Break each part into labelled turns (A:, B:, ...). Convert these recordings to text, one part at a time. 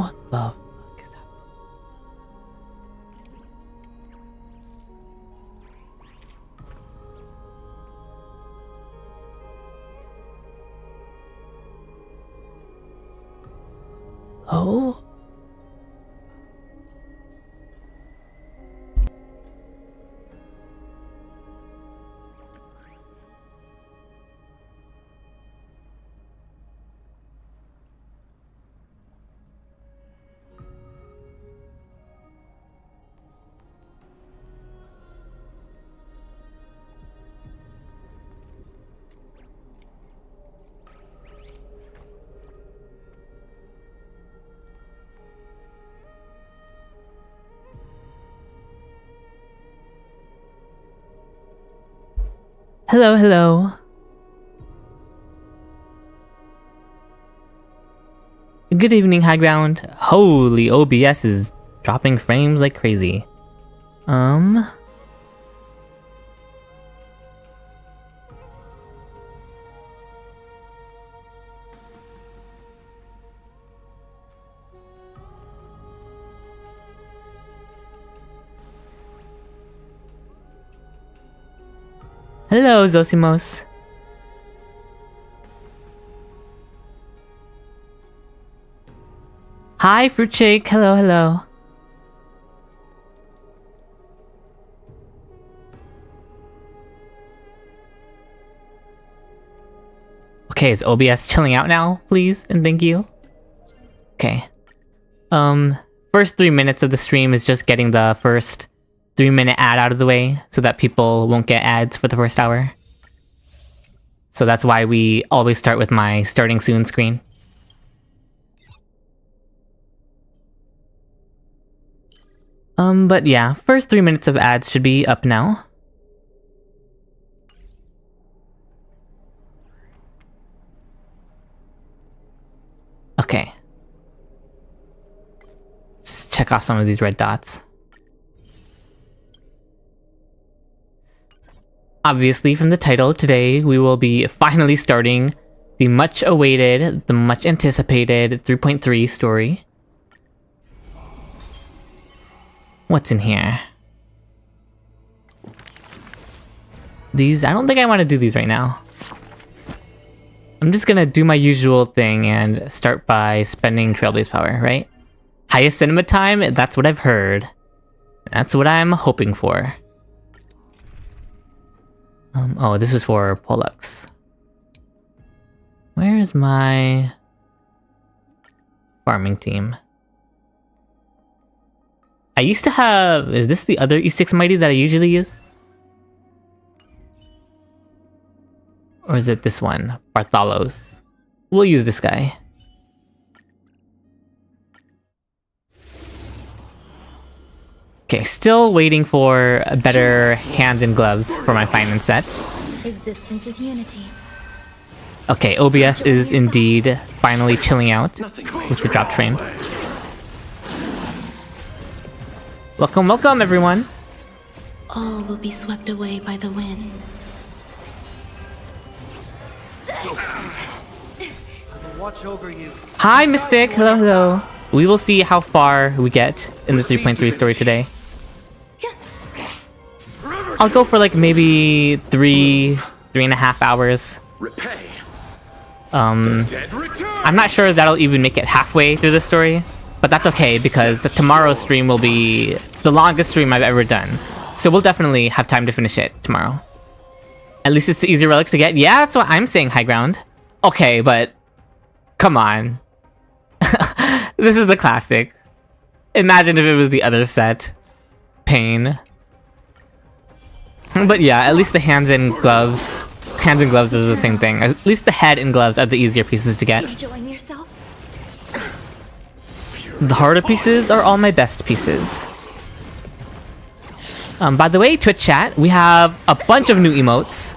A: What the fuck is happening? Hello? Hello, hello. Good evening, High Ground. Holy, OBS is dropping frames like crazy. Hello, Zosimos. Hi, Fruitshake. Hello, hello. Okay, is OBS chilling out now, please? And thank you. Okay. First 3 minutes of the stream is just getting the first 3-minute ad out of the way so that people won't get ads for the first hour. So that's why we always start with my starting soon screen. But yeah, first 3 minutes of ads should be up now. Okay. Just check off some of these red dots. Obviously, from the title, today we will be finally starting the much-awaited, the much-anticipated 3.3 story. What's in here? These, I don't think I want to do these right now. I'm just gonna do my usual thing and start by spending Trailblaze power, right? Highest cinema time, that's what I've heard. That's what I'm hoping for. Oh, this is for Pollux. Where is my farming team? I used to have... Is this the other E6 Mighty that I usually use? Or is it this one? Bartholos. We'll use this guy. Okay, still waiting for better hands and gloves for my Phainon set.
B: Existence is unity.
A: Okay, OBS is indeed finally chilling out with the dropped frames. Welcome, welcome everyone!
B: All will be swept away by the wind.
C: Watch over you.
A: Hi Mystic! Hello, hello! We will see how far we get in the 3.3 story today. I'll go for like maybe 3.5 hours. I'm not sure that'll even make it halfway through the story, but that's okay because tomorrow's stream will be the longest stream I've ever done. So we'll definitely have time to finish it tomorrow. At least it's the easier relics to get. Yeah, that's what I'm saying, High Ground. Okay, but come on. This is the classic. Imagine if it was the other set. Pain. But yeah, at least the hands and gloves. Hands and gloves is the same thing. At least the head and gloves are the easier pieces to get.
B: Enjoying yourself?
A: The harder pieces are all my best pieces. By the way, Twitch chat, we have a bunch of new emotes.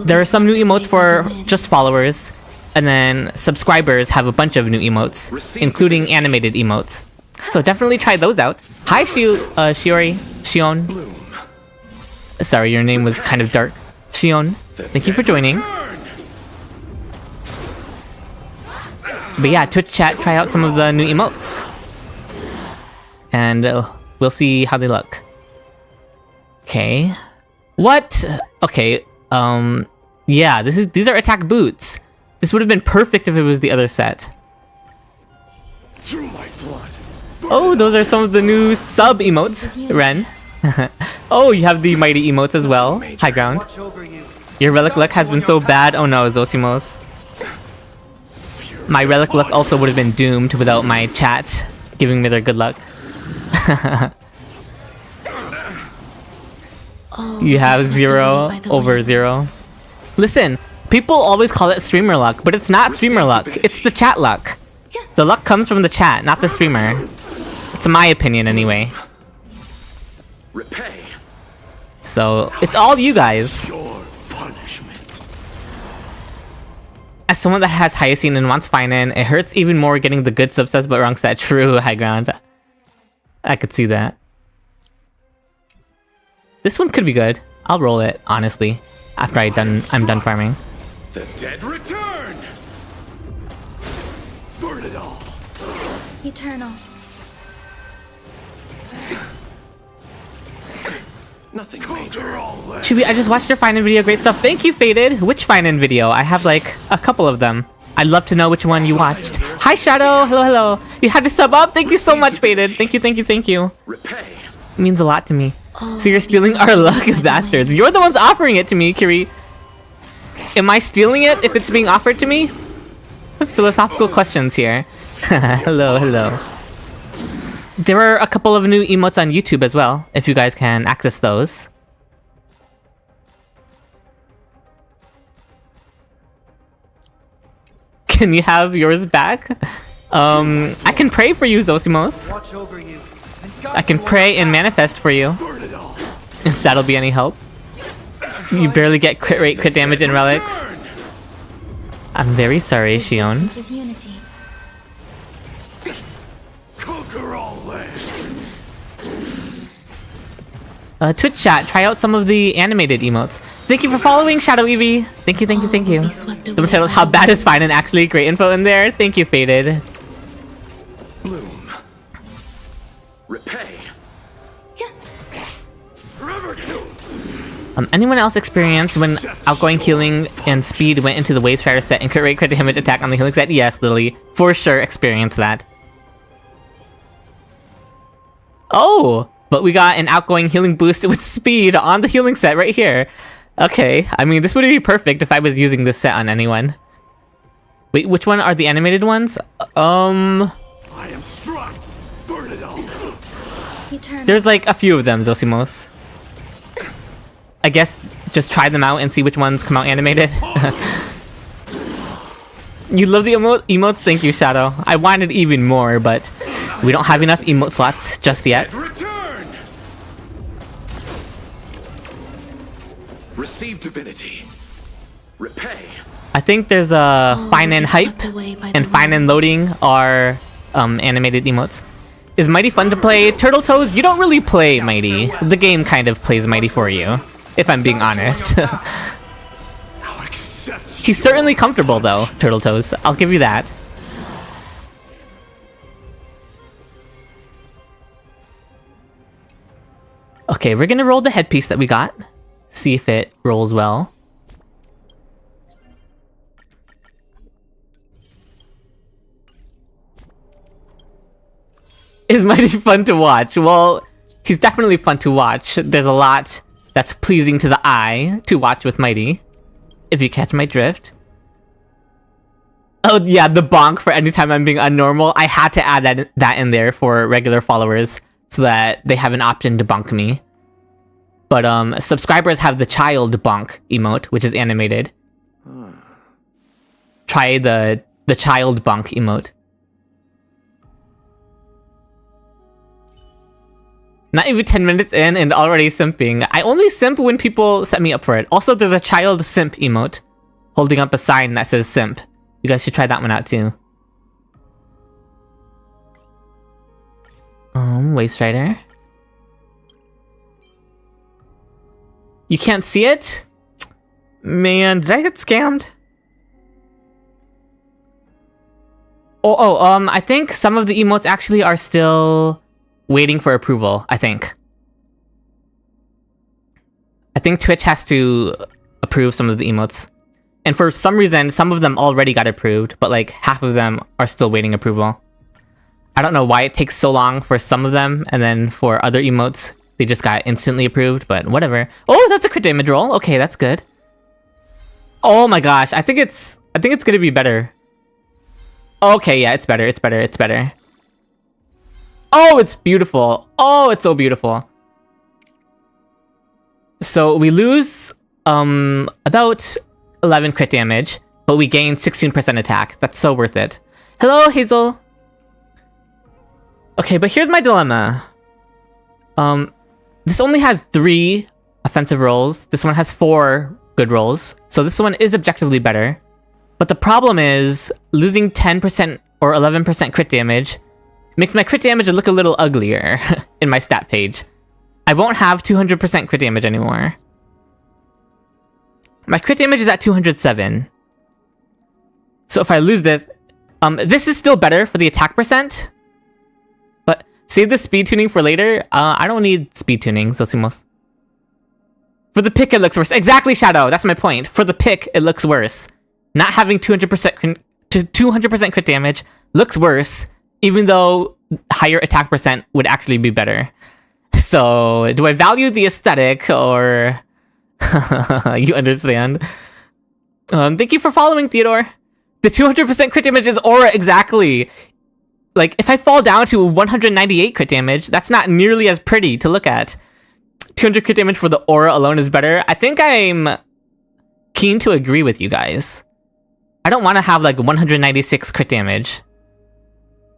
A: There are some new emotes for just followers, and then subscribers have a bunch of new emotes, including animated emotes. So definitely try those out. Hi, Shion. Sorry, your name was kind of dark. Shion, thank you for joining. But yeah, Twitch chat, try out some of the new emotes. And we'll see how they look. Okay. What? Okay, yeah, these are attack boots. This would have been perfect if it was the other set.
D: Through my blood.
A: Oh, those are some of the new sub emotes, Ren. Oh, you have the mighty emotes as well. High ground.
C: Watch over you.
A: Your relic luck has been so bad. Oh no, Zosimos. My relic luck also would have been doomed without my chat giving me their good luck. You have 0 over 0. Listen, people always call it streamer luck, but it's not streamer luck. It's the chat luck. The luck comes from the chat, not the streamer. It's my opinion anyway.
D: Repay.
A: So, it's all you guys.
D: Your punishment.
A: As someone that has Hyacine and wants Phainon, it hurts even more getting the good subsets but wrong set. True, high ground. I could see that. This one could be good. I'll roll it, honestly, after I'm done farming.
D: The dead return. Burn it all.
B: Eternal.
D: Nothing major. All left.
A: Chibi, I just watched your Phainon video. Great stuff. Thank you, Faded. Which Phainon video? I have like a couple of them. I'd love to know which one you watched. Hi, Shadow. Hello, hello. You had to sub up. Thank you so much, Faded. Thank you, thank you, thank you.
D: Repay.
A: It means a lot to me. So you're stealing our luck, bastards. You're the ones offering it to me, Kiri. Am I stealing it if it's being offered to me? Philosophical questions here. Hello, hello. There are a couple of new emotes on YouTube as well, if you guys can access those. Can you have yours back? I can pray for you, Zosimos.
C: Watch over you.
A: I can pray and manifest for you.
D: Burn it all.
A: If that'll be any help. You barely get crit rate, crit damage, and relics. I'm very sorry, Shion.
B: This is unity.
D: Conquer all land.
A: Twitch chat, try out some of the animated emotes. Thank you for following, Shadow Eevee. Thank you, thank you, thank you. Someone titled, how bad is Phainon actually? Great info in there. Thank you, Faded.
D: Bloom. Repay. Forever doomed.
A: Anyone else experience when outgoing healing and speed went into the Wave Strider set and crit rate, crit damage attack on the healing set? Yes, Lily. For sure experienced that. Oh! But we got an outgoing healing boost with speed on the healing set right here. Okay, I mean, this would be perfect if I was using this set on anyone. Wait, which one are the animated ones?
D: I am struck. Burn it all.
B: Eternal.
A: There's like a few of them, Zosimos. I guess just try them out and see which ones come out animated. You love the emotes? Thank you, Shadow. I wanted even more, but we don't have enough emote slots just yet.
D: Return. Receive divinity. Repay.
A: I think there's a Phainon hype and Phainon loading are animated emotes. Is Mighty fun to play? Turtle Toes, you don't really play Mighty. The game kind of plays Mighty for you, if I'm being honest.
D: I'll accept.
A: He's certainly comfortable though, Turtle Toes. I'll give you that. Okay, we're gonna roll the headpiece that we got. See if it rolls well. Is Mighty fun to watch? Well, he's definitely fun to watch. There's a lot that's pleasing to the eye to watch with Mighty, if you catch my drift. Oh yeah, the bonk for anytime I'm being unnormal. I had to add that in there for regular followers so that they have an option to bonk me. But subscribers have the child bonk emote, which is animated. Try the child bonk emote. Not even 10 minutes in and already simping. I only simp when people set me up for it. Also, there's a child simp emote holding up a sign that says simp. You guys should try that one out too. Wave Strider. You can't see it? Man, did I get scammed? I think some of the emotes actually are still waiting for approval, I think. I think Twitch has to approve some of the emotes. And for some reason, some of them already got approved, but like half of them are still waiting approval. I don't know why it takes so long for some of them, and then for other emotes, they just got instantly approved, but whatever. Oh, that's a crit damage roll. Okay, that's good. Oh my gosh, I think it's gonna be better. Okay, yeah, it's better, it's better, it's better. Oh, it's beautiful. Oh, it's so beautiful. So we lose about 11 crit damage, but we gain 16% attack. That's so worth it. Hello, Hazel. Okay, but here's my dilemma. This only has 3 offensive rolls. This one has 4 good rolls. So this one is objectively better. But the problem is losing 10% or 11% crit damage makes my crit damage look a little uglier in my stat page. I won't have 200% crit damage anymore. My crit damage is at 207. So if I lose this, this is still better for the attack percent. But save the speed tuning for later. I don't need speed tuning, Sosimos. For the pick, it looks worse. Exactly, Shadow. That's my point. For the pick, it looks worse. Not having 200% crit damage looks worse, even though higher attack percent would actually be better. So, do I value the aesthetic, or... You understand? Thank you for following, Theodore. The 200% crit damage is aura exactly. Like, if I fall down to 198 crit damage, that's not nearly as pretty to look at. 200 crit damage for the aura alone is better. I think I'm keen to agree with you guys. I don't want to have like 196 crit damage.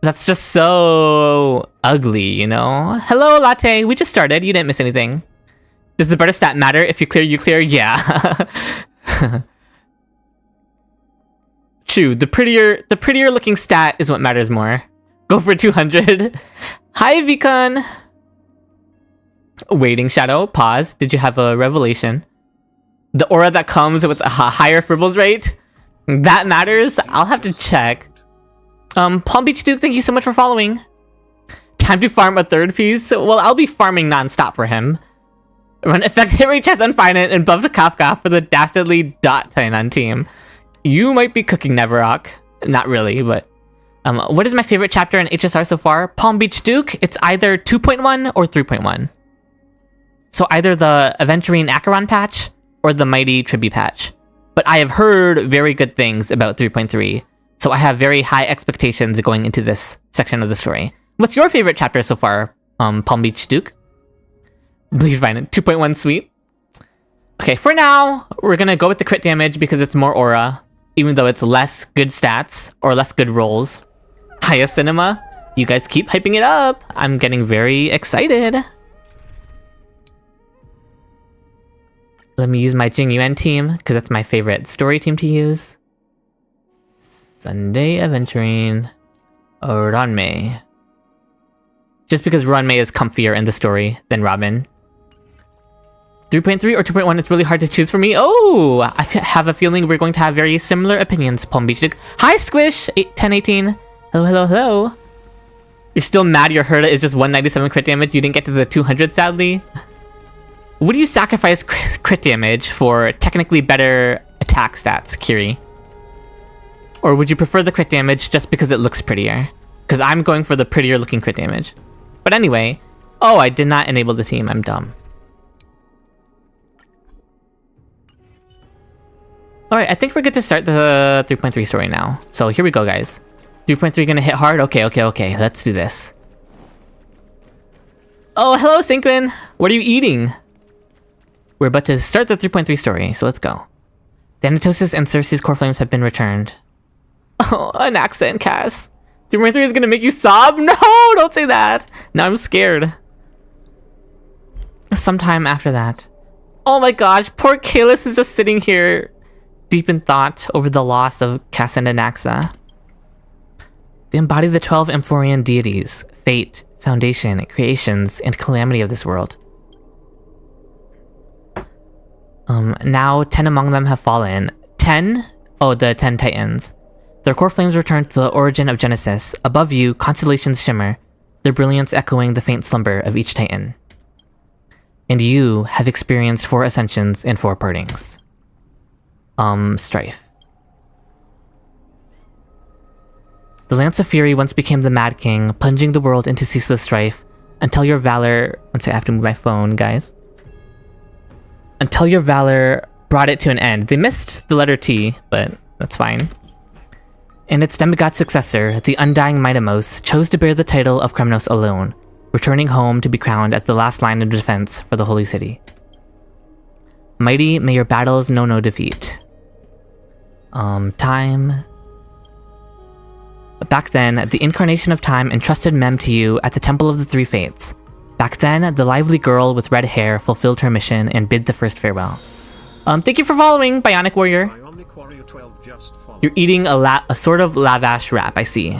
A: That's just so ugly, you know? Hello, Latte. We just started. You didn't miss anything. Does the better stat matter? If you clear, you clear? Yeah. True. The prettier looking stat is what matters more. Go for 200. Hi, Vicon. Waiting, Shadow. Pause. Did you have a revelation? The aura that comes with a higher fribbles rate? That matters? I'll have to check. Palm Beach Duke, thank you so much for following. Time to farm a third piece? Well, I'll be farming non-stop for him. Run effect hit rate chest on Phainon and buff to Kafka for the dastardly Phainon team. You might be cooking, Neverrock. Not really, but... what is my favorite chapter in HSR so far? Palm Beach Duke, it's either 2.1 or 3.1. So either the Aventurine Acheron patch or the Mighty Tribute patch. But I have heard very good things about 3.3, so I have very high expectations going into this section of the story. What's your favorite chapter so far, Palm Beach Duke? Bleed Phainon, 2.1 sweet. Okay, for now, we're gonna go with the crit damage because it's more aura, even though it's less good stats or less good rolls. Hiya Cinema, you guys keep hyping it up. I'm getting very excited. Let me use my Jing Yuan team, because that's my favorite story team to use. Sunday Aventurine Ranmei. Just because Ranmei is comfier in the story than Robin. 3.3 or 2.1, it's really hard to choose for me. Oh, I have a feeling we're going to have very similar opinions, Palm Beach Duke. Hi, Squish! 1018. Hello, hello, hello. You're still mad your Herda is just 197 crit damage? You didn't get to the 200, sadly? Would you sacrifice crit damage for technically better attack stats, Kiri? Or would you prefer the crit damage just because it looks prettier? Because I'm going for the prettier looking crit damage. But anyway, oh, I did not enable the team. I'm dumb. Alright, I think we're good to start the 3.3 story now. So here we go, guys. 3.3 gonna hit hard? Okay, let's do this. Oh, hello, Synquin! What are you eating? We're about to start the 3.3 story, so let's go. Thanatos' and Circe's core flames have been returned. Oh, an accent, Cass. 3.3 is gonna make you sob? No, don't say that! Now I'm scared. Sometime after that. Oh my gosh, poor Kalis is just sitting here, deep in thought over the loss of Cass and Anaxa. They embody the 12 Amphorean deities, fate, foundation, creations, and calamity of this world. Now 10 among them have fallen. 10? Oh, the 10 titans. Their core flames return to the origin of Genesis. Above you, constellations shimmer, their brilliance echoing the faint slumber of each Titan. And you have experienced 4 ascensions and 4 partings. Strife. The Lance of Fury once became the Mad King, plunging the world into ceaseless strife, until your valor... One second, I have to move my phone, guys. Until your valor brought it to an end. They missed the letter T, but that's fine. And its demigod successor, the undying Mightimos, chose to bear the title of Kremnos alone, returning home to be crowned as the last line of defense for the Holy City. Mighty may your battles know no defeat. Time... Back then, the incarnation of time entrusted Mem to you at the Temple of the Three Fates. Back then, the lively girl with red hair fulfilled her mission and bid the first farewell. Thank you for following, Bionic Warrior. You're eating a sort of lavash wrap, I see.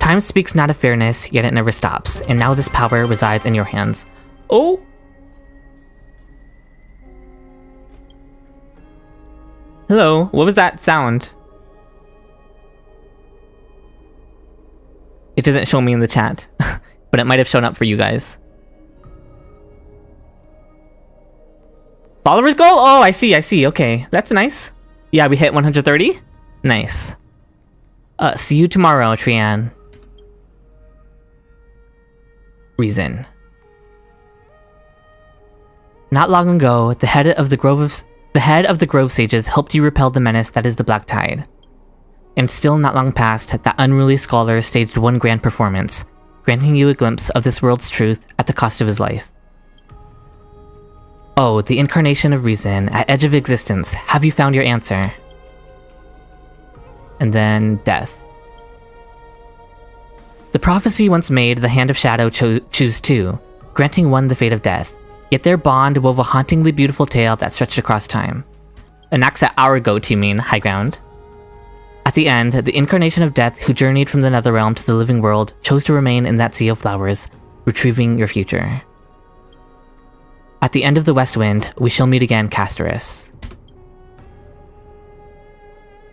A: Time speaks not of fairness, yet it never stops, and now this power resides in your hands. Oh! Hello, what was that sound? It doesn't show me in the chat, but it might have shown up for you guys. Followers goal? Oh, I see, okay. That's nice. Yeah, we hit 130? Nice. See you tomorrow, Trian. Reason. Not long ago, the head of the Grove Sages helped you repel the menace that is the Black Tide. And still not long past, that unruly scholar staged one grand performance, granting you a glimpse of this world's truth at the cost of his life. Oh, the incarnation of reason, at edge of existence, have you found your answer? And then, death. The prophecy once made the Hand of Shadow choose 2, granting one the fate of death, yet their bond wove a hauntingly beautiful tale that stretched across time. Anaxa our goat, you mean, High Ground. At the end, the incarnation of death who journeyed from the Netherrealm to the living world chose to remain in that sea of flowers, retrieving your future. At the end of the West Wind, we shall meet again, Castorus.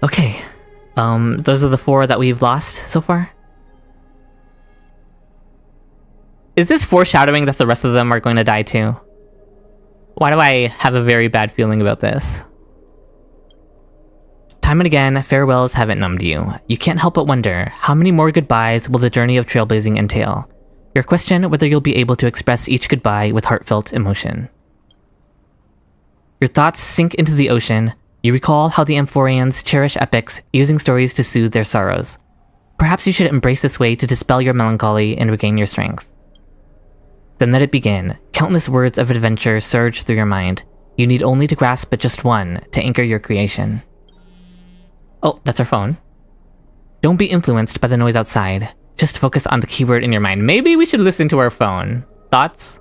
A: Okay, those are the 4 that we've lost so far. Is this foreshadowing that the rest of them are going to die too? Why do I have a very bad feeling about this? Time and again, farewells haven't numbed you. You can't help but wonder, how many more goodbyes will the journey of trailblazing entail? Your question whether you'll be able to express each goodbye with heartfelt emotion. Your thoughts sink into the ocean. You recall how the Amphoreans cherish epics, using stories to soothe their sorrows. Perhaps you should embrace this way to dispel your melancholy and regain your strength. Then let it begin. Countless words of adventure surge through your mind. You need only to grasp but just one to anchor your creation. Oh, that's our phone. Don't be influenced by the noise outside. Just focus on the keyword in your mind. Maybe we should listen to our phone. Thoughts?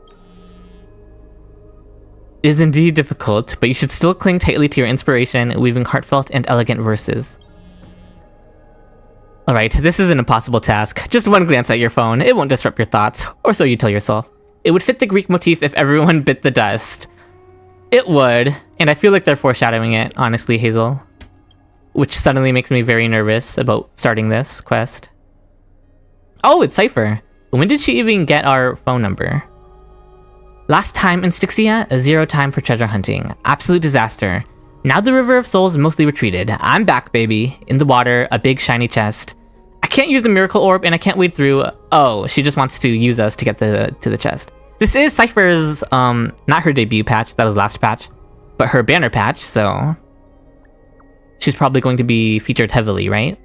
A: It is indeed difficult, but you should still cling tightly to your inspiration, weaving heartfelt and elegant verses. Alright, this is an impossible task. Just one glance at your phone. It won't disrupt your thoughts, or so you tell yourself. It would fit the Greek motif if everyone bit the dust. It would, and I feel like they're foreshadowing it, honestly, Hazel. Which suddenly makes me very nervous about starting this quest. Oh, it's Cipher. When did she even get our phone number? Last time in Stixia, 0 time for treasure hunting. Absolute disaster. Now the River of Souls mostly retreated. I'm back, baby. In the water, a big shiny chest. I can't use the miracle orb and I can't wade through... Oh, she just wants to use us to get to the chest. This is Cipher's, not her debut patch, that was last patch, but her banner patch, so... She's probably going to be featured heavily, right?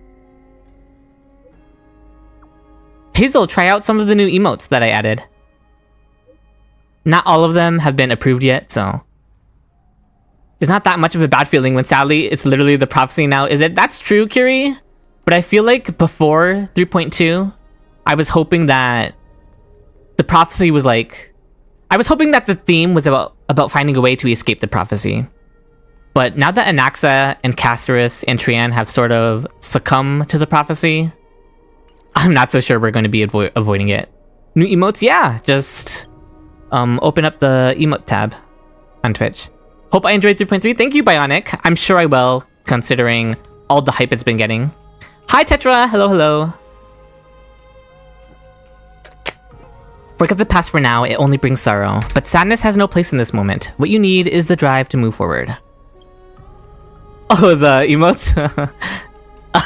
A: Hazel, try out some of the new emotes that I added. Not all of them have been approved yet, so... It's not that much of a bad feeling when sadly it's literally the prophecy now, is it? That's true, Curie. But I feel like before 3.2, I was hoping that the prophecy was like... I was hoping that the theme was about finding a way to escape the prophecy. But now that Anaxa and Castorus and Trian have sort of succumbed to the prophecy, I'm not so sure we're going to be avoiding it. New emotes? Yeah, just open up the emote tab on Twitch. Hope I enjoyed 3.3. Thank you, Bionic. I'm sure I will, considering all the hype it's been getting. Hi Tetra, hello, hello. Forget the past for now, it only brings sorrow. But sadness has no place in this moment. What you need is the drive to move forward. Oh, the emotes?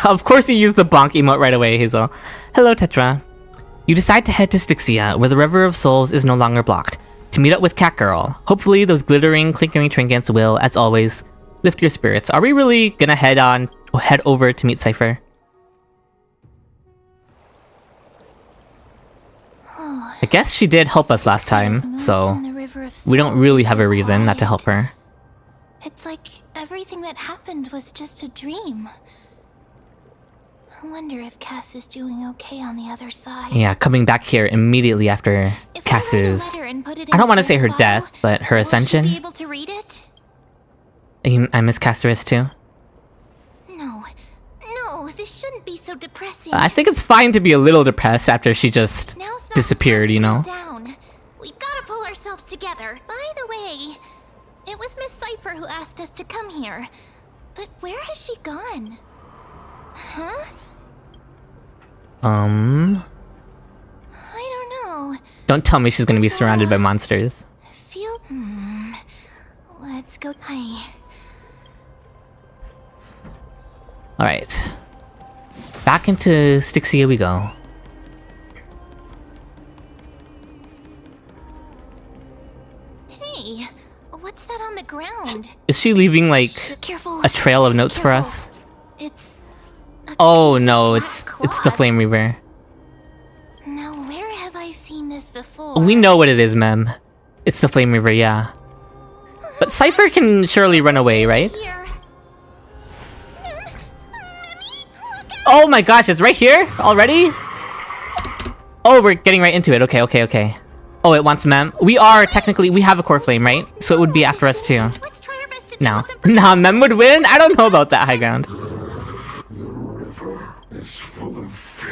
A: Of course you used the bonk emote right away, Hazel. Hello Tetra. You decide to head to Stixia, where the River of Souls is no longer blocked, to meet up with Catgirl. Hopefully those glittering, clinkering trinkets will, as always, lift your spirits. Are we really gonna head over to meet Cipher? I guess she did help us last time, so we don't really have a reason not to help her.
B: It's like everything that happened was just a dream. I wonder if Cass is doing okay on the other side.
A: Yeah, coming back here immediately after Cass's... I don't want to say her death, but her ascension.
B: Will she be able to read it?
A: I miss Casterus too.
B: No, this shouldn't be so depressing.
A: I think it's fine to be a little depressed after she just disappeared, you know?
B: Down. We gotta pull ourselves together. By the way, it was Miss Cipher who asked us to come here. But where has she gone? Huh?
A: I
B: don't know.
A: Don't tell me she's gonna be surrounded by monsters.
B: Let's go. Hi.
A: Alright. Back into Stixia we go.
B: Hey, what's that on the ground?
A: Is she leaving, like,
B: Careful.
A: a trail of notes for us?
B: It's a
A: Oh
B: piece
A: no,
B: of
A: it's
B: black
A: the
B: cloth.
A: Flame Reaver.
B: Now, where have I seen this before?
A: We know what it is, Mem. It's the Flame Reaver, yeah. But Cipher can surely run away, right?
B: Here.
A: Oh my gosh, it's right here already? Oh, we're getting right into it. Okay. Oh, it wants Mem. We have a core flame, right? So it would be after us too.
B: Let's try our best to
A: No.
B: deal with them.
A: Nah, Mem would win? I don't know about that high ground.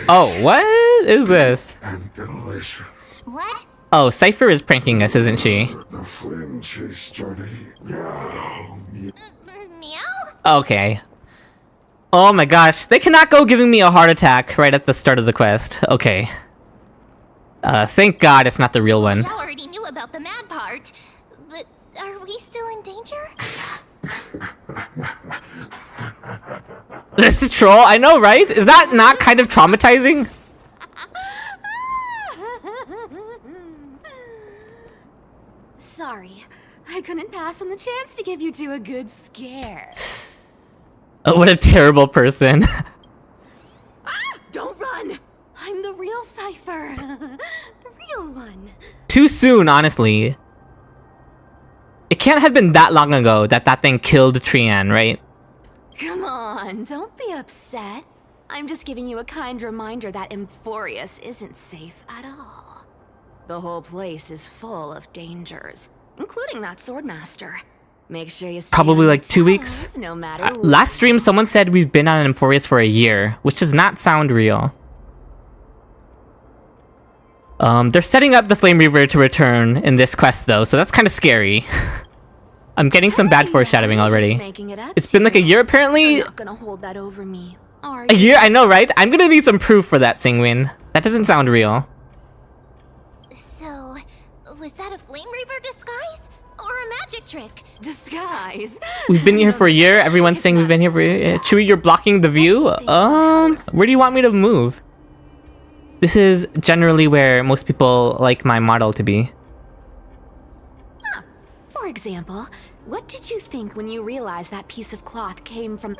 A: Oh, what is this?
D: And delicious.
B: What?
A: Oh, Cipher is pranking us, isn't she?
D: The flame chase journey. Meow.
B: Meow?
A: Okay. Oh my gosh, they cannot go giving me a heart attack right at the start of the quest. Okay. Thank God it's not the real one.
B: We already knew about the mad part, but are we still in danger?
A: This is troll, I know, right? Is that not kind of traumatizing?
E: Sorry, I couldn't pass on the chance to give you two a good scare.
A: Oh, what a terrible person.
E: Don't run! I'm the real Cipher. The real one.
A: Too soon, honestly. It can't have been that long ago that thing killed Trian, right?
E: Come on, don't be upset. I'm just giving you a kind reminder that Amphoreus isn't safe at all. The whole place is full of dangers, including that swordmaster. Make sure you stay
A: Probably
E: on
A: like
E: your
A: 2 weeks.
E: toes, no matter what.
A: Last stream, someone said we've been on Amphoreus for a year, which does not sound real. They're setting up the Flame Reaver to return in this quest though, so that's kind of scary. I'm getting some bad foreshadowing already. It's been like a year apparently.
E: You're not gonna hold that over me, are
A: A
E: you?
A: year? I know, right? I'm gonna need some proof for that, Singwin. That doesn't sound real.
B: So, was that a Flame Reaver disguise? Or a magic trick?
E: Disguise.
A: We've been here for a year. Everyone's saying we've been here for Chewie, you're blocking the view? Where do you want me to move? This is generally where most people like my model to be.
E: For example, what did you think when you realized that piece of cloth came from...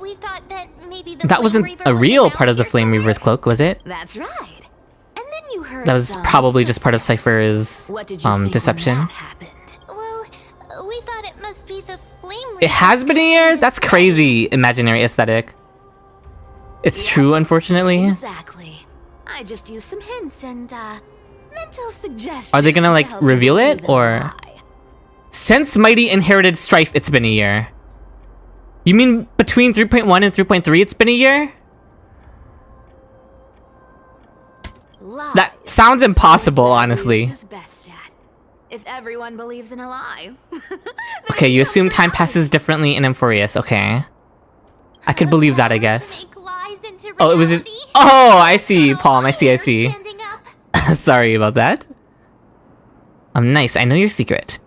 B: We thought that maybe the
A: That
B: Flame
A: wasn't
B: Reaver
A: a
B: was
A: real
B: around
A: part of the
B: here
A: Flame
B: somewhere?
A: Reaver's cloak, was it?
E: That's right. And then you heard
A: That was
E: some
A: probably just part of
E: footsteps.
A: Cipher's
E: What did you think when
A: deception.
E: that happened?
B: Well, we thought it must be the Flame Reaver.
A: It has been a year? That's
B: disguise.
A: crazy imaginary aesthetic. It's true, unfortunately.
E: Exactly. I just used some hints and, mental suggestions.
A: Are they gonna, like,
E: to help
A: reveal
E: you
A: it,
E: the
A: or-
E: lie.
A: Since Mighty inherited Strife, it's been a year. You mean between 3.1 and 3.3 it's been a year?
E: Lies.
A: That sounds impossible,
E: Is
A: honestly.
E: Lygus best at. If everyone believes in a lie.
A: Okay, you assume time passes differently in Amphoreus, okay. I could believe that, I guess.
B: To make
A: Oh, it was his... Oh, I see, Palm. I see.
B: Standing up.
A: Sorry about that. Nice. I know your secret.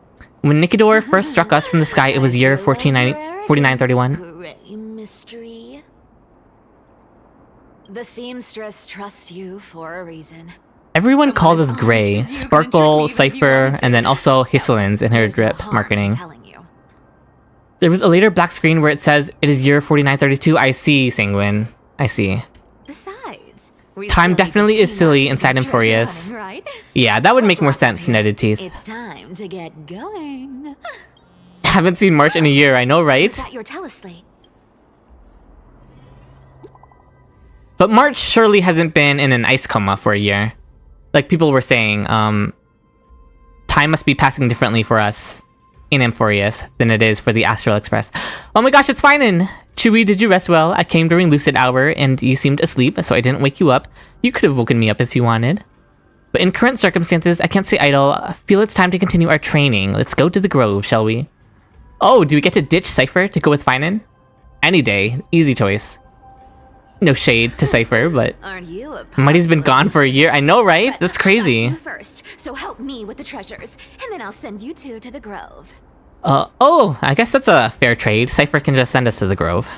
A: When Nikidor first struck us from the sky, it was year 4931.
E: Gray mystery. The seamstress trusts you for a reason.
A: Everyone calls us Gray, Sparkle, Cipher, and then also Hisselins in her drip marketing. There was a later black screen where it says it is year 4932. I see, Sanguine. I see.
E: Besides,
A: Time definitely is silly inside Amphoreus.
E: Right?
A: Yeah, that would make more sense, netted teeth.
E: It's time to get going.
A: Haven't seen March in a year, I know, right?
E: Is that your teleslate?
A: But March surely hasn't been in an ice coma for a year. Like people were saying, time must be passing differently for us in Amphoreus than it is for the Astral Express. Oh my gosh, it's Phainon! Chewie, did you rest well? I came during lucid hour and you seemed asleep, so I didn't wake you up. You could have woken me up if you wanted. But in current circumstances, I can't stay idle. I feel it's time to continue our training. Let's go to the Grove, shall we? Oh, do we get to ditch Cipher to go with Phainon? Any day. Easy choice. No shade to Cipher, but
E: Aren't you a
A: Muddy's been gone for a year. I know, right?
E: But
A: That's
E: I got
A: crazy.
E: you first, so help me with the treasures, and then I'll send you two to the Grove.
A: Oh, I guess that's a fair trade. Cipher can just send us to the Grove.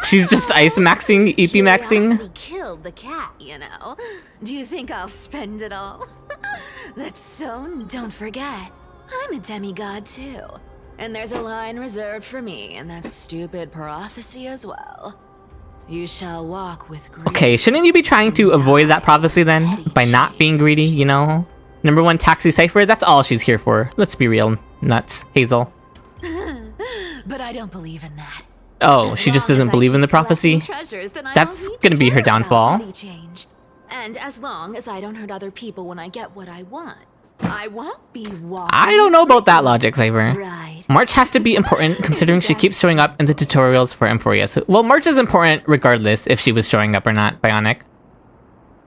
A: She's just ice maxing, EP maxing.
E: Curiosity killed the cat, you know. Do you think I'll spend it all? That's so. Don't forget, I'm a demigod too, and there's a line reserved for me in that stupid prophecy as well. You shall walk with greed.
A: Okay, shouldn't you be trying to avoid that prophecy then? By not being greedy, you know? Number one, taxi Cipher, that's all she's here for. Let's be real. Nuts. Hazel.
E: But I don't believe in that.
A: Oh,
E: As
A: she just
E: long as
A: doesn't
E: I
A: believe in the
E: keep collecting
A: prophecy?
E: treasures, then I
A: That's
E: don't need
A: gonna
E: to
A: be her
E: care about
A: downfall.
E: body change. And as long as I don't hurt other people when I get what I want, I won't be walking.
A: I don't know about that logic, Cipher.
E: Right.
A: March has to be important considering she keeps showing up in the tutorials for Amphoreus. Well, March is important regardless if she was showing up or not, Bionic.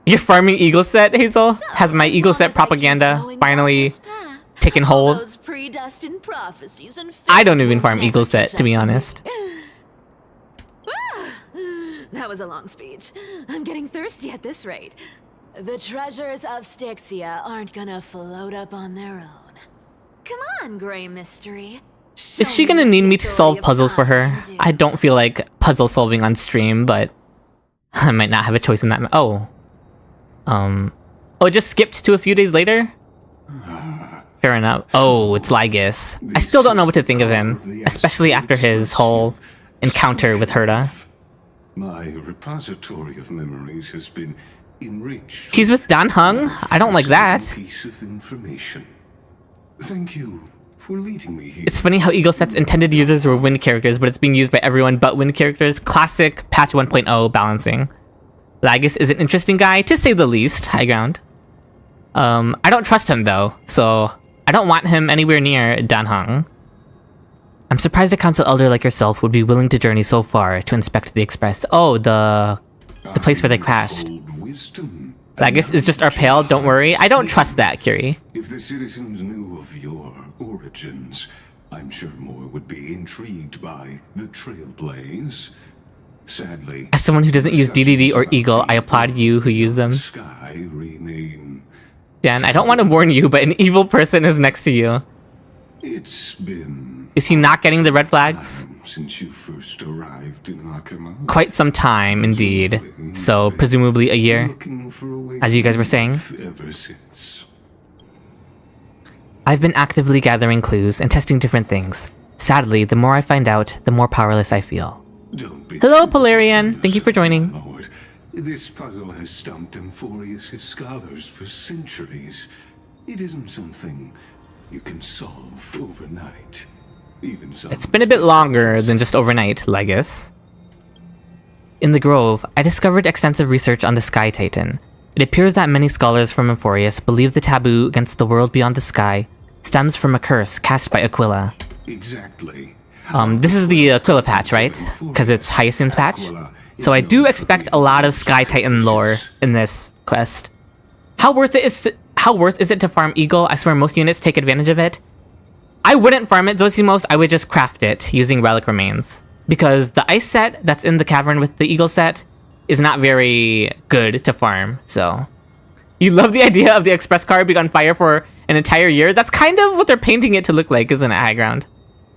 A: You're farming Eagle Set, Hazel? Has my Eagle Set propaganda finally taken hold?
E: Those predestined prophecies and
A: I don't even
E: fates
A: farm
E: will
A: Eagle
E: never
A: Set,
E: catch
A: to be
E: up
A: honest.
E: me. That was a long speech. I'm getting thirsty at this rate. The treasures of Stixia aren't gonna float up on their own. Come on, Gray Mystery.
A: Is she gonna need me to solve puzzles for her? I don't feel like puzzle solving on stream, but I might not have a choice in that. Oh, it just skipped to a few days later? Fair enough. Oh, it's Lygus. I still don't know what to think of him, especially after his whole encounter with Herta.
D: My repository of memories has been enriched.
A: He's with Dan Hung? I don't like that.
D: Piece of information. Thank you for leading me here.
A: It's funny how Eagle Set's intended users were wind characters, but it's being used by everyone but wind characters. Classic patch 1.0 balancing. Lygus is an interesting guy, to say the least. High ground. I don't trust him though, so I don't want him anywhere near Dan Hung. I'm surprised a council elder like yourself would be willing to journey so far to inspect the Express. Oh, the place where they crashed. Lygus is just our pale, don't worry. I don't trust that, Curie.
D: If the citizens knew of your origins, I'm sure more would be intrigued by the Trailblaze. Sadly,
A: As someone who doesn't use DDD or Eagle, I applaud you who use them.
D: Sky remain.
A: Dan, I don't want to warn you, but an evil person is next to you.
D: It's been
A: Is he not getting the red flags?
D: time since you first arrived in Akama.
A: Quite some time, indeed. So, presumably a year.
D: Looking for a way
A: As you guys
D: to
A: were saying.
D: live ever since.
A: I've been actively gathering clues and testing different things. Sadly, the more I find out, the more powerless I feel.
D: Don't be
A: Hello,
D: too
A: Polarian.
D: honest,
A: Thank you for joining.
D: Lord. This puzzle has stumped Amphoreus' scholars for centuries. It isn't something you can solve overnight. Even some
A: It's been a bit longer than just overnight, Lygus. In the Grove, I discovered extensive research on the Sky Titan. It appears that many scholars from Amphoreus believe the taboo against the world beyond the sky stems from a curse cast by Aquila.
D: Exactly.
A: This is the Aquila patch, right? Because it's Hyacinth's patch? So I do expect a lot of Sky Titan lore in this quest. How worth is it to farm Eagle? I swear most units take advantage of it. I wouldn't farm it, Zosimos. I would just craft it using relic remains. because the ice set that's in the cavern with the eagle set is not very good to farm, so... You love the idea of the express car being on fire for an entire year? That's kind of what they're painting it to look like, isn't it, High Ground?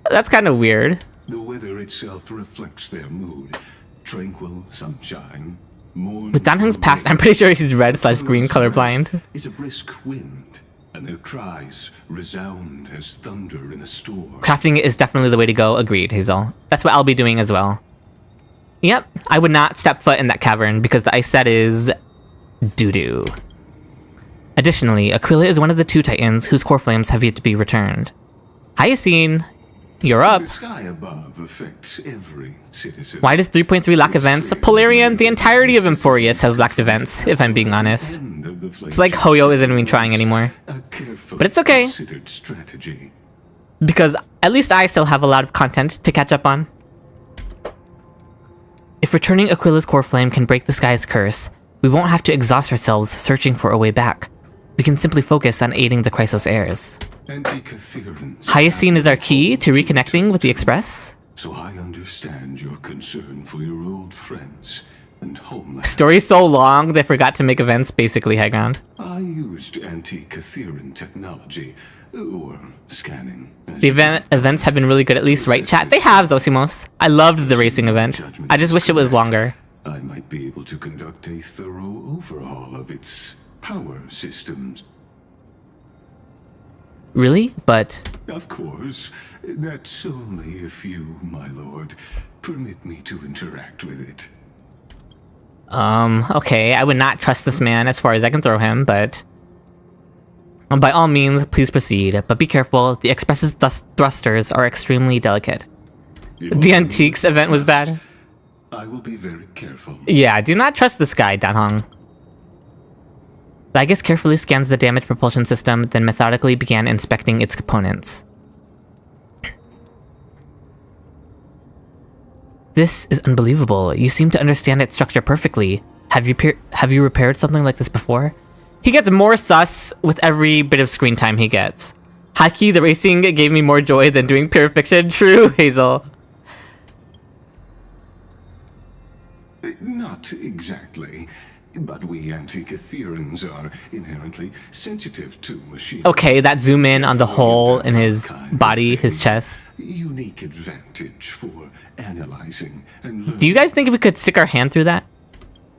A: That's kind of weird.
D: The weather itself reflects their mood. Tranquil sunshine.
A: With Danheng's past, I'm pretty sure he's red/green colorblind.
D: Is a brisk wind, and their cries resound as thunder in a storm.
A: Crafting is definitely the way to go. Agreed, Hazel. That's what I'll be doing as well. Yep, I would not step foot in that cavern because the ice set is doo-doo. Additionally, Aquila is one of the 2 titans whose core flames have yet to be returned. Hyacine, you're up.
D: The sky above affects every citizen.
A: Why does 3.3 lack events? Polarian, the entirety of Amphoreus has lacked events, if I'm being honest. It's like Hoyo isn't even trying anymore. But it's okay,
D: Strategy.
A: because at least I still have a lot of content to catch up on. If returning Aquila's core flame can break the sky's curse, we won't have to exhaust ourselves searching for a way back. We can simply focus on aiding the Chrysos heirs. Hyacine is our key to reconnecting with the Express.
D: So I understand your concern for your old friends and homeland.
A: Story's so long, they forgot to make events, basically, High Ground.
D: I used anti-Catheran technology, or scanning.
A: The events have been really good, at least, right, chat? They have, Zosimos. I loved the racing event. I just wish it was longer.
D: I might be able to conduct a thorough overhaul of its power systems.
A: Really? But...
D: Of course. That's only if you, my lord, permit me to interact with it.
A: Okay, I would not trust this man as far as I can throw him, but... by all means, please proceed, but be careful, the Express's thrusters are extremely delicate. The Antiques event was bad.
D: I will be very careful.
A: Yeah, do not trust this guy, Danheng. Lygus carefully scans the damaged propulsion system, then methodically began inspecting its components. This is unbelievable. You seem to understand its structure perfectly. Have you repaired something like this before? He gets more sus with every bit of screen time he gets. Haki, the racing gave me more joy than doing pure fiction. True, Hazel.
D: Not exactly. But we anti-Catherans are inherently sensitive to machines.
A: Okay, that zoom in on the hole in his body, his chest.
D: Unique advantage for analyzing and learning.
A: Do you guys think if we could stick our hand through that?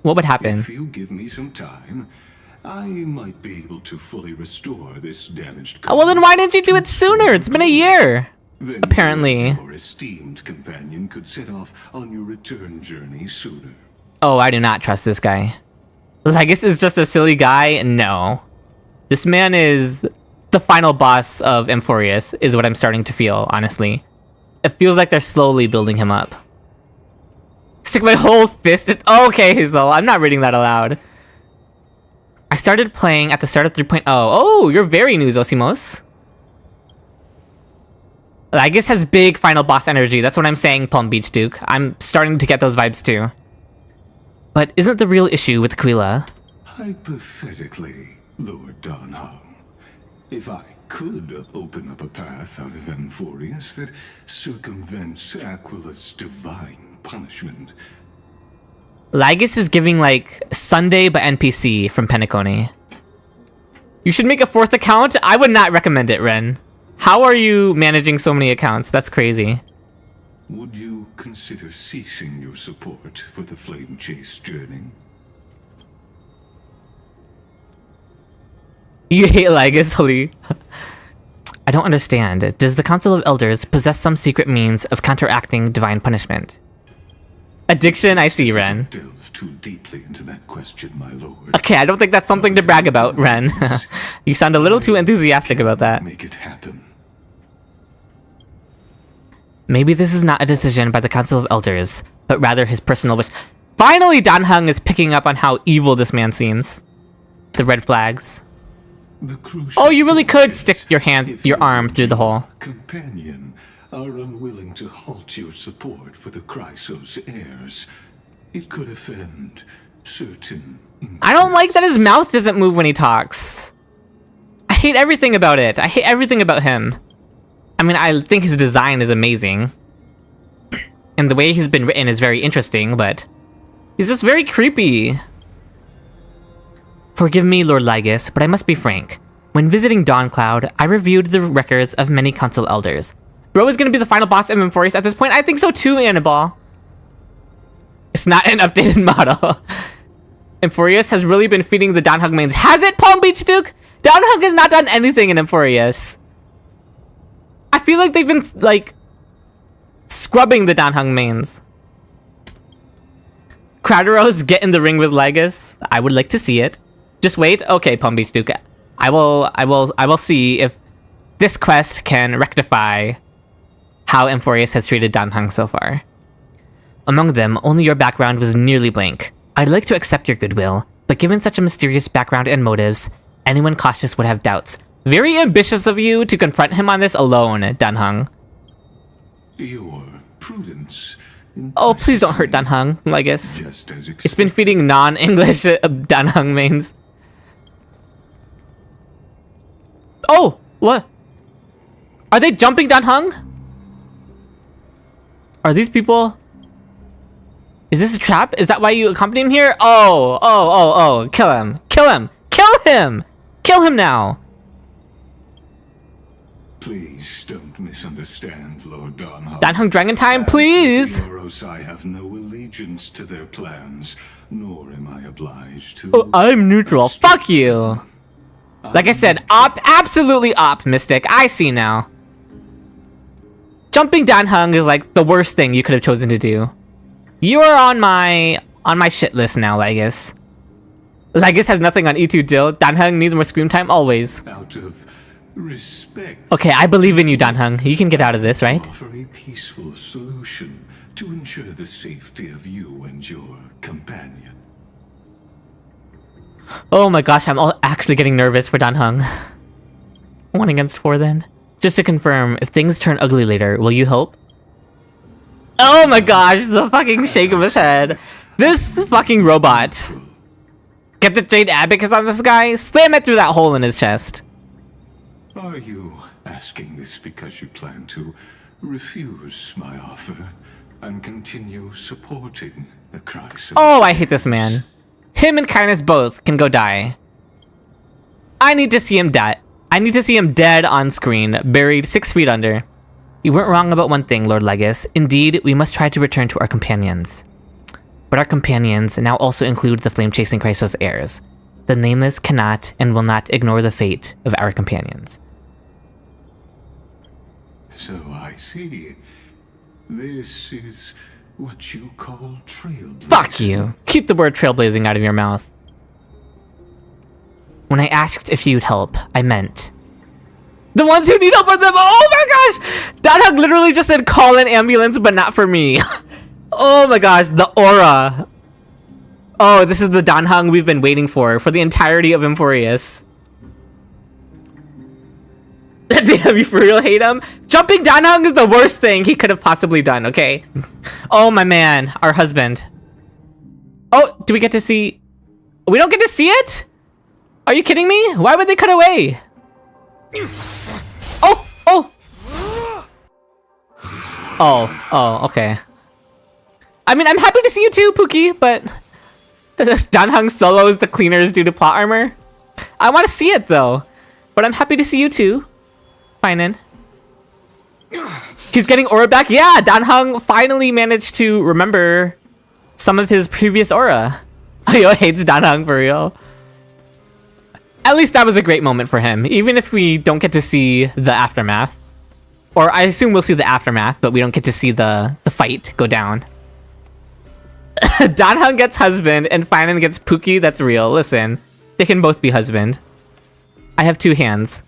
A: What would happen?
D: If you give me some time, I might be able to fully restore this damaged.
A: Oh, well, then why didn't you do it sooner? It's been a year.
D: Then
A: Apparently.
D: your esteemed companion could set off on your return journey sooner.
A: Oh, I do not trust this guy. Lygus is just a silly guy? No. This man is the final boss of Amphoreus, is what I'm starting to feel, honestly. It feels like they're slowly building him up. Stick my whole fist in— okay, Hazel, I'm not reading that aloud. I started playing at the start of 3.0. Oh, you're very new, Zosimos. Lygus has big final boss energy. That's what I'm saying, Palm Beach Duke. I'm starting to get those vibes too. But isn't the real issue with Aquila?
D: Hypothetically, Lord Danheng, if I could open up a path out of Amphoreus that circumvents Aquila's divine punishment.
A: Lygus is giving like Sunday but NPC from Penacony. You should make a 4th account? I would not recommend it, Ren. How are you managing so many accounts? That's crazy.
D: Would you consider ceasing your support for the Flame Chase journey?
A: You hate Lygus, Holly. I don't understand. Does the Council of Elders possess some secret means of counteracting divine punishment? Addiction? I see, Ren.
D: Delve too deeply into that question, my lord.
A: Okay, I don't think that's something to brag about, Ren. You sound a little too enthusiastic about that.
D: Make it happen.
A: Maybe this is not a decision by the Council of Elders, but rather his personal wish. Finally, Danheng is picking up on how evil this man seems. The red flags. Oh, you really could stick your arm through the hole.
D: Companion are unwilling to halt your support for the Chrysos heirs. It could offend certain.
A: I don't like that his mouth doesn't move when he talks. I hate everything about it. I hate everything about him. I mean, I think his design is amazing. and the way he's been written is very interesting, but he's just very creepy. Forgive me, Lord Lygus, but I must be frank. When visiting Dawncloud, I reviewed the records of many council elders. Bro is gonna be the final boss of Amphoreus at this point? I think so too, Annabelle. It's not an updated model. Amphoreus has really been feeding the Danhug mains. Has it, Palm Beach Duke? Danhug has not done anything in Amphoreus. I feel like they've been, like, scrubbing the Danhug mains. Crowderos get in the ring with Lygus. I would like to see it. Just wait. Okay, Palm Beach Duke. I will see if this quest can rectify how Amphoreus has treated Danhug so far. Among them, only your background was nearly blank. I'd like to accept your goodwill, but given such a mysterious background and motives, anyone cautious would have doubts. Very ambitious of you to confront him on this alone, Danhug.
D: Your prudence.
A: Oh, please don't hurt Danhug, Lygus.
D: Just as
A: It's been feeding non-English Danhug mains. Oh, what? Are they jumping Danhug? Are these people? Is this a trap? Is that why you accompany him here? Oh. Kill him. Kill him. Kill him. Kill him now.
D: Please don't misunderstand, Lord Danhug.
A: Danhug Dragon Time, please.
D: I have no allegiance to their plans, nor am I obliged to.
A: Oh, I'm neutral. Fuck you. Like I said, absolutely op, Mystic. I see now. Jumping Danhug is like the worst thing you could have chosen to do. You are on my shit list now, Lygus. Lygus has nothing on E2 Dill. Danhug needs more scream time always.
D: Out of respect.
A: Okay, I believe in you, Danhug. You can get out of this, right?
D: Offer a peaceful solution to ensure the safety of you and your companion.
A: Oh my gosh, I'm actually getting nervous for Danhug. 1 against 4 then. Just to confirm, if things turn ugly later, will you help? Oh my gosh, the fucking shake of his head. This fucking robot. Get the Jade Abacus on this guy, slam it through that hole in his chest.
D: Are you asking this because you plan to refuse my offer and continue supporting the crisis?
A: Oh, I hate this man. Him and Kindness both can go die. I need to see him die. I need to see him dead on screen, buried 6 feet under. You weren't wrong about one thing, Lord Lygus. Indeed, we must try to return to our companions. But our companions now also include the flame-chasing Chrysos heirs. The Nameless cannot and will not ignore the fate of our companions.
D: So I see. This is what you call trailblazing.
A: Fuck you! Keep the word trailblazing out of your mouth. When I asked if you'd help, I meant the ones who need help are them. Oh my gosh! Danhug literally just said call an ambulance, but not for me. Oh my gosh, the aura. Oh, this is the Danhug we've been waiting for the entirety of Amphoreus. Damn, you for real hate him? Jumping Danhug is the worst thing he could have possibly done, okay? Oh my man, our husband. Oh, do we get to see? We don't get to see it? Are you kidding me? Why would they cut away? Oh, okay. I mean, I'm happy to see you too, Pookie, but this Danhug solos the cleaners due to plot armor. I want to see it though, but I'm happy to see you too, Phainon. He's getting aura back. Yeah, Danhug finally managed to remember some of his previous aura. Yo hates Danhug for real. At least that was a great moment for him, even if we don't get to see the aftermath. Or I assume we'll see the aftermath, but we don't get to see the fight go down. Danhug gets husband and Phainon gets Pookie. That's real. Listen, they can both be husband. I have 2 hands.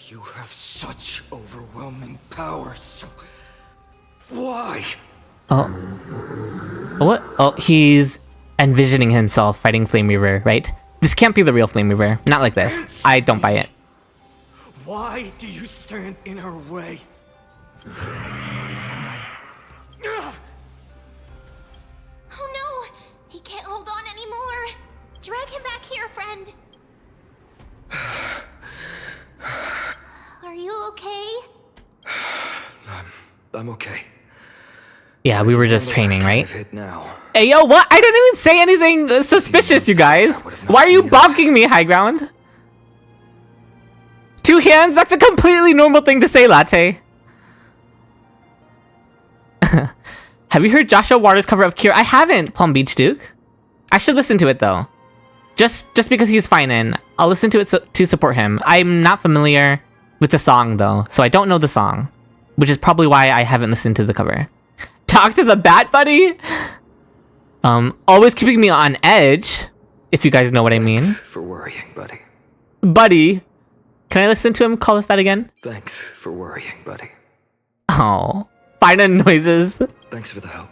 C: You have such overwhelming power, so why?
A: Oh. What? Oh, he's envisioning himself fighting Flame Reaver, right? This can't be the real Flame Reaver. Not like this. I don't buy it.
C: Why do you stand in her way?
B: Oh no! He can't hold on anymore! Drag him back here, friend! Are you okay?
C: I'm okay.
A: Yeah, we were just training, right?
F: Hit now.
A: Hey, yo, what? I didn't even say anything suspicious, you guys. Why are you bonking me, High Ground? 2 hands? That's a completely normal thing to say, Latte. Have you heard Joshua Waters' cover of Cure? I haven't, Palm Beach Duke. I should listen to it, though. Just because he's Phainon, I'll listen to it to support him. I'm not familiar with the song, though, so I don't know the song. Which is probably why I haven't listened to the cover. Talk to the bat, buddy? Always keeping me on edge, if you guys know what I mean.
F: Thanks for worrying, buddy.
A: Buddy. Can I listen to him call us that again?
F: Thanks for worrying, buddy.
A: Oh. Phainon noises.
F: Thanks for the help.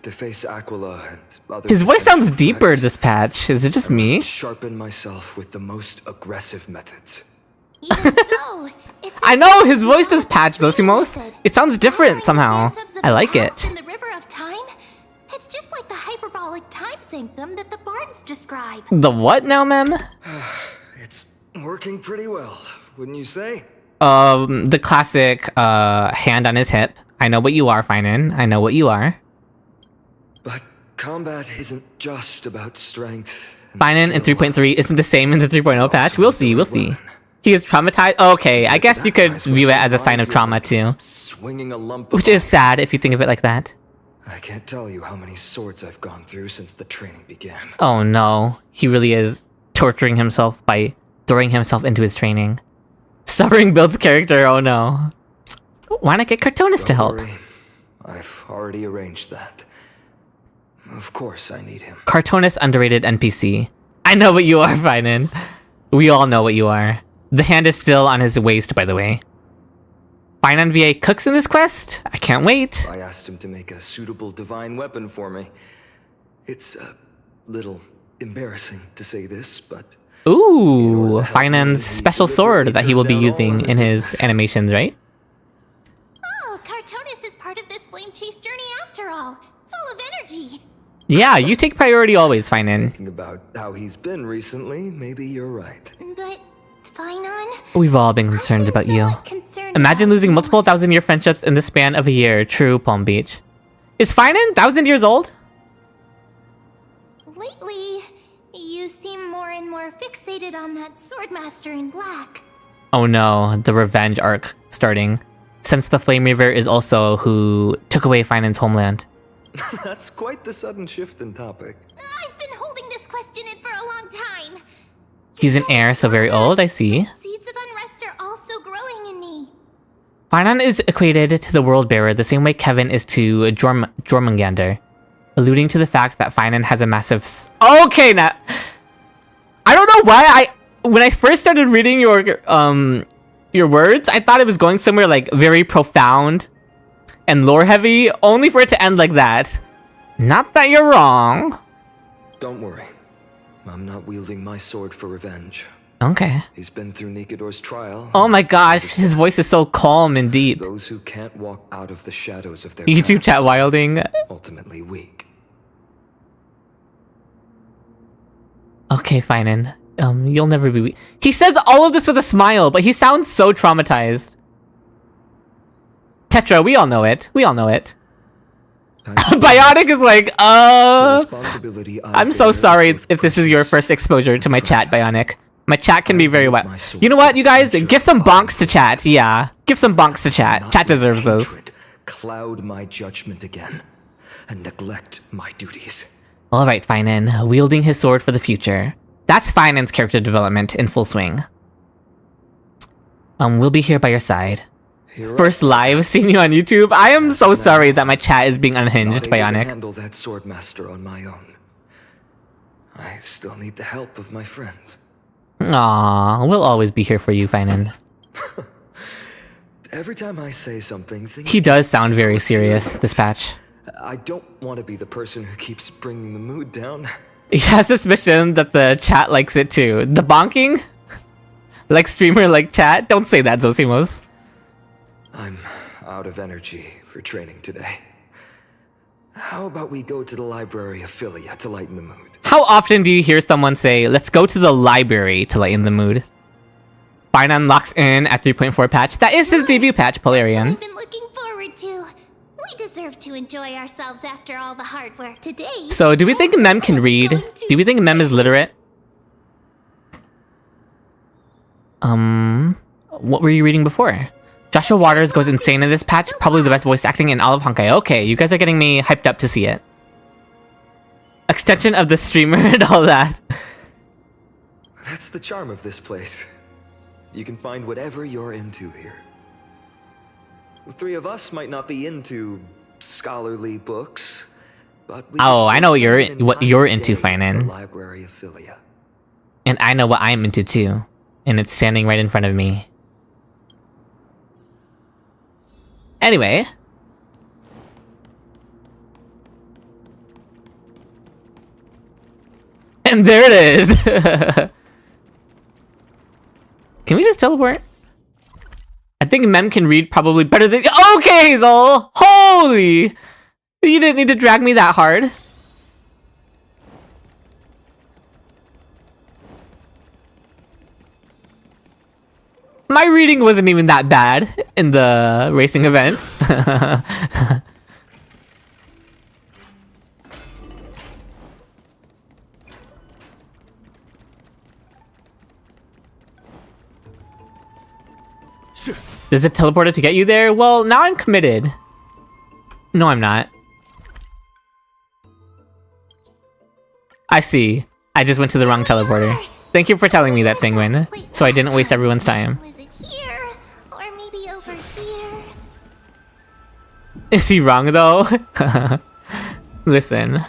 F: To face Aglaea and other
A: His voice sounds
F: potential
A: deeper
F: threats,
A: this patch. Is it just
F: I
A: me?
F: must sharpen myself with the most aggressive methods.
B: Even so, it's
A: I know his voice this patch, Zosimos. It sounds different somehow. I like it.
B: In the river of time, it's just like the hyperbolic time sanctum that the bards describe.
A: The what now, ma'am?
F: It's working pretty well, wouldn't you say?
A: The classic hand on his hip. I know what you are, Phainon. I know what you are.
F: But combat isn't just about strength.
A: Phainon in 3.3 isn't the same in the 3.0 patch. We'll see, we'll see. He is traumatized? Okay, I guess you could view it as a sign of trauma too.
F: Swinging a lump
A: Which is sad if you think of it like that.
F: I can't tell you how many swords I've gone through since the training began.
A: Oh no, he really is torturing himself by throwing himself into his training. Suffering builds character, oh no. Why not get Cartoonist to
F: Don't
A: help?
F: worry. I've already arranged that. Of course I need him.
A: Cartoonist underrated NPC. I know what you are, Phainon. We all know what you are. The hand is still on his waist, by the way. Phainon VA cooks in this quest? I can't wait.
F: I asked him to make a suitable divine weapon for me. It's a little embarrassing to say this, but...
A: Ooh, Phainon's special sword that he will be using in his animations, right?
B: Oh, Cartoonist is part of this flame chase journey after all. Full of energy.
A: Yeah, you take priority always, Phainon.
F: Thinking about how he's been recently, maybe you're right.
B: But, Phainon?
A: We've all been concerned about you. Imagine losing multiple 1,000-year friendships in the span of a year. True, Palm Beach. Is Phainon 1,000 years old?
B: Lately, you seem more and more fixated on that swordmaster in black.
A: Oh no, the revenge arc starting. Since the Flame Reaver is also who took away Phainon's homeland.
F: That's quite the sudden shift in topic.
B: I've been holding this question in for a long time.
A: He's an heir, so very old, I see.
B: Seeds of unrest are also growing in me.
A: Phainon is equated to the World Bearer the same way Kevin is to Jormungandr, alluding to the fact that Phainon has a massive okay, now... I don't know why when I first started reading your words, I thought it was going somewhere like very profound and lore heavy, only for it to end like that. Not that you're wrong.
F: Don't worry. I'm not wielding my sword for revenge.
A: Okay.
F: He's been through Nikidor's trial.
A: Oh my gosh, his voice is so calm and deep.
F: Those who can't walk out of the shadows of their
A: YouTube
F: past,
A: chat wilding.
F: ultimately weak.
A: Okay, Phainon. You'll never be weak. He says all of this with a smile, but he sounds so traumatized. Tetra, we all know it. We all know it. Bionic is like, I'm so sorry if this is your first exposure to my chat, Bionic. My chat can be very well. You know what, you guys? Give some bonks to chat. Yeah, give some bonks to chat. Chat deserves those.
F: Cloud my judgment again, and neglect my duties.
A: Alright, Phainon. Wielding his sword for the future. That's Phainon's character development in full swing. We'll be here by your side. First live seeing you on YouTube. I am so sorry that my chat is being unhinged,
F: Not able to
A: Bionic.
F: handle that swordmaster on my own. I still need the help of my friends.
A: Aww, we'll always be here for you, Phainon.
F: Every time I say something, things
A: He does sound
F: get
A: very
F: so
A: serious, this patch.
F: I don't want to be the person who keeps bringing the mood down.
A: He has suspicion that the chat likes it too. The bonking? Like streamer, like chat? Don't say that, Zosimos.
F: I'm out of energy for training today. How about we go to the library of Philia to lighten the mood?
A: How often do you hear someone say, let's go to the library to lighten the mood? Phainon locks in at 3.4 patch. That is his debut patch, Polarian.
B: I've been looking forward to. We deserve to enjoy ourselves after all the hard work today.
A: So, do we think Mem can read? Do we think Mem is literate? What were you reading before? Joshua Waters goes insane in this patch. Probably the best voice acting in all of Honkai. Okay, you guys are getting me hyped up to see it. Extension of the streamer and all that.
F: That's the charm of this place. You can find whatever you're into here. The three of us might not be into scholarly books, but we
A: Oh, I know what you're into,
F: The
A: Phainon.
F: Library of Philia.
A: And I know what I'm into too. And it's standing right in front of me. Anyway. And there it is! Can we just teleport? I think Mem can read probably better than- Okay, Hazel! Holy! You didn't need to drag me that hard. My reading wasn't even that bad in the racing event. Does it teleport it to get you there? Well, now I'm committed. No, I'm not. I see. I just went to the wrong teleporter. Thank you for telling me that, Sanguine, so I didn't waste everyone's time.
B: Was it here? Or maybe over here?
A: Is he wrong, though? Listen.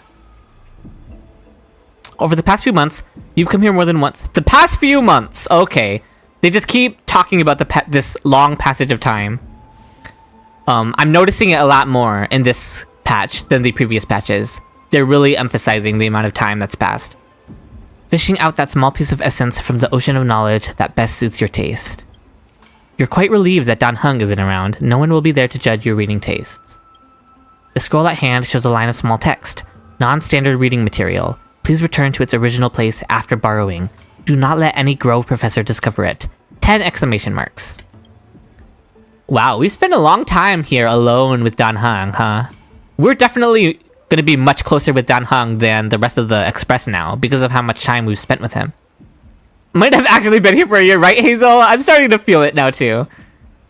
A: Over the past few months, you've come here more than once. The past few months! Okay. They just keep talking about this long passage of time. I'm noticing it a lot more in this patch than the previous patches. They're really emphasizing the amount of time that's passed. Fishing out that small piece of essence from the ocean of knowledge that best suits your taste. You're quite relieved that Dan Heng isn't around. No one will be there to judge your reading tastes. The scroll at hand shows a line of small text. Non-standard reading material. Please return to its original place after borrowing. Do not let any Grove professor discover it. 10 exclamation marks. Wow, we spent a long time here alone with Dan Heng, huh? We're definitely gonna be much closer with Dan Heng than the rest of the Express now because of how much time we've spent with him. Might have actually been here for a year, right, Hazel? I'm starting to feel it now, too.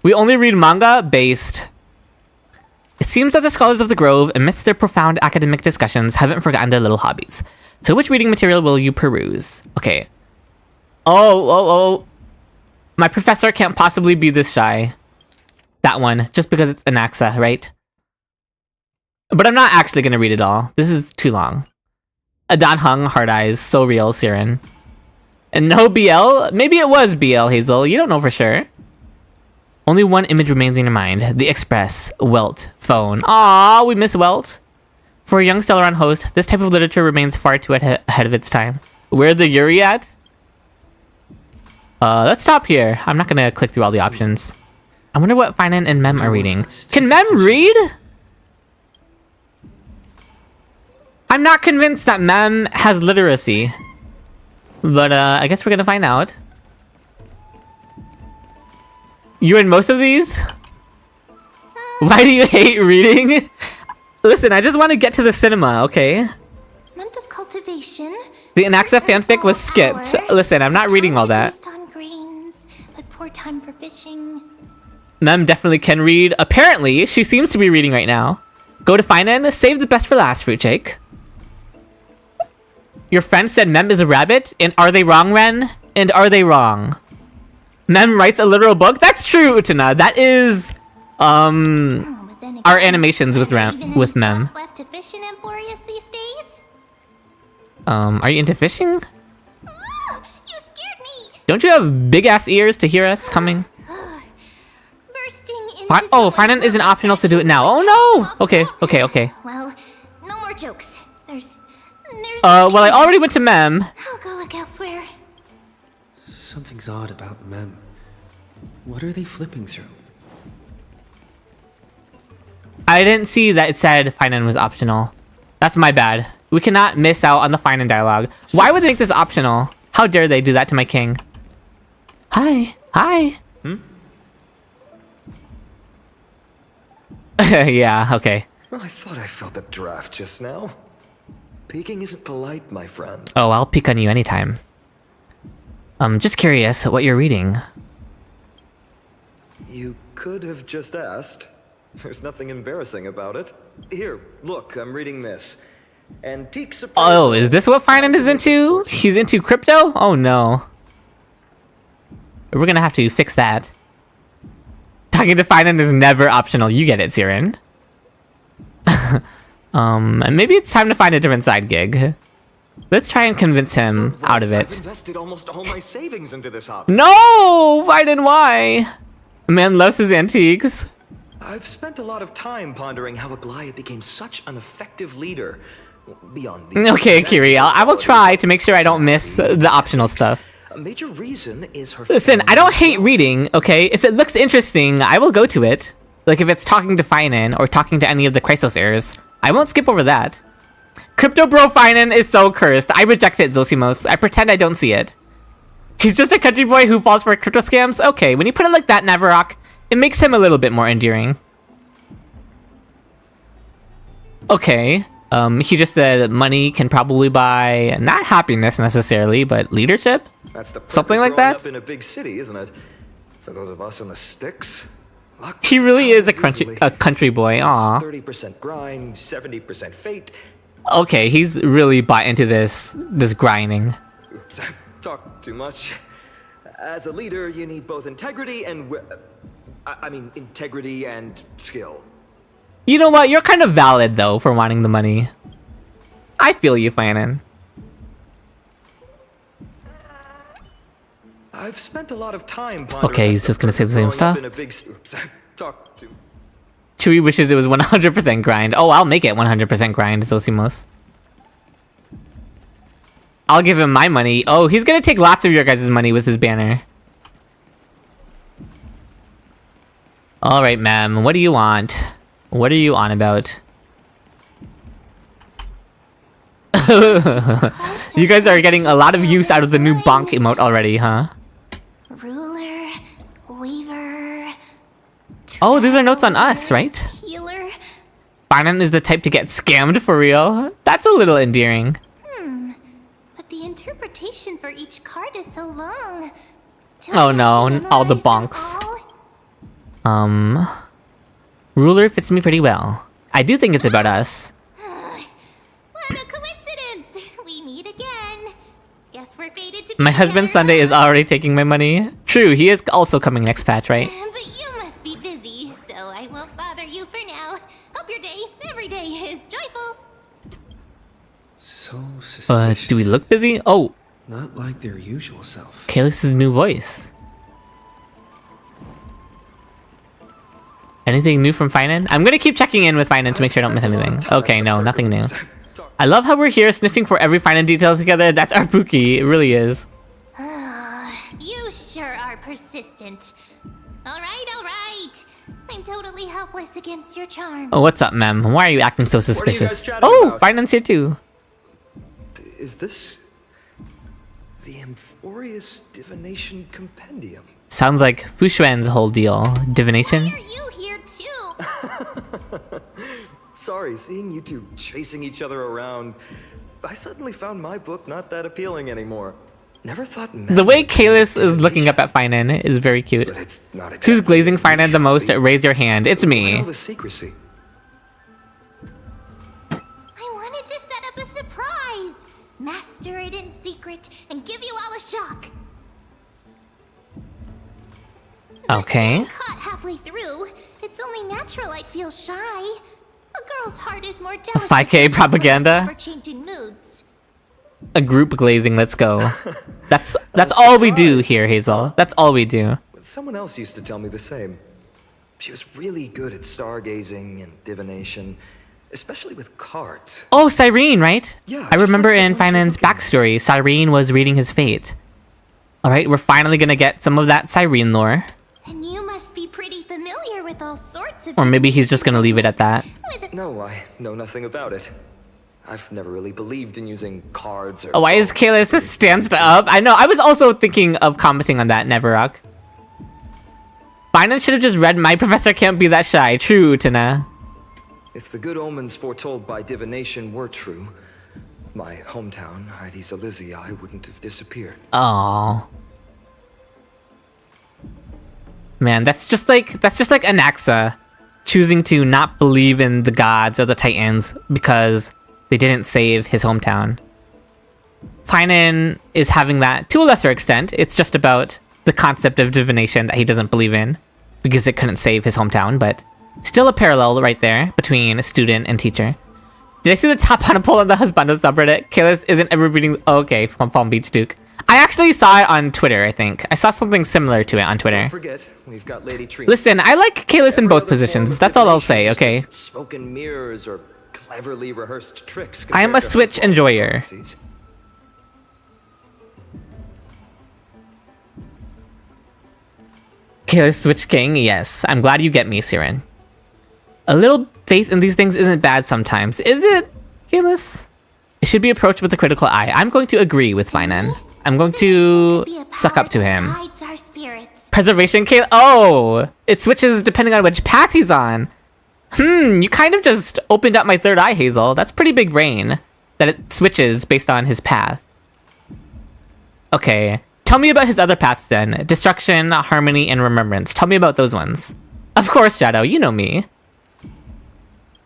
A: We only read manga based. It seems that the scholars of the Grove, amidst their profound academic discussions, haven't forgotten their little hobbies. So which reading material will you peruse? Okay. Oh. My professor can't possibly be this shy. That one, just because it's Anaxa, right? But I'm not actually gonna read it all. This is too long. A Dan Heng, Hard Eyes, So Real, Siren. And no BL? Maybe it was BL, Hazel. You don't know for sure. Only one image remains in your mind. The Express, Welt, Phone. Aww, we miss Welt. For a young Stellaron host, this type of literature remains far too ahead of its time. Where the Yuri at? Let's stop here. I'm not gonna click through all the options. I wonder what Phainon and Mem are reading. Can Mem read? I'm not convinced that Mem has literacy. But, I guess we're gonna find out. You in most of these? Why do you hate reading? Listen, I just want to get to the cinema, okay?
B: Month of cultivation.
A: The Anaxa fanfic was skipped. Listen, I'm not reading all that.
B: Feast on grains, but poor time for fishing.
A: Mem definitely can read. Apparently, she seems to be reading right now. Go to Phainon, save the best for last, Fruitshake. Your friend said Mem is a rabbit, and are they wrong, Ren? And are they wrong? Mem writes a literal book? That's true, Utana. That is,
B: But then
A: our
B: again,
A: animations with
B: are there even
A: with
B: any
A: Mem.
B: spots left to fish in Amphoreus these days?
A: Are you into fishing?
B: Ah, you scared me!
A: Don't you have big-ass ears to hear us coming?
B: Bursting into
A: Phainon isn't optional, so do it now. Oh no! Okay.
B: Well, no more jokes. There's
A: Well, I already went to Mem.
B: I'll go look elsewhere.
G: Something's odd about Mem. What are they flipping through?
A: I didn't see that it said Phainon was optional. That's my bad. We cannot miss out on the Phainon dialogue. Why would they make this optional? How dare they do that to my king? Hi. Yeah, okay.
F: Well, I thought I felt a draft just now. Peeking isn't polite, my friend.
A: Oh, I'll peek on you anytime. Just curious what you're reading.
F: You could have just asked. There's nothing embarrassing about it. Here, look, I'm reading this. Antique surprise.
A: Oh, is this what Phainon is into? He's into crypto? Oh no. We're gonna have to fix that. Talking to Phainon is never optional. You get it, Siren. And maybe it's time to find a different side gig. Let's try and convince him out of
F: I've
A: it.
F: invested almost all my savings into this hobby.
A: No! Phainon, why? A man loves his antiques.
F: I've spent a lot of time pondering how Aglaea became such an effective leader. Beyond the
A: Okay, Kiri, I will try to make sure I don't miss the optional stuff.
F: A major reason is her.
A: Listen, I don't hate reading, okay? If it looks interesting, I will go to it. Like if it's talking to Phainon or talking to any of the Chrysos heirs, I won't skip over that. Crypto Bro Phainon is so cursed. I reject it, Zosimos. I pretend I don't see it. He's just a country boy who falls for crypto scams? Okay, when you put it like that, Navarok, it makes him a little bit more endearing. Okay, he just said money can probably buy, not happiness necessarily, but leadership?
F: That's the
A: Something like
F: growing
A: that?
F: Up in a big city, isn't it? For those of us in the sticks. luck
A: He really is a
F: comes
A: country boy, aw.
F: 30% grind, 70% fate.
A: Okay, he's really bought into this grinding.
F: Oops, I talked too much. As a leader, you need both integrity and integrity and skill.
A: You know what? You're kind of valid, though, for wanting the money. I feel you, Phainon.
F: I've spent a lot of time pondering.
A: Okay, he's just gonna say the same stuff.
F: Oops, I talked too.
A: Chewie wishes it was 100% grind. Oh, I'll make it 100% grind, Zosimos. I'll give him my money. Oh, he's gonna take lots of your guys' money with his banner. Alright, ma'am. What do you want? What are you on about? You guys are getting a lot of use out of the new bonk emote already, huh?
B: Ruler, Weaver.
A: Oh, these are notes on us, right?
B: Healer.
A: Phainon is the type to get scammed for real. That's a little endearing.
B: But the interpretation for each card is so long. Do
A: Oh
B: I have
A: no,
B: to
A: all the
B: memorize them
A: bonks.
B: all?
A: Ruler fits me pretty well. I do think it's about us.
B: What a coincidence! We meet again. Guess we're fated to be
A: My husband
B: together.
A: Sunday is already taking my money. True, he is also coming next patch, right?
B: But you must be busy, so I won't bother you for now. Hope your day, every day, is joyful.
G: So
A: But
G: suspicious.
A: do we look busy? Oh,
G: Not like their usual self.
A: Kalis' new voice. Anything new from Phainon? I'm gonna keep checking in with Phainon to make sure I don't miss anything. Okay, no, nothing new. I love how we're here sniffing for every Phainon detail together. That's our Pookie. It really is.
B: You sure are persistent. Alright. I'm totally helpless against your charm.
A: Oh, what's up, ma'am? Why are you acting so
F: you guys
A: suspicious?
F: chatting
A: Oh,
F: about?
A: Phainon's here too.
F: Is this the Amphoreus Divination Compendium?
A: Sounds like Fushuan's whole deal. Divination?
B: Why are you here too?
F: Sorry, seeing you two chasing each other around, I suddenly found my book not that appealing anymore. Never thought
A: The way Kalis is looking up at Phainon is very cute.
F: But it's not
A: Who's
F: exactly
A: glazing Phainon the most?
F: usually-
A: Raise your hand. It's
F: Why
A: me.
F: all the secrecy?
B: I wanted to set up a surprise. Master it in secret and give you all a shock.
A: Okay.
B: But caught halfway through, it's only natural I'd feel shy. A girl's heart is more delicate.
A: 5K propaganda?
B: For changing moods.
A: A group glazing, let's go. That's all we do here, Hazel. That's all we do.
F: Someone else used to tell me the same. She was really good at stargazing and divination, especially with cards.
A: Oh, Cyrene, right?
F: Yeah,
A: I
F: just
A: remember
F: like the
A: in
F: ones you're
A: Phainin's
F: looking at.
A: backstory, Cyrene was reading his fate. Alright, we're finally gonna get some of that Cyrene lore.
B: And you must be pretty familiar with all sorts of.
A: Or maybe he's just gonna leave it at that.
B: With
F: No, I know nothing about it. I've never really believed in using cards or...
A: Oh, why is Kalis stands up? I know, I was also thinking of commenting on that, Neverrock. Phainon should have just read My Professor Can't Be That Shy. True, Tina.
F: If the good omens foretold by divination were true, my hometown, Hydes Elysiae, wouldn't have disappeared.
A: Oh. Man, that's just like Anaxa choosing to not believe in the gods or the titans because they didn't save his hometown. Phainon is having that to a lesser extent. It's just about the concept of divination that he doesn't believe in because it couldn't save his hometown, but still a parallel right there between a student and teacher. Did I see the top on a poll on the Husbando subreddit? Kalis isn't ever reading... Oh, okay, from Palm Beach Duke. I actually saw it on Twitter, I think. I saw something similar to it on Twitter.
F: Don't forget, we've got Lady Tree.
A: Listen, I like Kalis in both positions. That's all I'll say, okay?
F: Smoke and mirrors or cleverly rehearsed tricks.
A: I am a Switch enjoyer. Kalis Switch King, yes. I'm glad you get me, Siren. A little faith in these things isn't bad sometimes, is it, Kalis? It should be approached with a critical eye. I'm going to agree with Phainon. I'm going to suck up to him. Preservation, Kalis. Oh! It switches depending on which path he's on. You kind of just opened up my third eye, Hazel. That's pretty big brain. That it switches based on his path. Okay. Tell me about his other paths then. Destruction, Harmony, and Remembrance. Tell me about those ones. Of course, Shadow. You know me.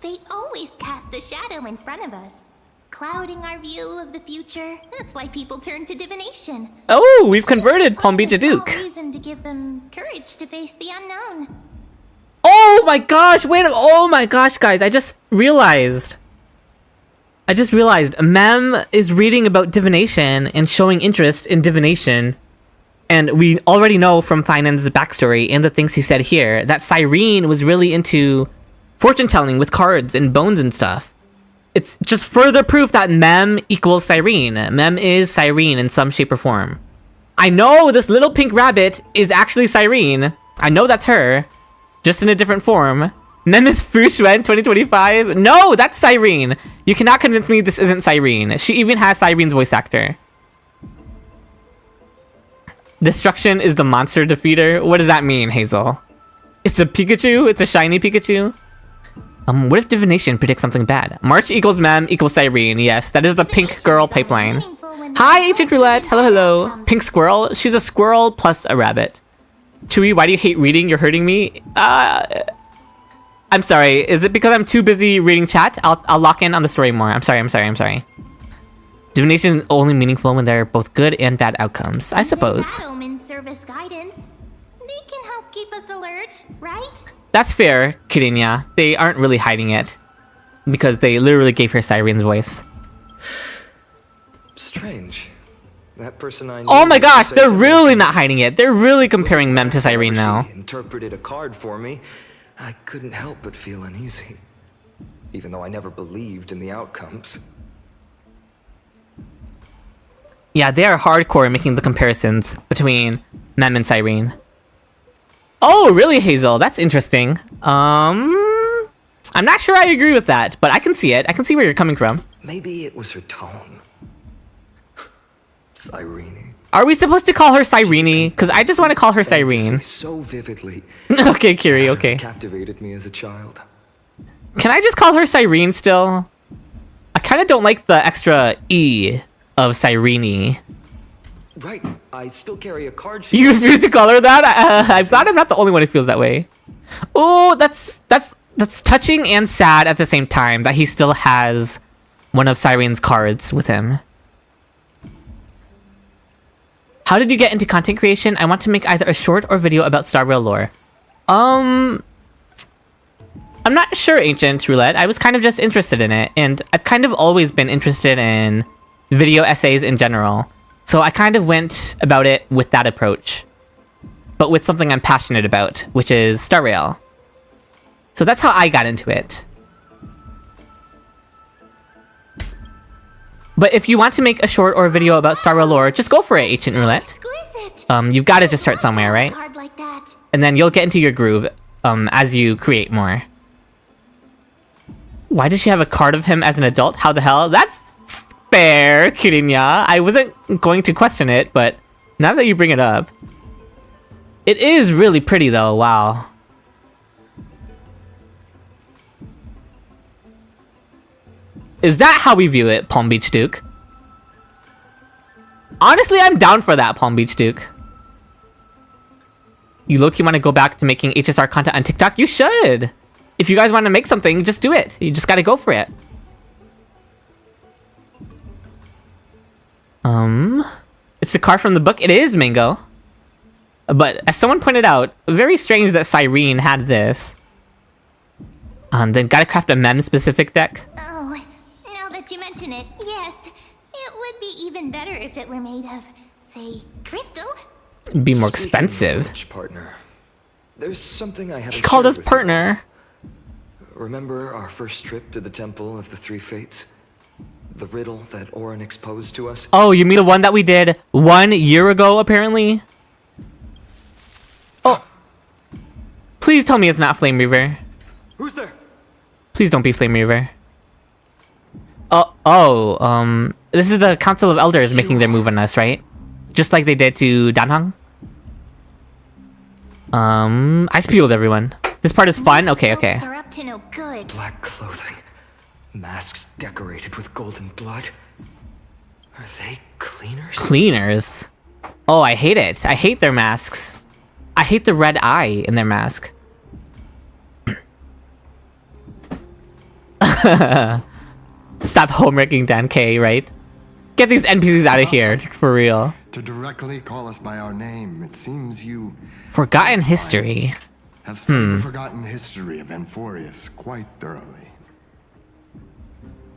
B: Fate always casts a shadow in front of us, clouding our view of the future. That's why people turn to divination.
A: Oh, we've converted Palm Beach Duke.
B: Reason to give them courage to face the unknown.
A: Oh my gosh, wait, oh my gosh, guys, I just realized Mem is reading about divination and showing interest in divination. And we already know from Phainon's backstory and the things he said here that Cyrene was really into fortune telling with cards and bones and stuff. It's just further proof that Mem equals Cyrene. Mem is Cyrene in some shape or form. I know this little pink rabbit is actually Cyrene. I know that's her, just in a different form. Mem is Fu Xuan 2025? No, that's Cyrene. You cannot convince me this isn't Cyrene. She even has Cyrene's voice actor. Destruction is the monster defeater? What does that mean, Hazel? It's a Pikachu? It's a shiny Pikachu? What if divination predicts something bad? March equals Mem equals Cyrene. Yes, that is the pink girl pipeline. Hi, Ancient Roulette. Hello, hello. Pink squirrel. She's a squirrel plus a rabbit. Chewy, why do you hate reading? You're hurting me. I'm sorry. Is it because I'm too busy reading chat? I'll lock in on the story more. I'm sorry. Divination is only meaningful when there are both good and bad outcomes, I suppose.
B: Service guidance. They can help keep us alert, right?
A: That's fair, Kirinya. They aren't really hiding it. Because they literally gave her Cyrene's voice.
F: Strange. That person I knew.
A: Oh my gosh, they're really not hiding it. They're really comparing Mem to Cyrene now.
F: She interpreted a card for me. I couldn't help but feel uneasy. Even though I never believed in the outcomes.
A: Yeah, they are hardcore making the comparisons between Mem and Cyrene. Oh, really, Hazel? That's interesting. I'm not sure I agree with that, but I can see it. I can see where you're coming from.
F: Maybe it was her tone. Cyrene.
A: Are we supposed to call her Cyrene? Because I just want to call her Cyrene.
F: So vividly.
A: Okay, Kiri, okay.
F: Captivated me as a child.
A: Can I just call her Cyrene still? I kind of don't like the extra E of Cyrene.
F: Right, I still carry a card.
A: You refuse to call her that? I'm glad I'm not the only one who feels that way. Oh, that's touching and sad at the same time that he still has one of Cyrene's cards with him. How did you get into content creation? I want to make either a short or video about Star Rail lore. I'm not sure, Ancient Roulette. I was kind of just interested in it, and I've kind of always been interested in video essays in general. So I kind of went about it with that approach, but with something I'm passionate about, which is Star Rail. So that's how I got into it. But if you want to make a short or a video about Star Rail lore, just go for it, Ancient Roulette. You've got to just start somewhere, right? And then you'll get into your groove as you create more. Why does she have a card of him as an adult? How the hell? That's fair, Kirinya. I wasn't going to question it, but now that you bring it up. It is really pretty though, wow. Is that how we view it, Palm Beach Duke? Honestly, I'm down for that, Palm Beach Duke. You low-key want to go back to making HSR content on TikTok? You should! If you guys want to make something, just do it. You just gotta go for it. It's the card from the book? It is, Mango. But as someone pointed out, very strange that Cyrene had this. Then gotta craft a mem-specific deck.
B: Oh, now that you mention it, yes. It would be even better if it were made of, say, crystal?
A: It'd be more expensive.
F: Speaking of which, partner, there's something I haven't
A: He called
F: shared
A: us
F: with you.
A: partner.
F: Remember our first trip to the Temple of the Three Fates? The riddle that Orin exposed to us?
A: Oh, you mean the one that we did 1 year ago, apparently? Oh. Please tell me it's not Flame Reaver.
F: Who's there?
A: Please don't be Flame Reaver. This is the Council of Elders making their move on us, right? Just like they did to Danhang. Ice peeled everyone. This part is fun? Okay.
B: Folks are up to no good.
F: Black clothing. Masks decorated with golden blood. Are they cleaners?
A: Cleaners? Oh, I hate it. I hate their masks. I hate the red eye in their mask. Stop homewrecking Dan K, right? Get these NPCs out of here, for real.
H: To directly call us by our name, it seems you
A: Forgotten history.
H: have studied the forgotten history of Amphoreus quite thoroughly.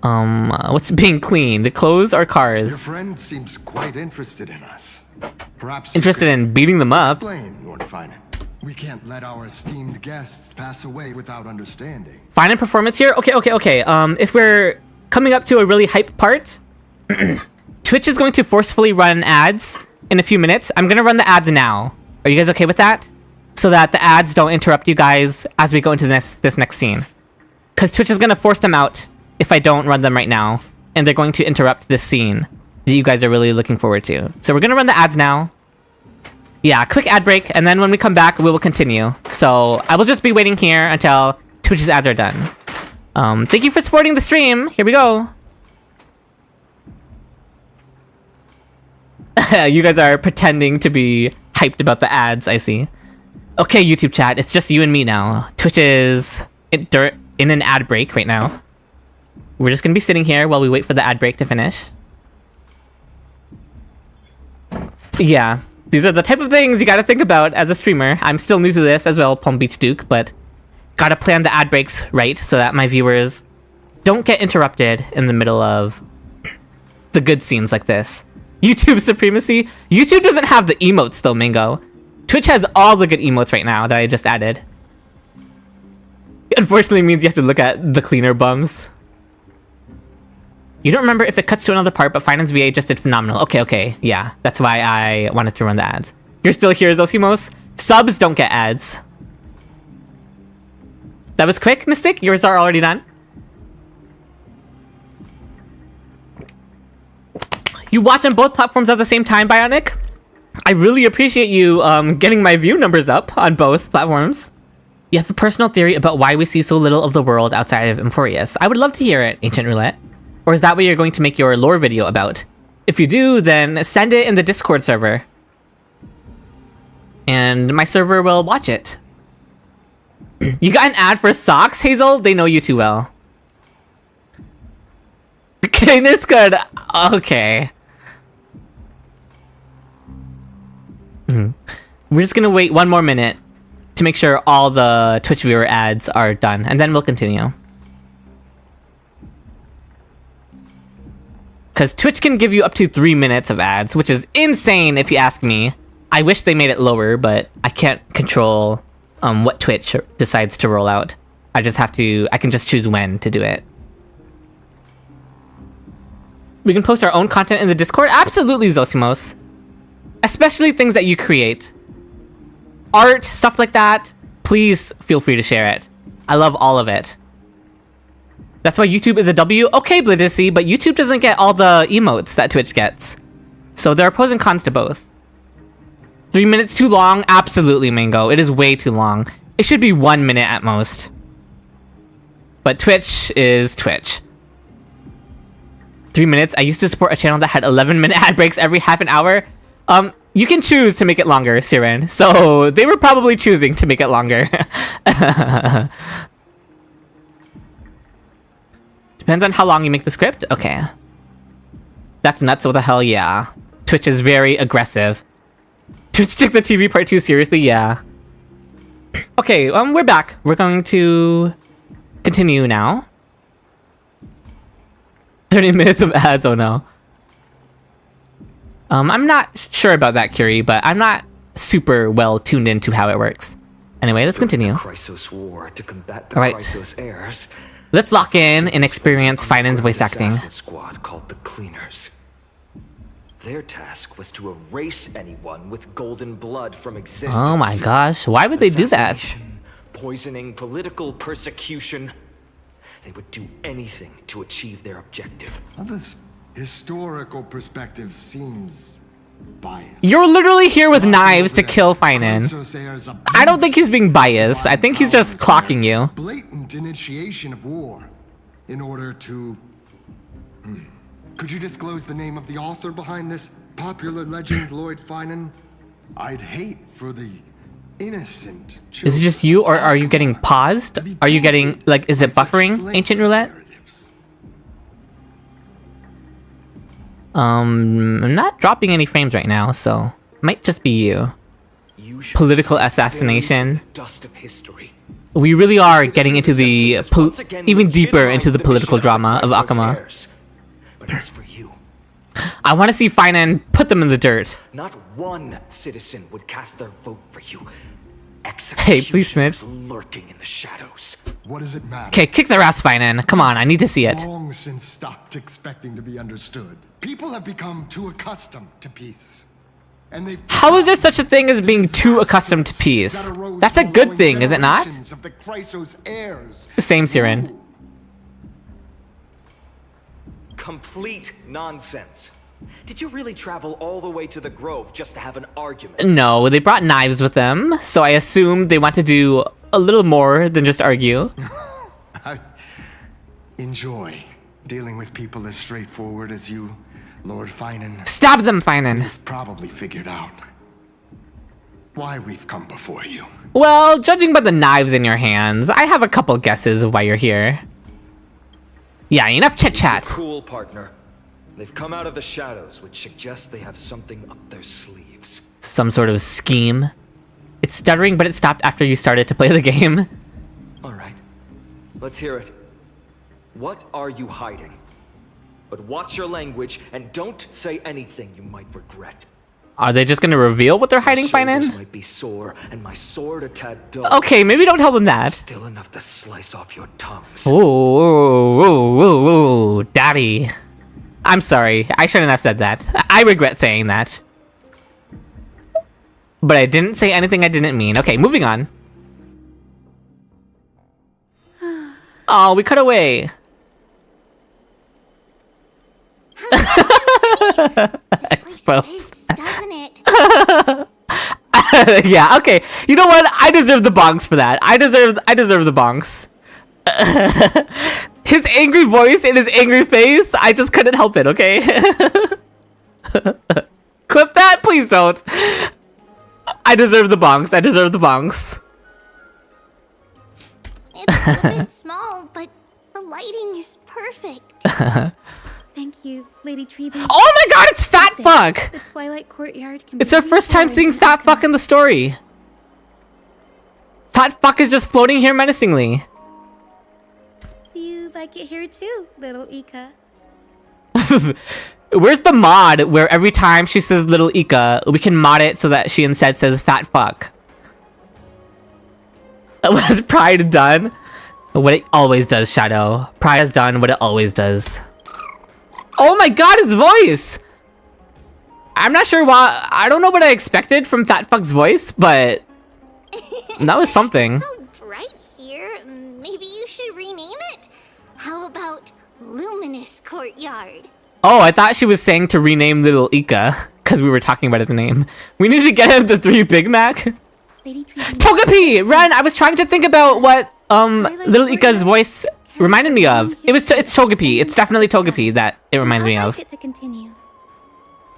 A: What's being cleaned? Clothes or
H: Your
A: cars?
H: friend seems quite interested in us. Perhaps
A: Interested in beating them up.
H: explain, Lord Phainon. We can't let our esteemed guests pass away without understanding.
A: Fine performance here? Okay. If we're coming up to a really hype part, Twitch is going to forcefully run ads in a few minutes. I'm gonna run the ads now. Are you guys okay with that? So that the ads don't interrupt you guys as we go into this next scene. Because Twitch is gonna force them out if I don't run them right now. And they're going to interrupt this scene that you guys are really looking forward to. So we're gonna run the ads now. Yeah, quick ad break, and then when we come back, we will continue. So I will just be waiting here until Twitch's ads are done. Thank you for supporting the stream. Here we go. You guys are pretending to be hyped about the ads, I see. Okay, YouTube chat, it's just you and me now. Twitch is in an ad break right now. We're just gonna be sitting here while we wait for the ad break to finish. Yeah, these are the type of things you gotta think about as a streamer. I'm still new to this as well, Palm Beach Duke, but gotta plan the ad breaks right so that my viewers don't get interrupted in the middle of the good scenes like this. YouTube supremacy? YouTube doesn't have the emotes though, Mingo. Twitch has all the good emotes right now that I just added. Unfortunately means you have to look at the cleaner bums. You don't remember if it cuts to another part, but Finance VA just did phenomenal. Okay, yeah. That's why I wanted to run the ads. You're still here, Zosimos? Subs don't get ads. That was quick, Mystic? Yours are already done? You watch on both platforms at the same time, Bionic? I really appreciate you getting my view numbers up on both platforms. You have a personal theory about why we see so little of the world outside of Amphoreus. I would love to hear it, Ancient Roulette. Or is that what you're going to make your lore video about? If you do, then send it in the Discord server. And my server will watch it. You got an ad for socks, Hazel? They know you too well. Cadence good. Okay. We're just gonna wait 1 more minute to make sure all the Twitch viewer ads are done, and then we'll continue. Because Twitch can give you up to 3 minutes of ads, which is insane if you ask me. I wish they made it lower, but I can't control what Twitch decides to roll out. I can just choose when to do it. We can post our own content in the Discord? Absolutely, Zosimos. Especially things that you create. Art, stuff like that. Please feel free to share it. I love all of it. That's why YouTube is a W? Okay, Blidissy, but YouTube doesn't get all the emotes that Twitch gets. So there are pros and cons to both. 3 minutes too long? Absolutely, Mango. It is way too long. It should be 1 minute at most. But Twitch is Twitch. 3 minutes. I used to support a channel that had 11-minute ad breaks every half an hour. You can choose to make it longer, Siren. So they were probably choosing to make it longer. Depends on how long you make the script. Okay. That's nuts. What the hell? Yeah. Twitch is very aggressive. Twitch took the TV part 2 seriously. Yeah. Okay, we're back. We're going to continue now. 30 minutes of ads. Oh no. I'm not sure about that, Curie, but I'm not super well tuned into how it works. Anyway, let's continue.
F: Chrysos war to combat the
A: Alright.
F: Chrysos heirs.
A: Let's lock in and experience Phainon's voice acting.
F: Assassin squad called the Cleaners. Their task was to erase anyone with golden blood from existence.
A: Oh my gosh, why would they do that?
F: Assassination, poisoning, political persecution. They would do anything to achieve their objective.
H: Well, this historical perspective seems biased.
A: You're literally here with knives to kill Phainon.
H: Chrysos heirs
A: I don't think he's being biased. I think he's just clocking you.
H: Blatant initiation of war in order to... Could you disclose the name of the author behind this popular legend, Lord Phainon? I'd hate for the innocent
A: Is it just you, or are you getting paused? Are you getting, like, is it buffering, Ancient Roulette? I'm not dropping any frames right now, so might just be you. Political assassination.
F: Dust of history.
A: We really are getting into the even deeper into the political drama of Akama.
F: But as for you,
A: I want to see Phainon put them in the dirt.
F: not one citizen would cast their vote for you.
A: Hey, please snitch.
F: Executioners lurking in the shadows.
H: What does it matter?
A: Okay, kick their ass, Phainon. Come on, I need to see it.
H: Long since stopped expecting to be understood. People have become too accustomed to peace. And they
A: How is there such a thing as being too accustomed to peace? That's a good thing, is it not?
H: Of the Chrysos heirs.
A: Same, Siren.
F: Complete nonsense. Did you really travel all the way to the Grove just to have an argument?
A: No, they brought knives with them, so I assumed they want to do a little more than just argue.
H: I enjoy dealing with people as straightforward as you, Lord Phainon.
A: Stab them, Phainon.
H: You've probably figured out why we've come before you.
A: Well, judging by the knives in your hands, I have a couple guesses of why you're here. Yeah, enough chit-chat.
F: Cool, partner. They've come out of the shadows, which suggests they have something up their sleeves.
A: Some sort of scheme. It's stuttering, but it stopped after you started to play the game.
F: All right, let's hear it. What are you hiding? But watch your language and don't say anything you might regret.
A: Are they just gonna reveal what they're hiding,
F: My shoulders
A: Phainon?
F: might be sore and my sword a tad dull.
A: Okay, maybe don't tell them that.
F: Still enough to slice off your tongues.
A: Ooh, ooh, ooh, ooh, ooh, daddy. I'm sorry, I shouldn't have said that. I regret saying that. But I didn't say anything I didn't mean. Okay, moving on. Oh, we cut away. Exposed.
B: Doesn't it?
A: Yeah, okay. You know what? I deserve the bonks for that. I deserve the bonks. His angry voice and his angry face, I just couldn't help it, okay? Clip that? Please don't. I deserve the bonks. I deserve the bonks.
B: It's a bit small, but the lighting is perfect.
I: Thank you, Lady Treebeam.
A: Oh my god, it's Fat Fuck!
I: The Twilight Courtyard can
A: It's our first time seeing Fat Fuck in the story. Fat Fuck is just floating here menacingly.
I: Do you like it here too, little Ika?
A: Where's the mod where every time she says little Ika, we can mod it so that she instead says Fat Fuck? Was Pride done? What it always does, Shadow. Pride has done what it always does. Oh my god, its voice! I'm not sure why. I don't know what I expected from Fat Fuck's voice, but that was something.
B: So bright here. Maybe you should rename it? How about Luminous Courtyard?
A: Oh, I thought she was saying to rename Little Ika, because we were talking about his name. We need to get him the 3 Big Mac.
I: Lady Treebeam.
A: Togepi! Ren, I was trying to think about what Little Ika's voice reminded me of. It's Togepi. It's definitely Togepi that it reminds me of.
I: I'd like it to continue.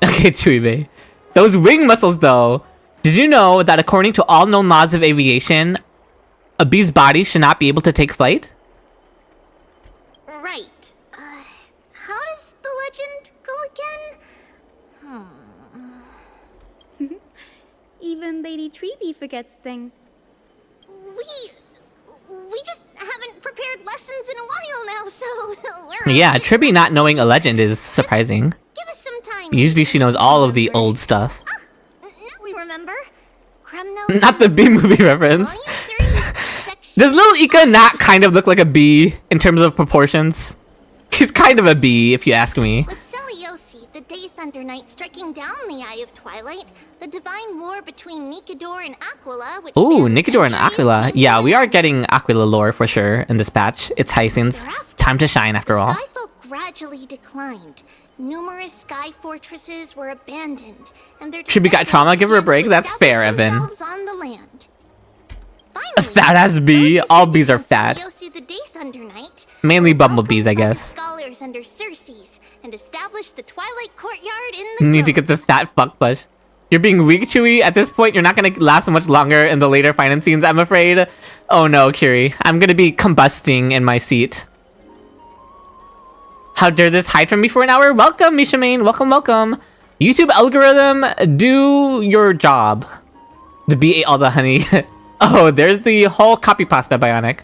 A: Okay, Chuibe. Those wing muscles, though. Did you know that according to all known laws of aviation, a bee's body should not be able to take flight?
B: Right. How does the legend go again?
I: Even Lady Treeby forgets things.
B: We just haven't prepared lessons in a while now, so we're
A: Yeah, Tribby not knowing a legend is surprising.
B: Give us some time.
A: Usually she knows all of the old stuff.
B: Now we remember. Kremno.
A: Not the bee movie reference. Does little Ika not kind of look like a bee in terms of proportions? He's kind of a bee, if you ask me.
B: With Seliosi, the Day Thunder Knight striking down the Eye of Twilight, the divine war between Nikador and Aquila, which
A: Ooh,
B: spans
A: Nikador and
B: centuries,
A: Aquila.
B: came
A: Yeah,
B: to
A: we
B: an
A: are
B: end.
A: getting Aquila lore for sure in this patch. It's Hyacinth's time to shine after all.
B: Skyfolk gradually declined. Numerous sky fortresses were abandoned, and their
A: Tribby got trauma, give her a break. That's fair, Evan.
B: themselves on the land.
A: A
B: Finally,
A: fat-ass bee.
B: those
A: All bees are fat.
B: descendants of Seleucus the Day Thunder Knight
A: Mainly
B: were
A: bumblebees, I
B: welcomed by the
A: guess.
B: Scholars under Circes and established the Twilight Courtyard in the
A: Need to
B: grove.
A: get the fat fuck plush. You're being weak, Chewy. At this point, you're not gonna last much longer in the later finance scenes, I'm afraid. Oh no, Curie. I'm gonna be combusting in my seat. How dare this hide from me for an hour? Welcome, Misha Main. Welcome, welcome. YouTube algorithm, do your job. The bee ate all the honey. Oh, there's the whole copy pasta bionic.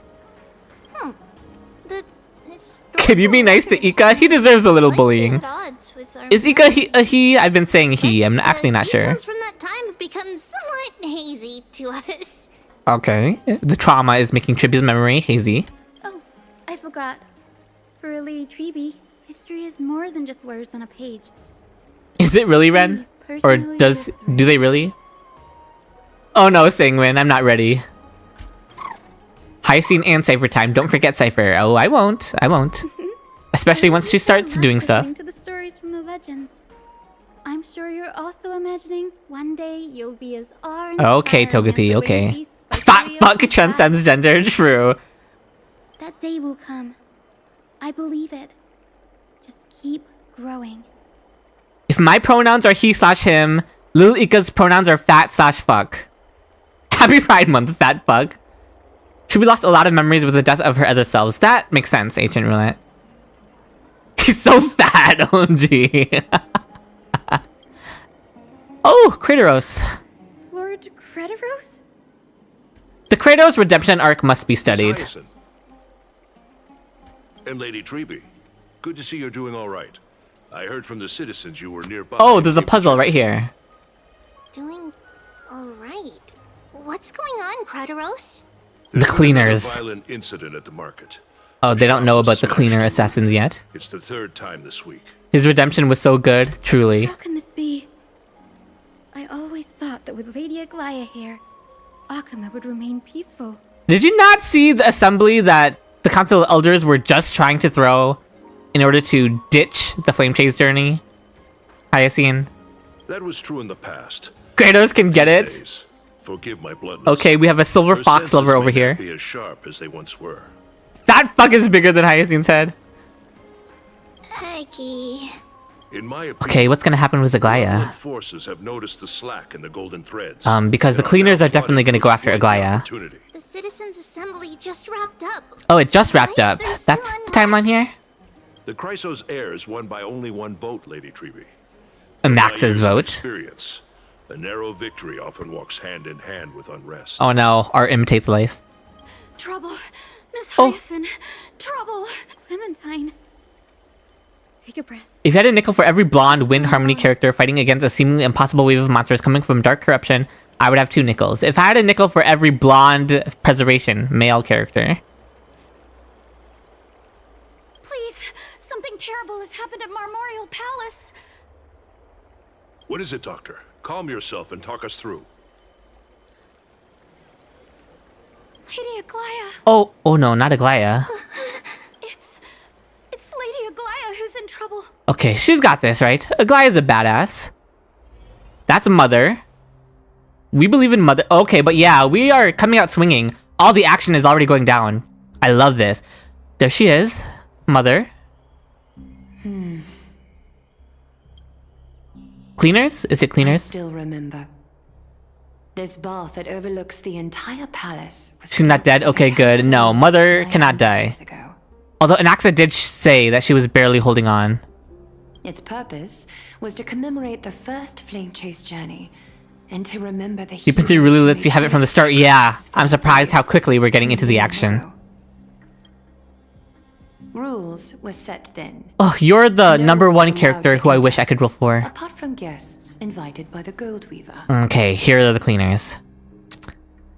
B: The
A: Can you be nice to Ika? He deserves a little bullying. Is Ika a he? I've been saying he. I'm actually not sure.
B: Details from that time have become somewhat hazy to us.
A: Okay. The trauma is making Tribby's memory hazy.
I: Oh, I forgot. For Lady Treeby, history is more than just words on a page.
A: Is it really, Ren? Or do they really? Oh no, Sangwin, I'm not ready. Hyacinth and Cipher time. Don't forget Cipher. Oh, I won't. I won't. Especially once she starts doing stuff.
I: To the stories from the legends. I'm sure you're also imagining one day you'll be as
A: Okay, Togepi, okay. Fat fuck transcends gender, true.
I: That day will come. I believe it. Just keep growing.
A: If my pronouns are he/him, Lil Ika's pronouns are fat/fuck. Happy Pride Month, fat fuck. She lost a lot of memories with the death of her other selves. That makes sense, Ancient Roulette. He's so fat, OMG. Oh, Kratos.
I: Lord Kratos?
A: The Kratos redemption arc must be studied.
J: Hyacinth. And Lady Treeby, good to see you're doing all right. I heard from the citizens you were nearby.
A: Oh, there's a puzzle right here.
B: Doing all right. What's going on, Kratos?
A: The cleaners.
J: A violent incident at the market.
A: Oh, they don't know about the cleaner assassins yet.
J: It's the third time this week.
A: His redemption was so good, truly.
I: How can this be? I always thought that with Lady Aglaea here, Akama would remain peaceful.
A: Did you not see the assembly that the Council of Elders were just trying to throw in order to ditch the Flame Chase journey? Hyacinth.
J: That was true in the past.
A: Kratos can get it.
J: Days. Forgive my bluntness.
A: Okay, we have a silver
J: Your
A: fox
J: senses
A: lover over
J: may
A: here.
J: not be as sharp as they once were.
A: That fuck is bigger than Hyacinth's head.
B: Aggie.
J: In my opinion,
A: Okay, what's gonna happen with Aglaea?
J: Violent forces have noticed the slack in the golden threads.
A: Because the
J: and
A: cleaners
J: now
A: are definitely
J: plotting
A: gonna go
J: to
A: after
J: exploit the
A: Aglaea.
J: opportunity.
B: The Citizens' Assembly just wrapped up.
A: Oh, it just wrapped
B: Why is
A: up.
B: there still
A: That's the timeline here?
J: The Chrysos heirs won by only one vote, Lady Treeby.
A: And
J: My
A: Max's
J: years of
A: vote.
J: Experience. A narrow victory often walks hand in hand with unrest.
A: Oh no, art imitates life.
I: Trouble. Miss
A: Oh.
I: Hyacinth. Trouble. Clementine. Take a breath.
A: If you had a nickel for every blonde wind harmony character fighting against a seemingly impossible wave of monsters coming from dark corruption, I would have 2 nickels. If I had a nickel for every blonde preservation male character.
I: Please, something terrible has happened at Marmorial Palace.
J: What is it, Doctor? Calm yourself and talk us through.
I: Lady Aglaea.
A: Oh no, not Aglaea.
I: It's Lady Aglaea who's in trouble.
A: Okay, she's got this, right? Aglaea's a badass. That's Mother. We believe in Mother. Okay, but yeah, we are coming out swinging. All the action is already going down. I love this. There she is. Mother. Cleaners? Is it
E: I
A: cleaners?
E: still remember. This bath that overlooks the entire palace.
A: She's not dead? Okay, good. No, Mother cannot die. Although Anaxa did say that she was barely holding on.
E: Its purpose was to commemorate the first flame chase journey, and to remember the
A: Deep into really lets you have it from the start. Yeah, I'm surprised how quickly we're getting into the action.
E: Rules were set then.
A: Oh, you're the
E: No
A: number
E: one
A: one
E: was
A: character
E: allowed
A: who
E: to
A: I wish
E: enter,
A: I could roll for.
E: apart from guests invited by the Gold Weaver.
A: Okay, here are the cleaners.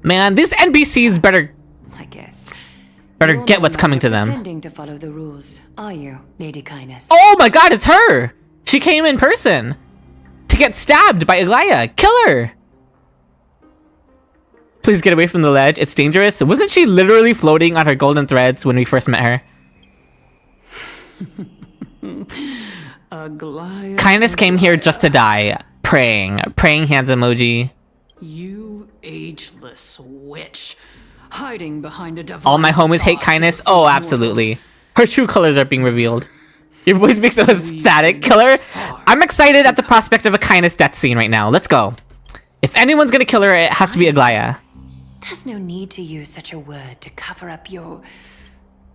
A: Man, these NPCs better
E: I guess.
A: get what's coming to them.
E: Pretending to follow the rules, are you, Lady Kindness?
A: Oh my god, it's her! She came in person to get stabbed by Aglaea. Kill her! Please get away from the ledge. It's dangerous. Wasn't she literally floating on her golden threads when we first met her?
K: Aglaea.
A: Kindness came here just to die. Praying. Praying hands emoji.
K: You ageless witch. Hiding behind a divine
A: All my homies hate
K: facade to
A: Kindness?
K: deceive
A: Oh, absolutely.
K: mortals.
A: Her true colors are being revealed. Your voice makes it ecstatic. Killer. I'm excited at the prospect of a Kindness death scene right now. Let's go. If anyone's gonna kill her, it has to be Aglaea.
E: There's no need to use such a word to cover up your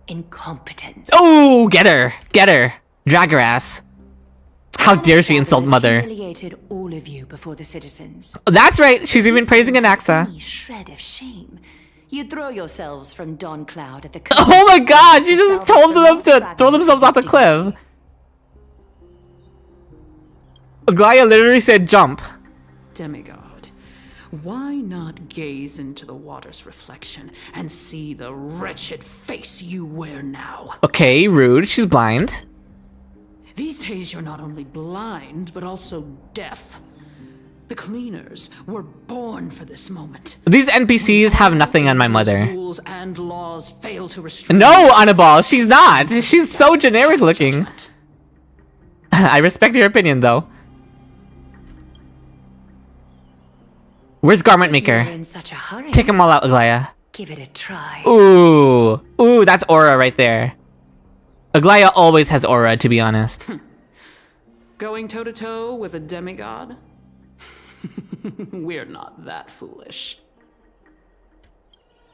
E: incompetence.
A: Oh, get her. Get her. Drag her ass. How dare she insult Mother?
E: Humiliated all of you before the citizens.
A: That's right. She's even praising Anaxa.
E: Any shred of shame. You throw yourselves from Dawn Cloud at the.
A: Oh my god, she just told them to throw themselves off the cliff. Aglaea literally said jump.
K: Demigod, why not gaze into the water's reflection and see the wretched face you wear now?
A: Okay, rude. She's blind.
K: These days you're not only blind, but also deaf. The cleaners were born for this moment.
A: These NPCs have nothing on my mother.
K: Rules and laws fail to restrain.
A: No, Annabelle, she's not. She's so generic looking. I respect your opinion, though. Where's Garment Maker?
E: You're in such a hurry.
A: Take them all out, Aglaea.
E: Give it a try.
A: Ooh. Ooh, that's aura right there. Aglaea always has aura, to be honest.
K: Going toe-to-toe with a demigod? We're not that foolish.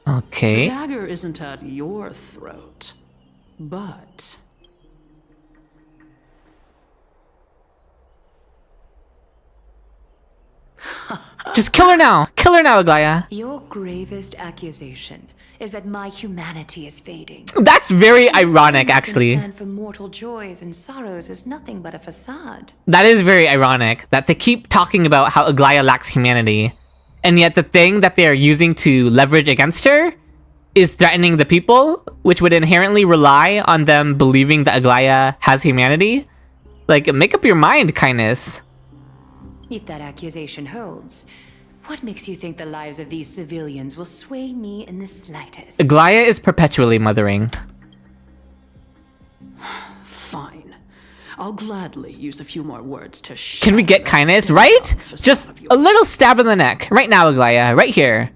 K: The
A: Okay.
K: dagger isn't at your throat, but...
A: Just kill her now. Kill her now, Aglaea.
E: Your gravest accusation is that my humanity is fading.
A: That's very ironic, actually.
E: Concern for mortal joys and sorrows is nothing but a facade.
A: That is very ironic that they keep talking about how Aglaea lacks humanity, and yet the thing that they are using to leverage against her is threatening the people, which would inherently rely on them believing that Aglaea has humanity. Like, make up your mind, Kindness.
E: If that accusation holds, what makes you think the lives of these civilians will sway me in the slightest?
A: Aglaea is perpetually mothering.
K: Fine. I'll gladly use a few more words to
A: Can we get Kindness, right? Just a little stab in the neck. Right now, Aglaea. Right here.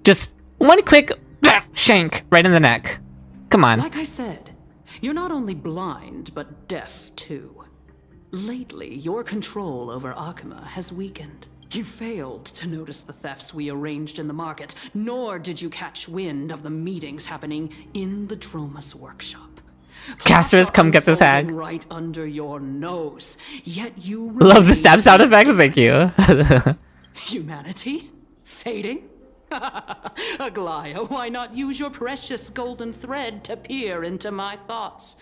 A: Just one quick shank right in the neck. Come on.
K: Like I said, you're not only blind, but deaf too. Lately, your control over Akuma has weakened. You failed to notice the thefts we arranged in the market, nor did you catch wind of the meetings happening in the Droma's workshop.
A: Casters, come get this hag.
K: Right under your nose. Yet you
A: Love the stab sound effect. Thank you.
K: Humanity? Fading? Aglaea, why not use your precious golden thread to peer into my thoughts?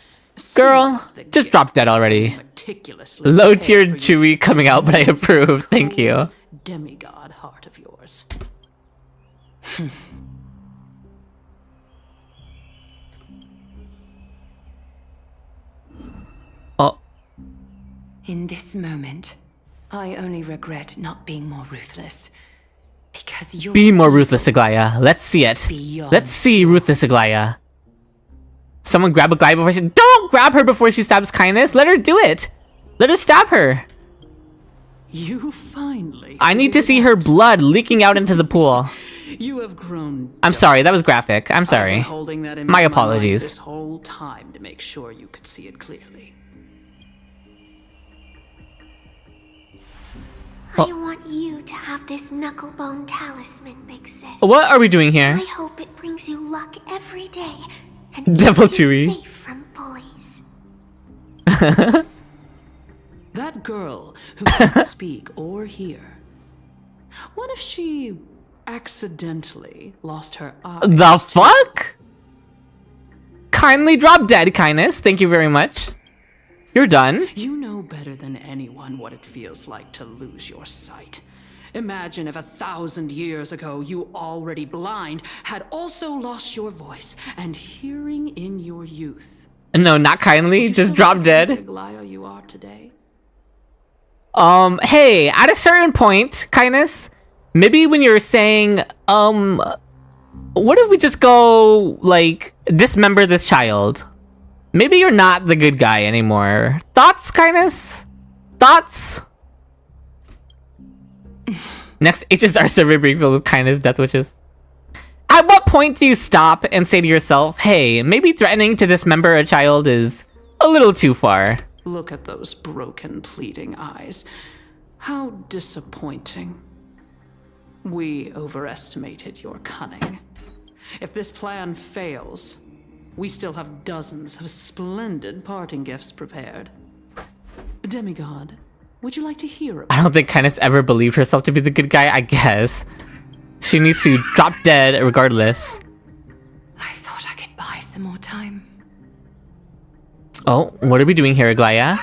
A: Girl, just drop dead already. Low tiered Chewy coming out, but I approve. Thank you.
K: Demigod heart of yours.
A: Oh.
E: In this moment, I only regret not being more ruthless. Because you're...
A: Be more ruthless, Aglaea. Let's see it. Let's see ruthless Aglaea. Someone grab Aglaea before she... Don't grab her before she stabs Kindness. Let her do it. Let her stab her.
K: You finally...
A: I need to see her blood leaking out into the pool.
K: You have grown.
A: I'm sorry, that was graphic. I'm
K: I've
A: sorry.
K: been holding that image
A: My
K: in mind
A: apologies.
K: this whole time to make sure you could see it clearly.
L: I want you to have this knucklebone talisman, big sis.
A: What are we doing here?
L: I hope it brings you luck every day and
A: Devil
L: keeps you
A: Chewy.
L: safe from bullies.
K: That girl who can't speak or hear. What if she accidentally lost her eyes?
A: The fuck? Kindly drop dead, kindness. Thank you very much. You're done.
K: You know better than anyone what it feels like to lose your sight. Imagine if 1,000 years ago you, already blind, had also lost your voice and hearing in your youth.
A: No, not kindly. Just drop dead.
K: Aglaea you are today.
A: Hey, at a certain point, kindness, maybe when you're saying, what if we just go, like, dismember this child? Maybe you're not the good guy anymore. Thoughts, kindness? Thoughts? Next HSR server being filled with kindness, death wishes. At what point do you stop and say to yourself, hey, maybe threatening to dismember a child is a little too far?
K: Look at those broken, pleading eyes. How disappointing. We overestimated your cunning. If this plan fails, we still have dozens of splendid parting gifts prepared. Demigod, would you like to hear about
A: I don't think kindness ever believed herself to be the good guy, I guess. She needs to drop dead regardless.
M: I thought I could buy some more time.
A: Oh, what are we doing here, Aglaea?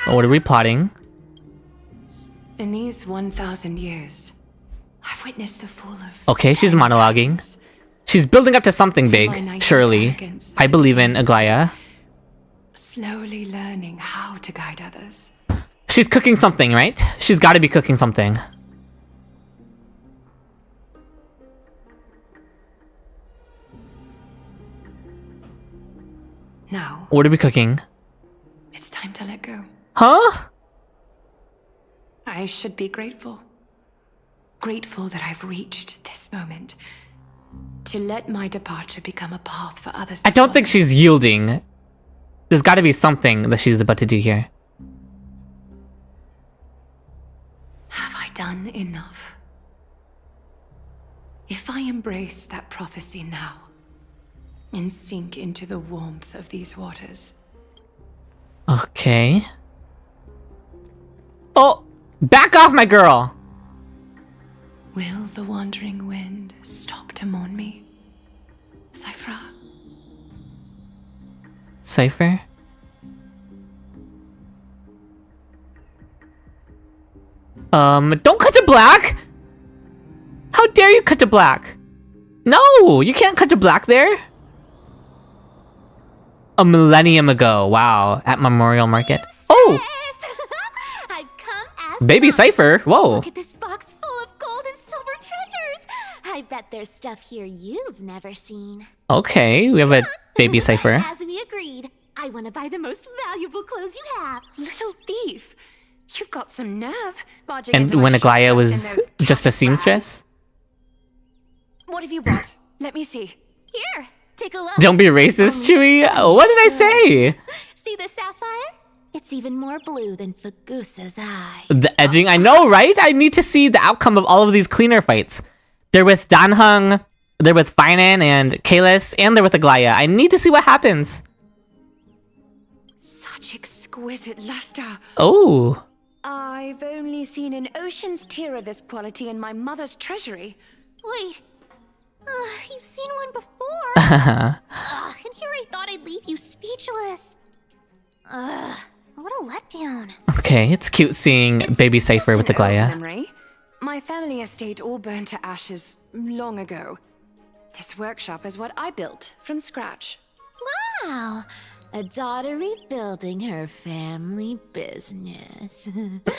A: Oh, what are we plotting?
M: In these 1,000 years, I've witnessed the fall of...
A: Okay, she's monologuing. She's building up to something big, surely. I believe in Aglaea.
M: Slowly learning how to guide others.
A: She's cooking something, right? She's got to be cooking something.
M: Now,
A: What are we cooking?
M: it's time to let go.
A: Huh?
M: I should be grateful. Grateful that I've reached this moment. To let my departure become a path for others.
A: I don't think she's yielding. There's got to be something that she's about to do here.
M: Have I done enough? If I embrace that prophecy now, and sink into the warmth of these waters.
A: Okay. Oh, back off, my girl!
M: Will the wandering wind stop to mourn me? Cipher?
A: Cipher? Don't cut to black! How dare you cut to black? No, you can't cut to black there. A millennium ago, wow, at Memorial Market. Oh!
B: I've come as
A: Baby
B: promised.
A: Cipher, whoa.
B: Look at this box full of gold and silver treasures. I bet there's stuff here you've never seen.
A: Okay, we have a baby Cipher.
B: As we agreed, I want to buy the most valuable clothes you have.
M: Little thief! You've got some nerve, barging
A: And
M: into my
A: when
M: shop
A: Aglaea
M: dressed
A: was
M: in those
A: just a
M: tacky
A: seamstress?
M: What have you brought? Let me see.
B: Here, take a look.
A: Don't be racist, Chewie. What did I say?
B: See the sapphire? It's even more blue than Fagusa's eye.
A: The edging, I know, right? I need to see the outcome of all of these cleaner fights. They're with Danhung, they're with Phainon and Kalis, and they're with Aglaea. I need to see what happens.
M: Such exquisite luster.
A: Oh.
M: I've only seen an ocean's tier of this quality in my mother's treasury.
B: Wait. You've seen one before. And here I thought I'd leave you speechless. What a letdown.
A: Okay, it's cute seeing baby Cipher with
M: An old
A: Aglaea.
M: memory. My family estate all burned to ashes long ago. This workshop is what I built from scratch.
B: Wow. A daughter rebuilding her family business.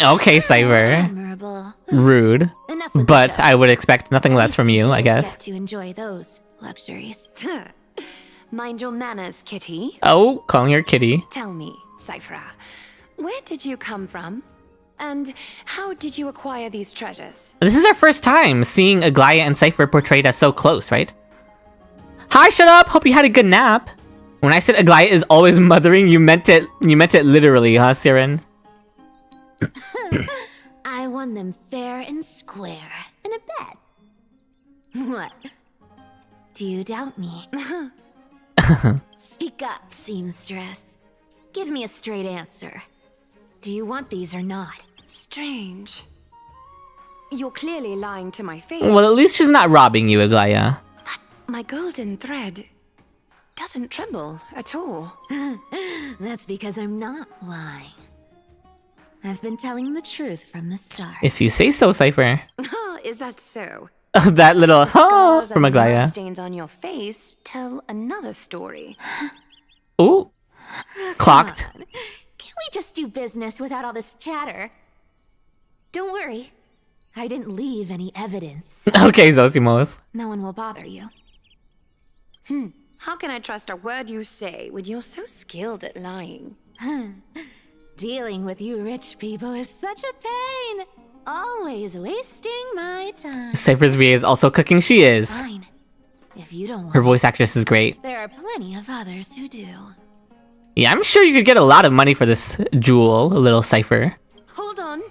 A: Okay, Cipher.
B: Admirable.
A: Rude.
B: Enough with the
A: But
B: jokes.
A: I would expect nothing less from you, I guess.
B: Get to enjoy those luxuries.
M: Mind your manners, kitty.
A: Oh, calling her kitty.
M: Tell me, Cipher, where did you come from? And how did you acquire these treasures?
A: This is our first time seeing Aglaea and Cipher portrayed as so close, right? Hi, shut up! Hope you had a good nap. When I said Aglaea is always mothering, you meant it literally, huh, Siren?
E: I won them fair and square in a bet. What? Do you doubt me? Speak up, seamstress. Give me a straight answer. Do you want these or not?
M: Strange. You're clearly lying to my face.
A: Well, at least she's not robbing you, Aglaea.
M: My golden thread doesn't tremble at all.
E: That's because I'm not lying. I've been telling the truth from the start.
A: If you say so, Cipher.
M: Is that so?
A: That little huh from
M: And
A: Aglaea.
M: stains on your face tell another story.
A: Ooh. Clocked.
E: Can't we just do business without all this chatter? Don't worry. I didn't leave any evidence.
A: Okay, Zosimos.
E: No one will bother you.
M: How can I trust a word you say when you're so skilled at lying?
E: Dealing with you rich people is such a pain. Always wasting my time.
A: Cipher's VA is also cooking. She is.
E: Fine. If you don't want
A: Her voice actress is great.
E: there are plenty of others who do.
A: Yeah, I'm sure you could get a lot of money for this jewel, a little Cipher.
M: Hold on.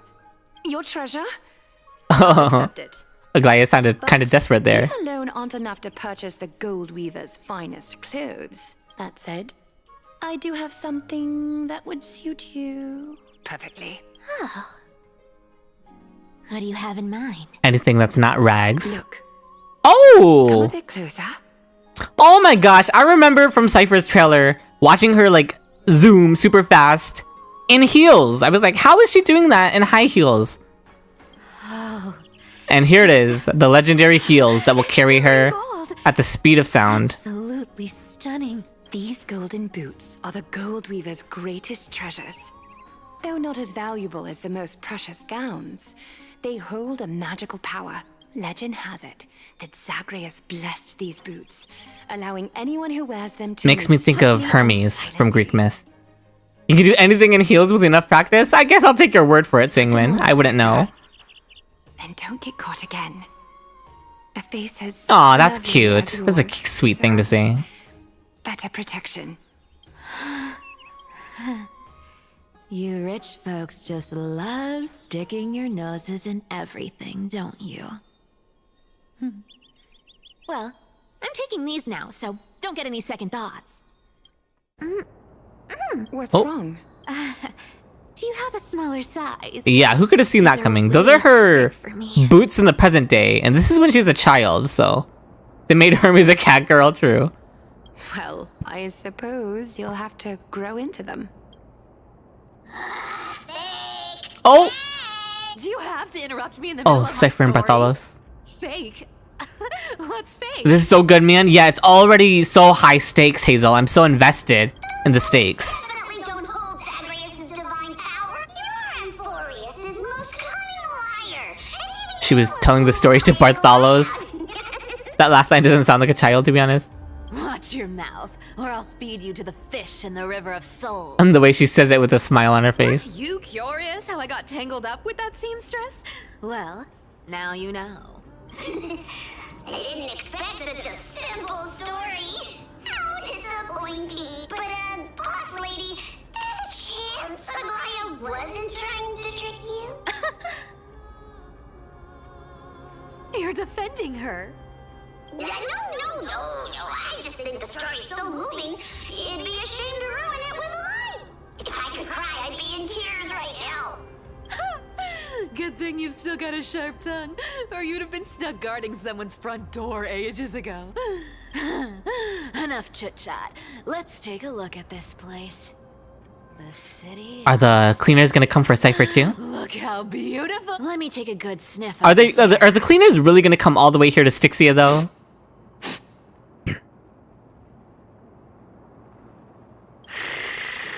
M: Your treasure?
A: Oh,
M: Accepted.
A: Aglaea sounded kind of desperate there.
M: These alone aren't enough to purchase the gold weaver's finest clothes. That said, I do have something that would suit you perfectly.
E: Oh. What do you have in mind?
A: Anything that's not rags.
M: Look. Come
A: Oh!
M: a bit closer.
A: Oh my gosh, I remember from Cipher's trailer watching her like zoom super fast in heels. I was like, how is she doing that in high heels?
E: Oh.
A: And here it is, the legendary heels that will carry her
E: Gold.
A: at the speed of sound.
E: Absolutely stunning.
M: These golden boots are the gold weaver's greatest treasures. Though not as valuable as the most precious gowns, they hold a magical power. Legend has it that Zagreus blessed these boots, allowing anyone who wears them to
A: Makes
M: move
A: me think of
M: swiftly and
A: Hermes from
M: silently.
A: Greek myth. You can do anything in heels with enough practice? I guess I'll take your word for it, Singwin. I wouldn't know.
M: Then don't get caught again. A face as
A: Aw, that's
M: lovely
A: cute.
M: as
A: That's a
M: yours
A: sweet thing to
M: deserves
A: say.
M: better protection.
E: You rich folks just love sticking your noses in everything, don't you? Well, I'm taking these now, so don't get any second thoughts.
M: What's
A: Oh.
M: wrong?
E: Do you have a smaller size?
A: Yeah, who could have seen that
E: These are
A: coming? Those
E: way
A: are her
E: too big for me.
A: boots in the present day, and this is when she's a child, so they made Hermes a cat girl, true.
M: Well, I suppose you'll have to grow into them.
A: Oh!
E: Do you have to interrupt me in the middle
A: Oh,
E: of my
A: Cipher and
E: story?
A: Bartholos.
E: Fake? What's fake?
A: This is so good, man. Yeah, it's already so high stakes, Hazel. I'm so invested in the stakes.
B: Definitely don't hold Zagreus' divine power. You're Amphoreus' most cunning liar.
A: She was telling the story to Bartholos. That last line doesn't sound like a child, to be honest.
E: Watch your mouth, or I'll feed you to the fish in the river of souls.
A: And the way she says it with a smile on her face.
E: You curious how I got tangled up with that seamstress? Well, now you know.
B: I didn't expect such a simple story. How disappointing. But, boss lady, there's a chance Aglaea wasn't trying to trick you?
E: You're defending her.
B: No. I just think the story's so moving, it'd be a shame to ruin it with a lie. If I could cry, I'd be in tears right now.
E: Good thing you've still got a sharp tongue, or you'd have been stuck guarding someone's front door ages ago. Enough chit-chat. Let's take a look at this place. The city.
A: Are the cleaners gonna come for Cipher too?
E: Look how beautiful. Let me take a good sniff.
A: Are the cleaners really gonna come all the way here to Stixia though?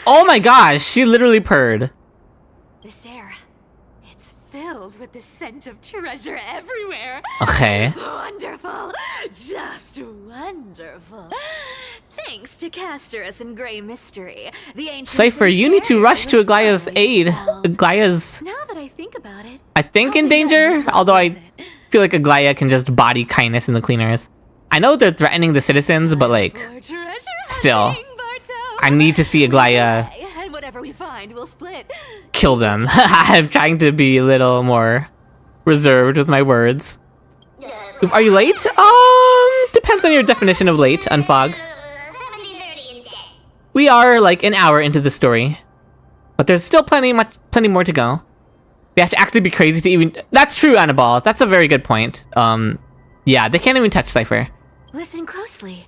A: Oh my gosh, she literally purred.
E: This air, it's filled with the scent of treasure everywhere.
A: Okay.
E: Wonderful, just wonderful. Thanks to Castorus and Grey Mystery, the ancient
A: Cipher, you need to rush to Aglaea's aid.
E: Now
A: Aglaea's
E: that I
A: I think in danger, although I feel like Aglaea can just body kindness in the cleaners. I know they're threatening the citizens, but like, still, I need to see Aglaea
E: And whatever we find, we'll split.
A: kill them. I'm trying to be a little more reserved with my words. Are you late? Depends on your definition of late, Unfog.
B: 70-30 instead.
A: We are like an hour into the story, but there's still plenty more to go. They have to actually be crazy to even... That's true, Annabelle. That's a very good point. Yeah, they can't even touch Cipher.
E: Listen closely.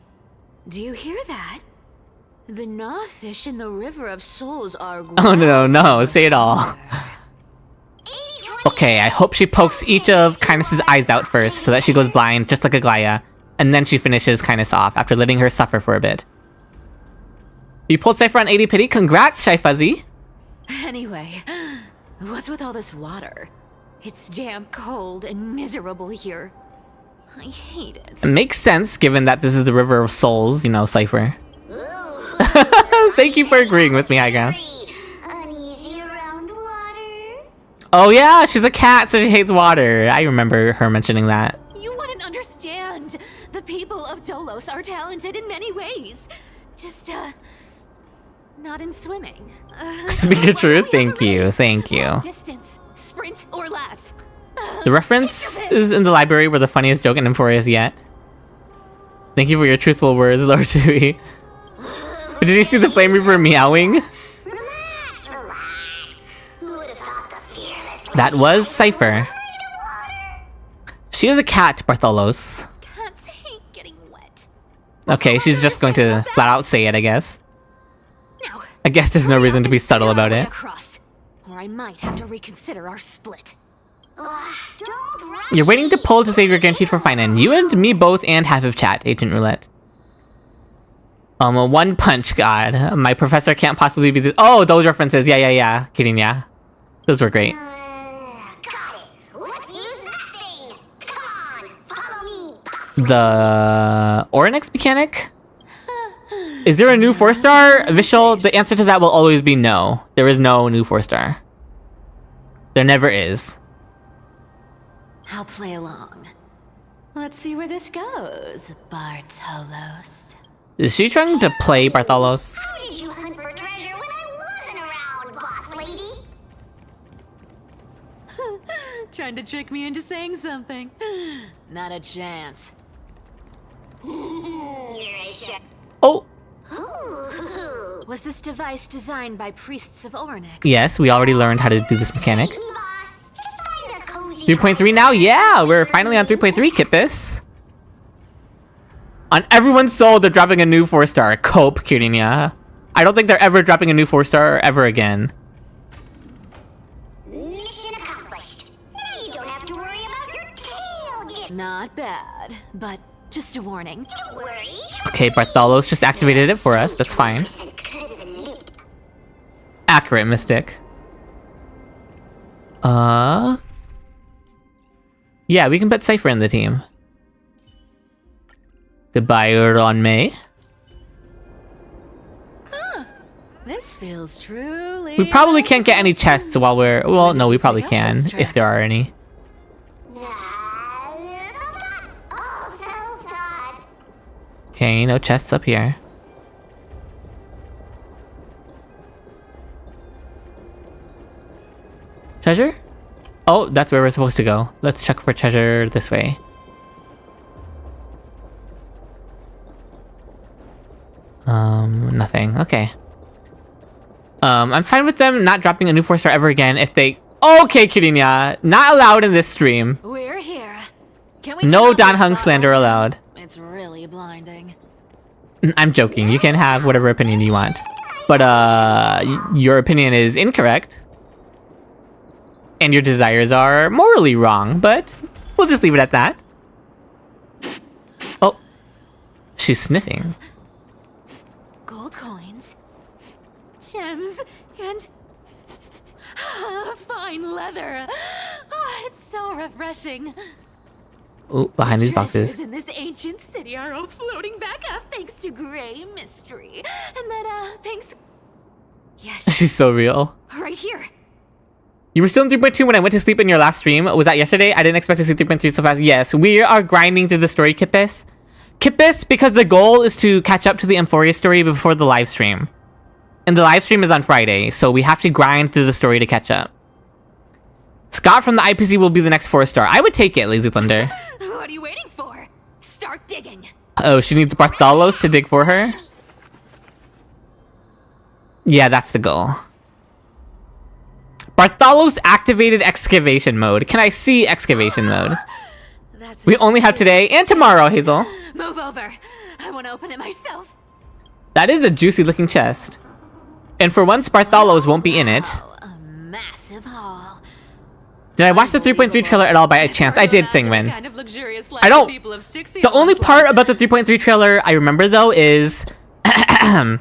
E: Do you hear that? The gnawfish in the River of Souls are...
A: Oh, no, say it all. Okay, I hope she pokes each of Kindness's eyes out first, so that she goes blind, just like Aglaea, and then she finishes Kindness off, after letting her suffer for a bit. You pulled Cipher on 80 pity? Congrats, Shy Fuzzy!
E: Anyway, what's with all this water? It's damn cold and miserable here. I hate it.
A: It makes sense, given that this is the River of Souls, you know, Cipher. Thank you for agreeing with me, High Ground.
B: Uneasy around water.
A: Oh yeah, she's a cat, so she hates water. I remember her mentioning that.
E: You wouldn't understand. The people of Dolos are talented in many ways. Just, not in swimming.
A: Speak your truth. Thank you.
E: Distance, sprint, or laps.
A: The reference is in the library where the funniest joke in Amphoreus yet. Thank you for your truthful words, Lord Shui. But did you see the Flame Reaper meowing?
B: Relax. Who would have thought the fearless
A: That was Cipher. She is a cat, Bartholos.
E: Cats hate getting wet.
A: Okay, she's just going to flat out say it, I guess.
E: Now,
A: I guess there's no reason to be subtle about it.
E: across, or I might have to reconsider our split.
B: Don't rush.
A: You're waiting to pull to save your guaranteed for Phainon. You and me both, and half of chat, Agent Roulette. A one punch, god. My professor can't possibly be this. Oh, those references. Yeah. Kidding, yeah. Those were great.
B: Got it. Let's use that thing. Come on, follow me.
A: The Oryx mechanic? Is there a new 4-star? Vishal, the answer to that will always be no. There is no new 4-star. There never is.
E: I'll play along. Let's see where this goes, Bartolos.
A: Is she trying to play Bartholos?
B: How did you hunt for treasure when I wasn't around, boss lady?
E: Trying to trick me into saying something. Not a chance.
A: Oh!
B: Ooh.
E: Was this device designed by priests of Ornyx?
A: Yes, we already learned how to do this mechanic.
B: Boss, just find a cozy
A: 3.3 now? Yeah! We're finally on 3.3, Kippis. On everyone's soul, they're dropping a new 4-star. Cope, Kirinia. I don't think they're ever dropping a new 4-star ever again.
B: Mission accomplished. Now you don't have to worry about your tail.
E: Not bad, but just a warning.
B: Don't worry.
A: Okay, Bartholos just activated it for us. That's fine. Accurate, Mystic. Yeah, we can put Cipher in the team. Goodbye, Ron May.
E: This feels truly...
A: We probably can't get any chests while we're... Well, no, we probably can, if there are any. Okay, no chests up here. Treasure? Oh, that's where we're supposed to go. Let's check for treasure this way. Nothing. Okay. I'm fine with them not dropping a new 4-star ever again if they... Okay, Kirinia. Not allowed in this stream.
E: We're here. Can we
A: No Dan Hung slander allowed.
E: It's really blinding.
A: I'm joking. You can have whatever opinion you want. But, your opinion is incorrect. And your desires are morally wrong, but we'll just leave it at that. Oh. She's sniffing.
E: Gold coins, gems, and fine leather. It's so refreshing.
A: Ooh, behind these boxes.
E: Treasures in this ancient city are all floating back up thanks to gray mystery. And that, Pink's... Yes.
A: She's so real.
E: Right here.
A: You were still in 3.2 when I went to sleep in your last stream. Was that yesterday? I didn't expect to see 3.3 so fast. Yes, we are grinding through the story, Kippis. Kippis, because the goal is to catch up to the Amphoreus story before the live stream. And the live stream is on Friday, so we have to grind through the story to catch up. Scott from the IPC will be the next 4-star. I would take it, Lazy Thunder.
E: What are you waiting for? Start digging.
A: Oh, she needs Bartholos to dig for her? Yeah, that's the goal. Bartholos activated excavation mode. Can I see excavation mode? We only have today and tomorrow, Hazel.
E: Move over. I want to open it myself.
A: That is a juicy looking chest. And for once, Bartholos won't be in it.
E: A massive hall.
A: Did I watch the 3.3 trailer at all by chance? I did, Singman.
E: Kind of luxurious life
A: I don't...
E: people of Stixia
A: The only
E: once
A: part
E: lived.
A: about the 3.3 trailer I remember, though, is... I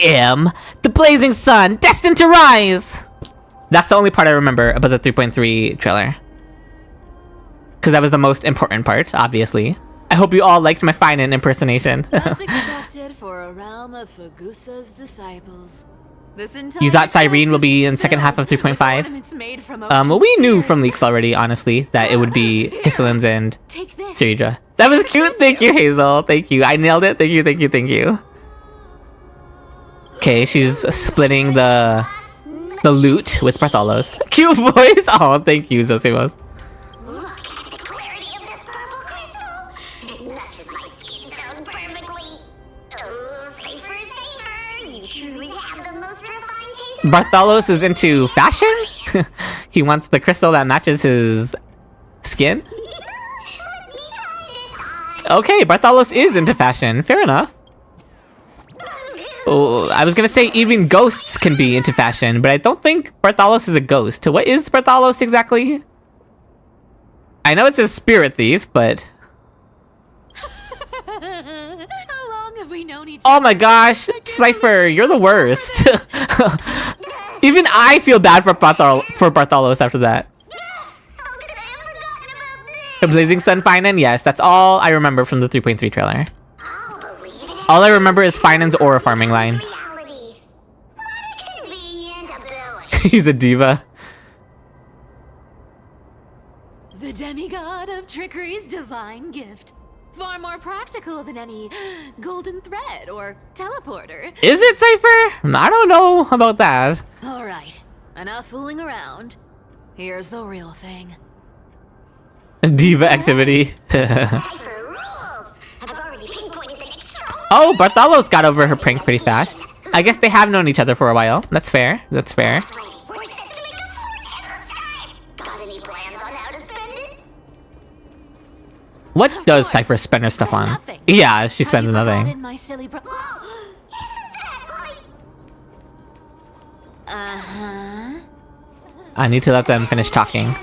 A: am the blazing sun, destined to rise! That's the only part I remember about the 3.3 trailer. Because that was the most important part, obviously. I hope you all liked my Phainon impersonation.
E: That's expected for a realm of Fagusa's disciples. This entire
A: You thought Cyrene
E: cast
A: will be
E: is
A: in second half of
E: filled with
A: 3.5?
E: ornaments made from ocean's
A: We knew
E: tears.
A: from leaks already, honestly, that it would be Hisselin's and
E: Take this.
A: Syridra. That was cute, thank you, Hazel. Thank you, I nailed it, thank you, thank you, thank you. Okay, she's splitting the loot with Bartholos. Cute voice! Oh, thank you, Zosimos.
B: Look at the clarity of this purple crystal. It matches my skin tone perfectly. Oh, Cipher. You truly have the most refined taste.
A: Bartholos is into fashion? He wants the crystal that matches his skin? Okay, Bartholos is into fashion. Fair enough. Oh, I was gonna say even ghosts can be into fashion, but I don't think Bartholos is a ghost. What is Bartholos exactly? I know it's a spirit thief, but...
E: How long have we known each
A: Oh my gosh, Cipher, you're the worst. Even I feel bad for Bartholos after that. The Blazing Sun Phainon? Yes, that's all I remember from the 3.3 trailer. All I remember is Phainon's aura farming line. He's a diva.
E: The demigod of trickery's divine gift. Far more practical than any golden thread or teleporter.
A: Is it, Cipher? I don't know about that.
E: Alright, enough fooling around. Here's the real thing.
A: Diva activity. Oh, Bartholos got over her prank pretty fast. I guess they have known each other for a while. That's fair. That's fair. What does Cipher spend her stuff on? Yeah, she spends nothing.
E: Uh-huh.
A: I need to let them finish talking.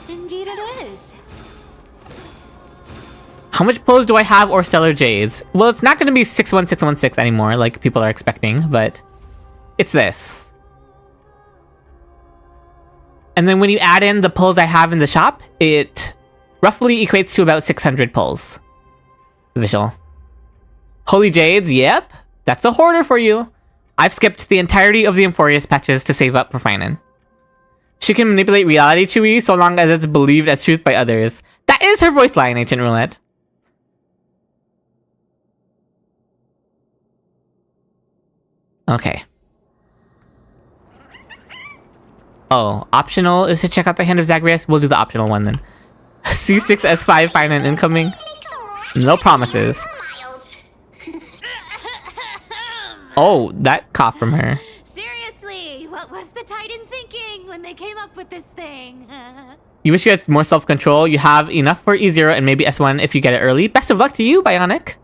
E: Indeed it is.
A: How much pulls do I have or stellar jades? Well, it's not going to be 61616 anymore, like people are expecting, but it's this. And then when you add in the pulls I have in the shop, it roughly equates to about 600 pulls. Visual. Holy jades, yep. That's a hoarder for you. I've skipped the entirety of the Amphoreus patches to save up for Phainon. She can manipulate reality, Chewie, so long as it's believed as truth by others. That is her voice line, Ancient Roulette. Okay. Oh, optional is to check out the Hand of Zagreus? We'll do the optional one then. C6S5 Phainon incoming? No promises. Oh, that cough from her.
E: Seriously, what was the Titan thinking when they came up with this thing?
A: You wish you had more self-control. You have enough for E0 and maybe S1 if you get it early. Best of luck to you, Bionic.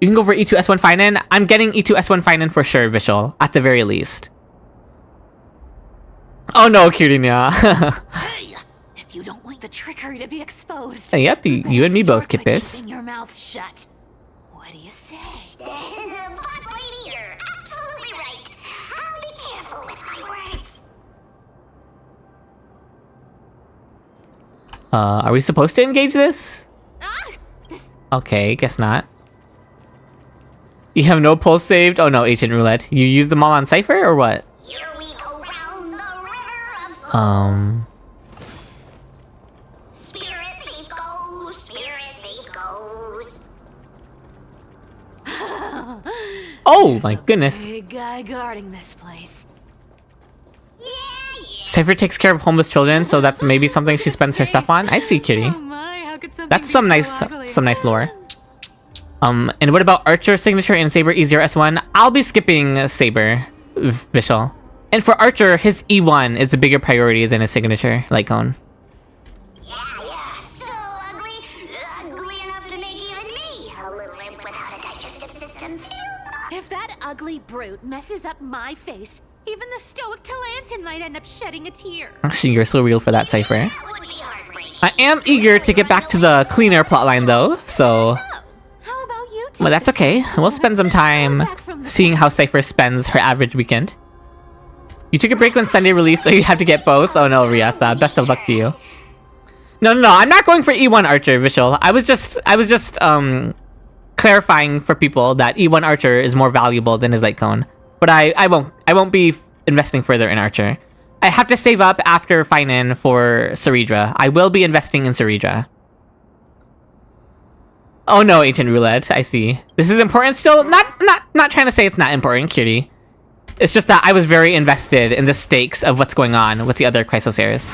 A: You can go for E2 S1 Phainon. I'm getting E2 S1 Phainon for sure, Vishal, at the very least. Oh no, Kirinya.
E: Hey, if you don't like the trickery to be exposed,
A: Yep, you and me both, Kippis.
E: keeping your mouth shut. What do you say?
B: Boss lady, you're absolutely right. I'll be careful with my words.
A: Are we supposed to engage this?
E: Ah,
A: Okay, guess not. You have no pulls saved? Oh no, Ancient Roulette. You used them all on Cipher or what?
B: Here we go round the river of Spirit thief goes, spirit thief goes.
A: Oh my goodness.
E: Big guy guarding this place.
A: Cipher takes care of homeless children, so that's maybe something she spends her stuff on. I see, Kitty.
E: Oh my, how could something
A: That's
E: be
A: some
E: so
A: nice
E: ugly?
A: lore. And what about Archer signature and Saber E0 S1? I'll be skipping Saber, Vishal. And for Archer, his E1 is a bigger priority than his signature, Lycone.
B: Yeah, so ugly enough to make even me a little imp without a digestive system.
E: If that ugly brute messes up my face, even the stoic Talantin might end up shedding a tear.
A: Actually, you're so real for that, Cipher.
B: That would be heartbreaking.
A: I am eager to get back to the cleaner plotline though, so...
E: How about you
A: Well, that's okay. We'll spend some time seeing how Cipher spends her average weekend. You took a break when Sunday released, so you have to get both? Oh no, Riasa. Best of luck to you. No, I'm not going for E1 Archer, Vishal. I was just clarifying for people that E1 Archer is more valuable than his light cone. But I won't be investing further in Archer. I have to save up after Phainon for Ceridra. I will be investing in Ceridra. Oh no, Ancient Roulette, I see. This is important still. Not trying to say it's not important, Cutie. It's just that I was very invested in the stakes of what's going on with the other Chrysosairs.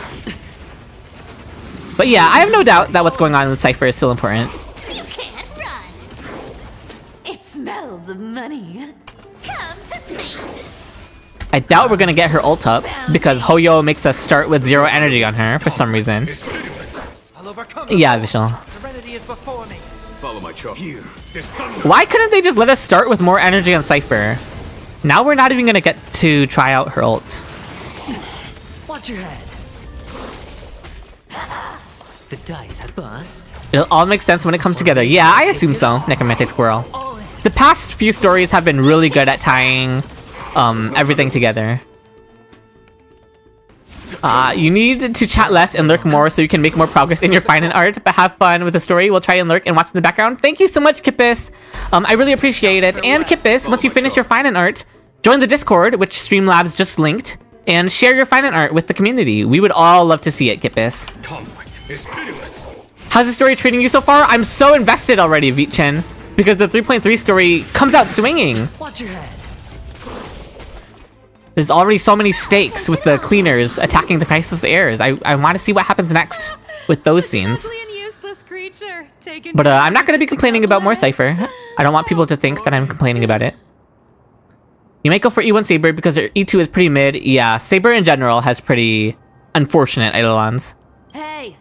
A: But yeah, I have no doubt that what's going on with Cipher is still important.
E: You can't run. It smells of money. Come to me.
A: I doubt we're gonna get her ult up, because Hoyo makes us start with 0 energy on her for some reason. Yeah, Vishal.
C: Serenity is before me.
J: Follow my chart. Here.
A: Why couldn't they just let us start with more energy on Cipher? Now we're not even gonna get to try out her ult.
C: Watch your head. The dice have bust.
A: It'll all make sense when it comes together. Yeah, I assume so, Necromantic Squirrel. The past few stories have been really good at tying everything together. You need to chat less and lurk more so you can make more progress in your Phainon art, but have fun with the story. We'll try and lurk and watch in the background. Thank you so much, Kippis. I really appreciate it. And Kippis, once you finish your Phainon art, join the Discord, which Streamlabs just linked, and share your Phainon art with the community. We would all love to see it, Kippis.
J: Conflict is pitiless.
A: How's the story treating you so far? I'm so invested already, Vichen, because the 3.3 story comes out swinging.
C: Watch your head.
A: There's already so many stakes with the cleaners attacking the Crisis Heirs. I want to see what happens next with those scenes.
E: Ugly and useless creature. Taken
A: But I'm not going to be complaining about more Cipher. I don't want people to think that I'm complaining about it. You might go for E1 Saber because her E2 is pretty mid. Yeah, Saber in general has pretty unfortunate Eidolons.
E: Hey,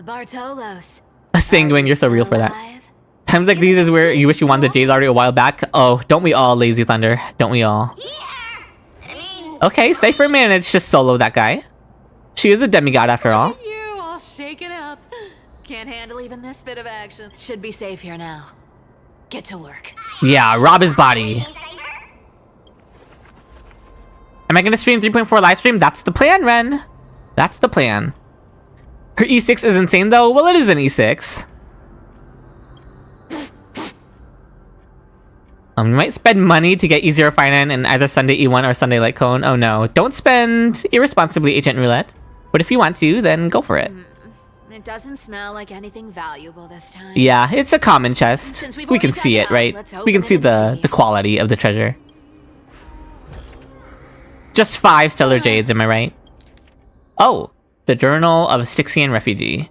E: Bartolos.
A: Sanguine, you're so real for that. Times like these is where you wish you won the Jade Lottery a while back. Oh, don't we all, Lazy Thunder? Don't we all? Okay, Cipher managed to solo that guy. She is a demigod after all.
E: You all shaken up. Can't handle even this bit of action. Should be safe here now. Get to work.
A: Yeah, rob his body. Am I gonna stream 3.4 live stream? That's the plan, Ren. That's the plan. Her E6 is insane though. Well, it is an E6. You might spend money to get easier Phainon in either Sunday E1 or Sunday Light Cone. Oh no, don't spend irresponsibly, Agent Roulette. But if you want to, then go for it.
E: It doesn't smell like anything valuable this time.
A: Yeah, it's a common chest.
E: Since we've
A: We can
E: already
A: see
E: dug
A: it,
E: it
A: right?
E: out, let's
A: We can
E: open
A: see
E: it and
A: the quality of the treasure. Just 5 stellar jades, am I right? Oh, the Journal of a Styxian Refugee.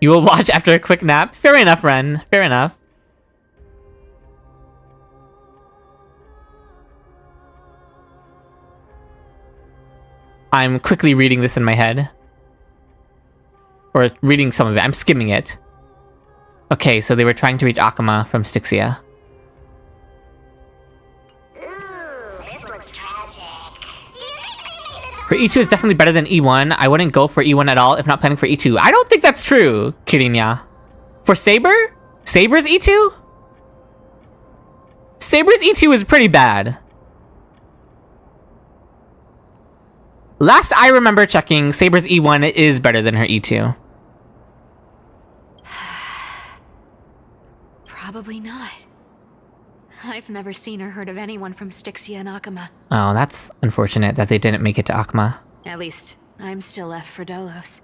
A: You will watch after a quick nap? Fair enough, Ren. Fair enough. I'm quickly reading this in my head. Or reading some of it. I'm skimming it. Okay, so they were trying to reach Akama from Stixia. Her E2 is definitely better than E1. I wouldn't go for E1 at all if not planning for E2. I don't think that's true, Kirinya. For Saber? Saber's E2? Saber's E2 is pretty bad. Last I remember checking, Saber's E1 is better than her E2.
E: Probably not. I've never seen or heard of anyone from Stixia and Akama.
A: Oh, that's unfortunate that they didn't make it to Akama.
E: At least, I'm still left for Dolos.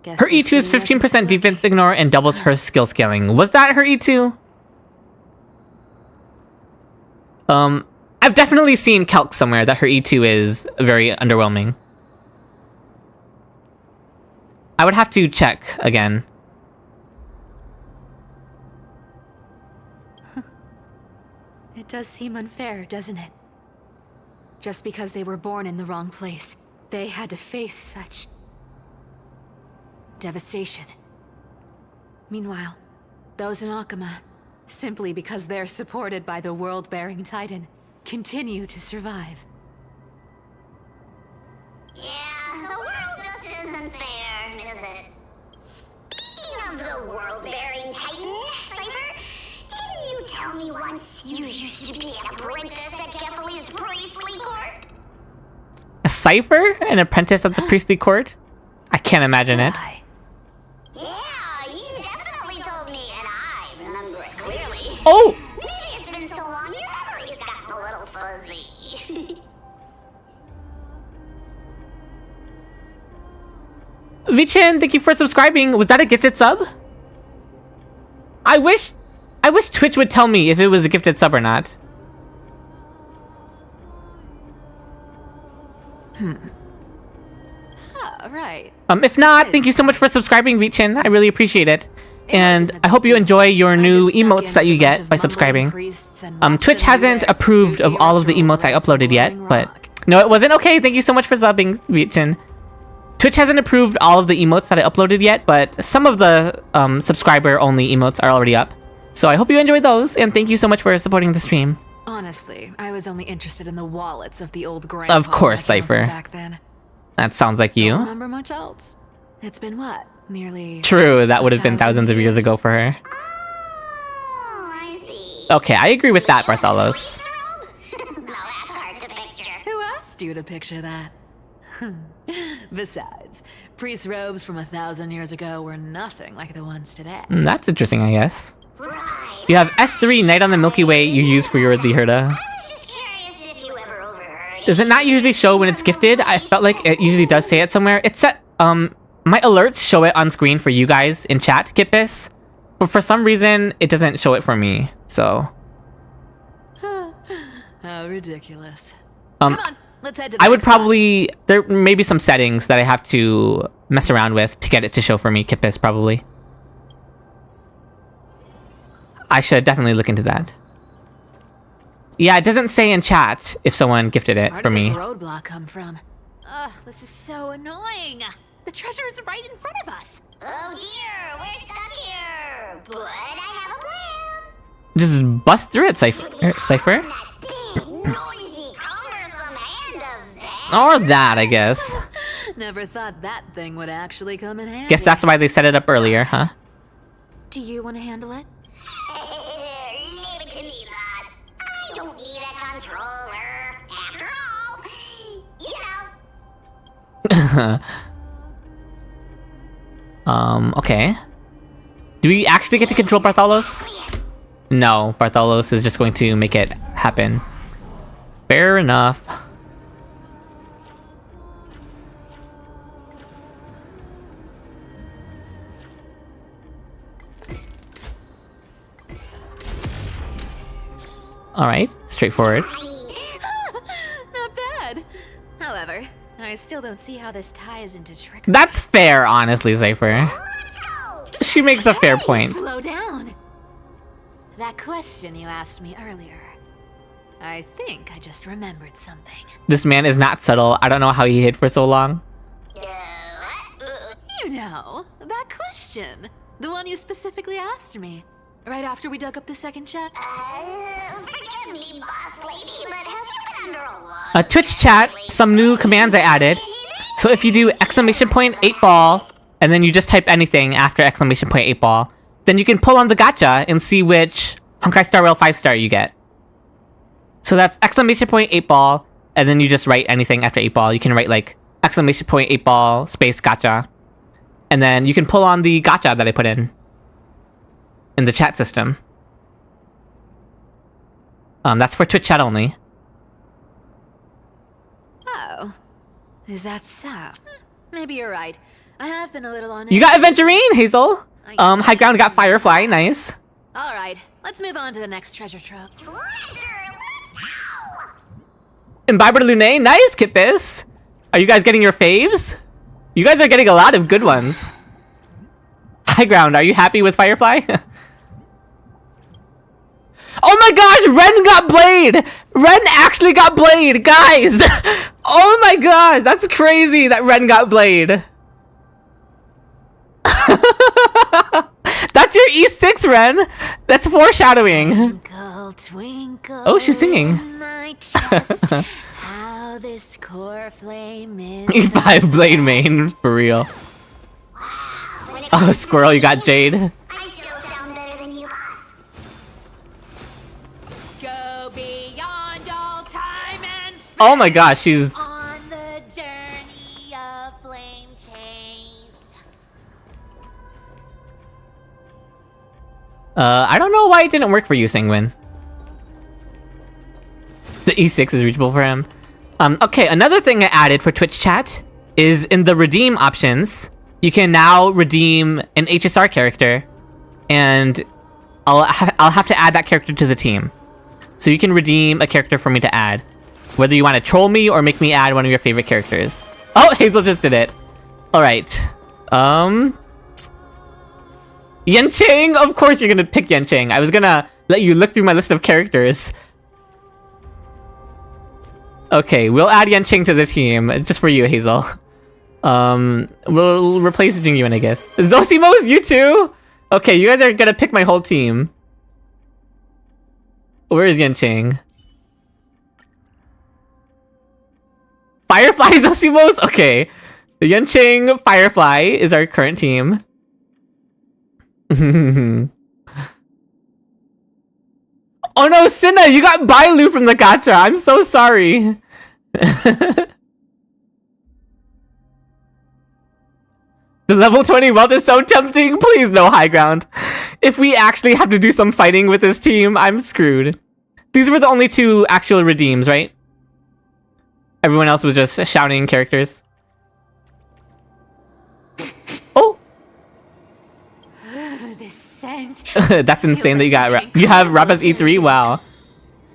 E: Guess
A: Her
E: they
A: E2 is
E: see me as
A: 15%
E: a
A: defense ignore and doubles her skill scaling. Was that her E2? I've definitely seen calc somewhere that her E2 is very underwhelming. I would have to check again.
E: It does seem unfair, doesn't it? Just because they were born in the wrong place, they had to face such devastation. Meanwhile, those in Akama, simply because they're supported by the world-bearing Titan, continue to survive.
B: Yeah, the world just isn't fair, is it? Speaking of the world-bearing Titan, Cipher, didn't you tell me once you used to be an apprentice at Kefali's priestly court?
A: A Cipher? An apprentice at the priestly court? I can't imagine it.
B: Yeah, you definitely told me, and I remember it clearly.
A: Oh!
B: Maybe it's been so long your memory's gotten a little fuzzy.
A: Vichin, thank you for subscribing. Was that a gifted sub? I wish Twitch would tell me if it was a gifted sub or not.
E: Right.
A: If not, thank you so much for subscribing, Vichin. I really appreciate it. And I hope you enjoy your new emotes that you get by subscribing. Twitch hasn't approved of all of the emotes I uploaded yet, but... No, it wasn't. Okay, thank you so much for subbing, Vichin. Twitch hasn't approved all of the emotes that I uploaded yet, but some of the subscriber-only emotes are already up. So I hope you enjoyed those, and thank you so much for supporting the stream.
E: Honestly, I was only interested in the wallets of the old grandpa.
A: Of course, Cipher.
E: Back then.
A: That sounds like you.
E: Don't remember much else. It's been what? Nearly...
A: True, that would have been thousands of years ago for her.
B: Oh, I see.
A: Okay, I agree with that, Bartholos.
B: No, that's hard to picture.
E: Who asked you to picture that? Besides, priest robes from 1,000 years ago were nothing like the ones today.
A: That's interesting, I guess.
B: Right.
A: You have S3, Night on the Milky Way, you use for your Liherda.
B: I was just curious if you ever overheard.
A: Does it not usually show when it's gifted? I felt like it usually does say it somewhere. It's set, my alerts show it on screen for you guys in chat, Kippis. But for some reason, it doesn't show it for me, so.
E: How ridiculous.
A: Come
E: on, let's head to the
A: I would
E: next spot.
A: probably, there may be some settings that I have to mess around with to get it to show for me, Kippis, probably. I should definitely look into that. Yeah, it doesn't say in chat if someone gifted it
E: Where
A: for
E: did
A: me.
E: this roadblock come from? Ugh, this is so annoying. The treasure is right in front of us.
B: Oh dear, we're stuck here. But I have a plan.
A: Just bust through it, Cipher.
B: That big, noisy, cumbersome hand of Zen.
A: Or that, I guess.
E: Never thought that thing would actually come in handy.
A: Guess that's why they set it up earlier, huh?
E: Do you want to handle it?
B: Leave it to me, lads. I don't need a controller. After all, you know.
A: Okay. Do we actually get to control Bartholos? No, Bartholos is just going to make it happen. Fair enough. Alright, straightforward.
E: Not bad. However, I still don't see how this ties into trickery.
A: That's fair, honestly, Cipher. She makes a fair point.
E: Slow down. That question you asked me earlier. I think I just remembered something.
A: This man is not subtle. I don't know how he hid for so long.
E: You know, that question. The one you specifically asked me. Right after we dug up the second check.
B: Forgive me, boss lady, but have you been under a lot?
A: Twitch chat, some new commands I added. So if you do !8ball, and then you just type anything after !8ball, then you can pull on the gacha and see which Honkai Star Rail 5-star you get. So that's !8ball, and then you just write anything after 8-ball. You can write like !8ball space gacha. And then you can pull on the gacha that I put in. in the chat system. That's for Twitch chat only.
E: Oh, is that so? Maybe you're right. I have been a little on.
A: You got Aventurine, Hazel. High ground got Firefly, nice.
E: All right, let's move on to the next treasure trove.
A: Imbiber Lune, nice, Kippis. Are you guys getting your faves? You guys are getting a lot of good ones. High ground, are you happy with Firefly? Oh my gosh, Ren got Blade! Ren actually got Blade, guys! Oh my god, that's crazy that Ren got Blade. That's your E6, Ren. That's foreshadowing.
E: Twinkle, twinkle
A: Oh, she's singing.
E: in my chest, how this core flame is
A: E5 Blade main, for real. Oh, Squirrel, you got Jade.
B: I still sound better than you, boss.
E: Go beyond all time and space.
A: Oh my gosh, she's...
E: On the journey of flame chase.
A: I don't know why it didn't work for you, Sangwin. The E6 is reachable for him. Okay, another thing I added for Twitch chat is in the redeem options, you can now redeem an HSR character, and I'll have to add that character to the team. So you can redeem a character for me to add, whether you want to troll me or make me add one of your favorite characters. Oh, Hazel just did it. All right. Yancheng, of course you're gonna pick Yancheng. I was gonna let you look through my list of characters. Okay, we'll add Yancheng to the team, just for you, Hazel. We'll replace Jingyuan, I guess. Zosimos, you too? Okay, you guys are gonna pick my whole team. Where is Yancheng? Firefly Zosimos? Okay. The Yancheng Firefly is our current team. Oh no, Cinna, you got Bailu from the gacha. I'm so sorry. The level 20 wealth is so tempting. Please, no high ground. If we actually have to do some fighting with this team, I'm screwed. These were the only two actual redeems, right? Everyone else was just shouting characters. Oh!
E: This scent.
A: That's insane that you got. You have Rappa's E3? Wow.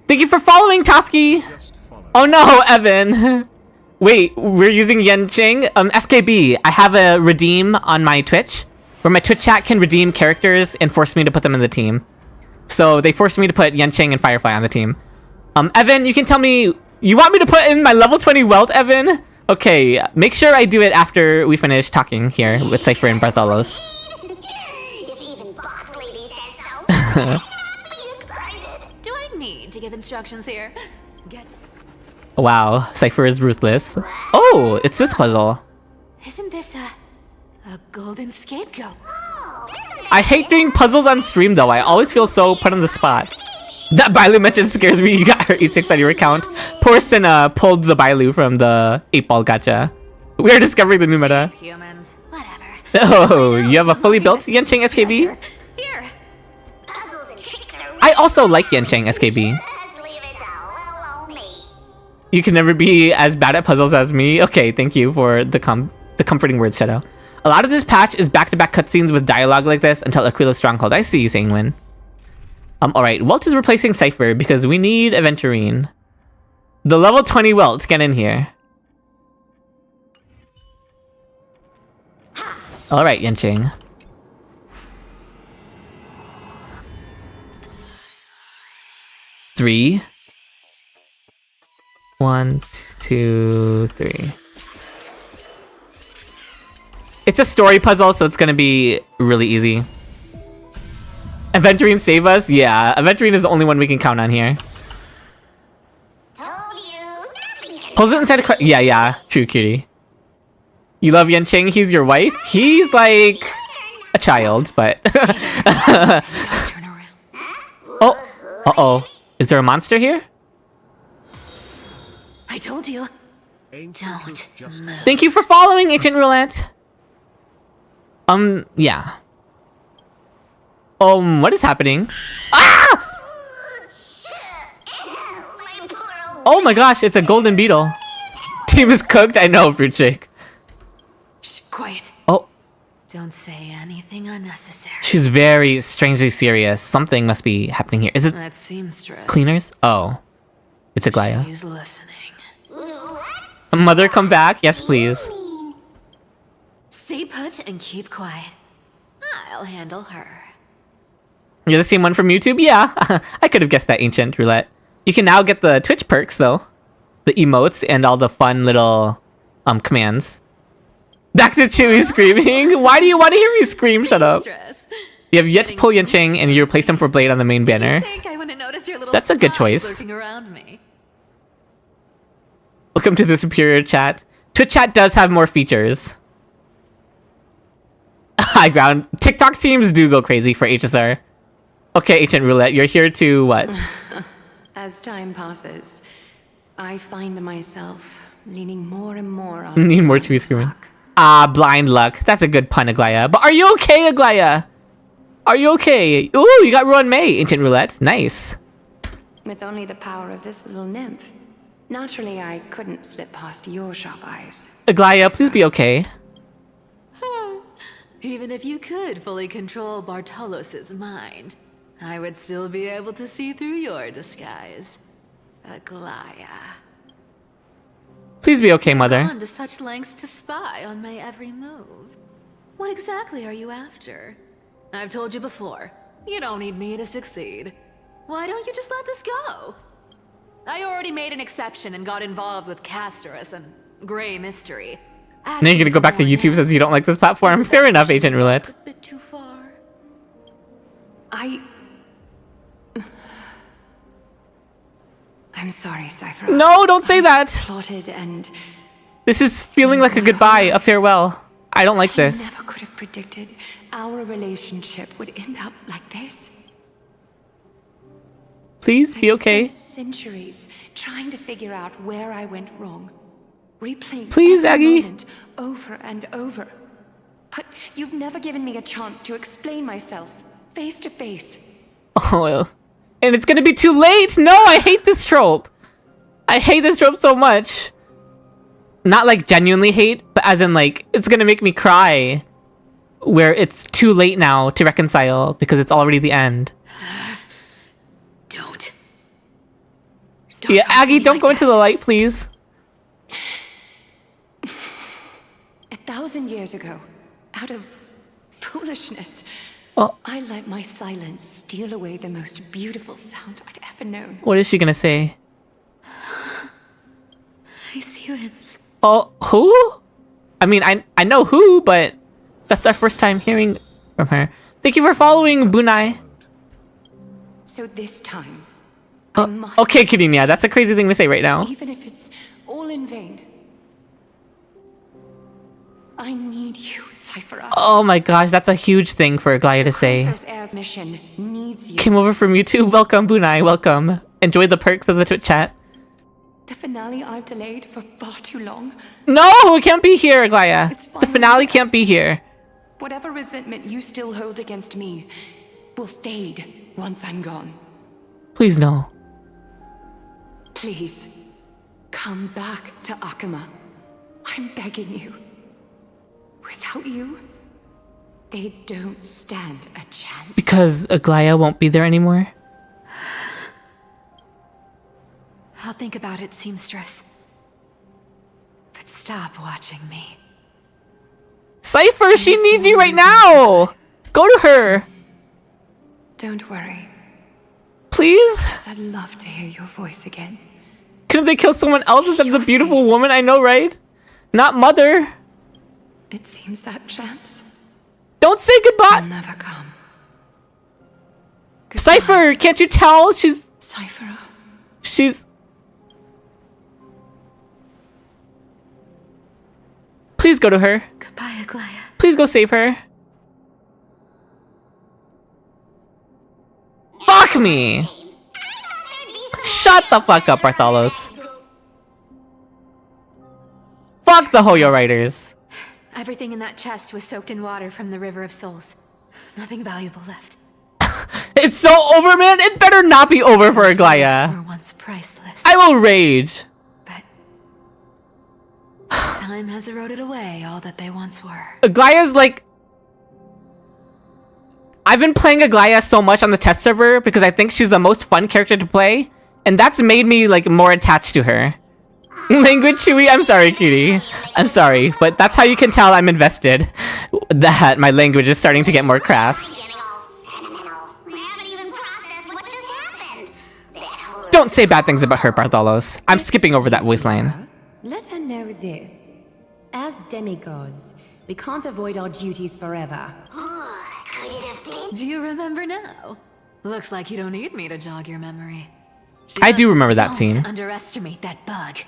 A: Thank you for following, Tofky! Oh no, Evan! Wait, we're using Yancheng? SKB, I have a redeem on my Twitch, where my Twitch chat can redeem characters and force me to put them in the team. So they forced me to put Yancheng and Firefly on the team. Evan, you can tell me, you want me to put in my level 20 wealth, Evan? Okay, make sure I do it after we finish talking here with Cipher and Bartholos.
B: If even boss lady says so.
E: Do I need to give instructions here? Get.
A: Wow, Cipher is ruthless. Oh, it's this puzzle.
E: Isn't this a golden scapegoat?
A: I hate doing puzzles on stream though. I always feel so put on the spot. That Bailu mention scares me. You got her E6 on your account. Poor Cinna pulled the Bailu from the 8-ball gacha. We are discovering the new meta.
E: Humans, whatever.
A: Oh, you have a fully built Yancheng SKB?
E: Here.
A: I also like Yancheng SKB. You can never be as bad at puzzles as me. Okay, thank you for the comforting words, Shadow. A lot of this patch is back-to-back cutscenes with dialogue like this until Aquila's Stronghold. I see you, Sangwin. Alright, Welt is replacing Cipher because we need Aventurine. The level 20 Welt, get in here. Alright, Yancheng. Three. 1, 2, 3. It's a story puzzle, so it's gonna be really easy. Aventurine save us? Yeah, Aventurine is the only one we can count on here. Pulls it inside a yeah, true, cutie. You love Yancheng, he's your wife? He's like a child, but... Oh, uh-oh. Is there a monster here?
E: I told you. Don't move.
A: Thank you for following, Ancient Roulette. Yeah. What is happening? Ah! Oh my gosh, it's a golden beetle. Team is cooked. I know, fruit shake.
E: Shh, quiet.
A: Oh,
E: Don't say anything unnecessary.
A: she's very strangely serious. Something must be happening here. Is it
E: That seamstress.
A: cleaners? Oh, it's Aglaea.
E: She's listening.
A: Mother, come back. Yes, please.
E: Stay put and keep quiet. I'll handle her.
A: You're the same one from YouTube? Yeah, I could have guessed that, Ancient Roulette. You can now get the Twitch perks, though. The emotes and all the fun little commands. Back to Chewy screaming. Why do you want to hear me scream? Shut up. You have yet to pull Yancheng and you replace him for Blade on the main banner. That's a good choice.
E: Around me.
A: Welcome to the superior chat. Twitch chat does have more features. High ground. TikTok teams do go crazy for HSR. Okay, Ancient Roulette, you're here to what?
M: As time passes, I find myself leaning more and more on.
A: Need more Chewy screaming. Ah, blind luck. That's a good pun, Aglaea. But are you okay, Aglaea? Are you okay? Ooh, you got Ruan May, Ancient Roulette. Nice.
M: With only the power of this little nymph, naturally I couldn't slip past your sharp eyes.
A: Aglaea, please be okay.
E: Even if you could fully control Bartolos's mind, I would still be able to see through your disguise. Aglaea.
A: Please be okay, Mother.
E: Gone to such lengths to spy on my every move. What exactly are you after? I've told you before, you don't need me to succeed. Why don't you just let this go? I already made an exception and got involved with Castorus and Grey Mystery.
A: Now you're gonna go back to YouTube since you don't like this platform? Fair enough, Ancient Roulette.
E: A bit too far.
M: I'm sorry, Cipher.
A: No, don't say that!
M: Plotted and
A: This is feeling like a goodbye, a farewell. I don't like this.
M: I never could have predicted our relationship would end up like this.
A: Please be okay.
M: I've spent centuries trying to figure out where I went wrong. Replaying
A: Please,
M: every
A: Aggie.
M: moment over and over. But you've never given me a chance to explain myself face to face.
A: Oh, and it's gonna be too late! No, I hate this trope! I hate this trope so much! Not like genuinely hate, but as in like, it's gonna make me cry. Where it's too late now to reconcile because it's already the end.
E: Don't
A: Yeah, Aggie, don't go into the light, please.
M: 1,000 years ago, out of foolishness,
A: Oh.
M: I let my silence steal away the most beautiful sound I'd ever known.
A: What is she gonna say?
E: Silence.
A: Oh, who? I mean, I know who, but that's our first time hearing from her. Thank you for following, Bunai.
M: So this time,
A: Okay, Kirinia, that's a crazy thing to say right now.
M: even if it's all in vain, I need you, Cipher.
A: Oh my gosh, that's a huge thing for Aglaea to say.
M: Chrysos Air's mission needs you.
A: Came over from YouTube. Welcome, Bunai. Welcome. Enjoy the perks of the Twitch chat.
M: The finale I've delayed for far too long.
A: No, it can't be here, Aglaea. The finale can't be here.
M: Whatever resentment you still hold against me will fade once I'm gone.
A: Please no.
M: Please, come back to Akama. I'm begging you. Without you, they don't stand a chance.
A: Because Aglaea won't be there anymore?
E: I'll think about it, seamstress. But stop watching me.
A: Cipher, she needs you right now! Go to her!
M: Don't worry.
A: Please?
M: Because I'd love to hear your voice again.
A: Couldn't they kill someone else instead of the beautiful woman I know, right? Not Mother.
M: It seems that chance
A: Don't say goodbye!
M: will never come.
A: Cipher, can't you tell? She's...
M: Cipher.
A: She's... Please go to her.
E: Goodbye, Aglaea.
A: Please go save her. Fuck me! Shut the fuck up, Bartholos. Fuck the Hoyo writers.
E: Everything in that chest was soaked in water from the River of Souls. Nothing valuable left.
A: It's so over, man. It better not be over for Aglaea.
E: Were once priceless.
A: I will rage.
E: Time has eroded away all that they once were.
A: Aglaea's like... I've been playing Aglaea so much on the test server because I think she's the most fun character to play, and that's made me like more attached to her. Language Chewy, I'm sorry, cutie. I'm sorry, but that's how you can tell I'm invested. That my language is starting to get more crass. Don't say bad things about her, Bartholos. I'm skipping over that voice line.
N: Let her know this. As demigods, we can't avoid our duties forever.
E: Do you remember now? Looks like you don't need me to jog your memory.
A: I do remember that scene.
E: Don't underestimate that bug.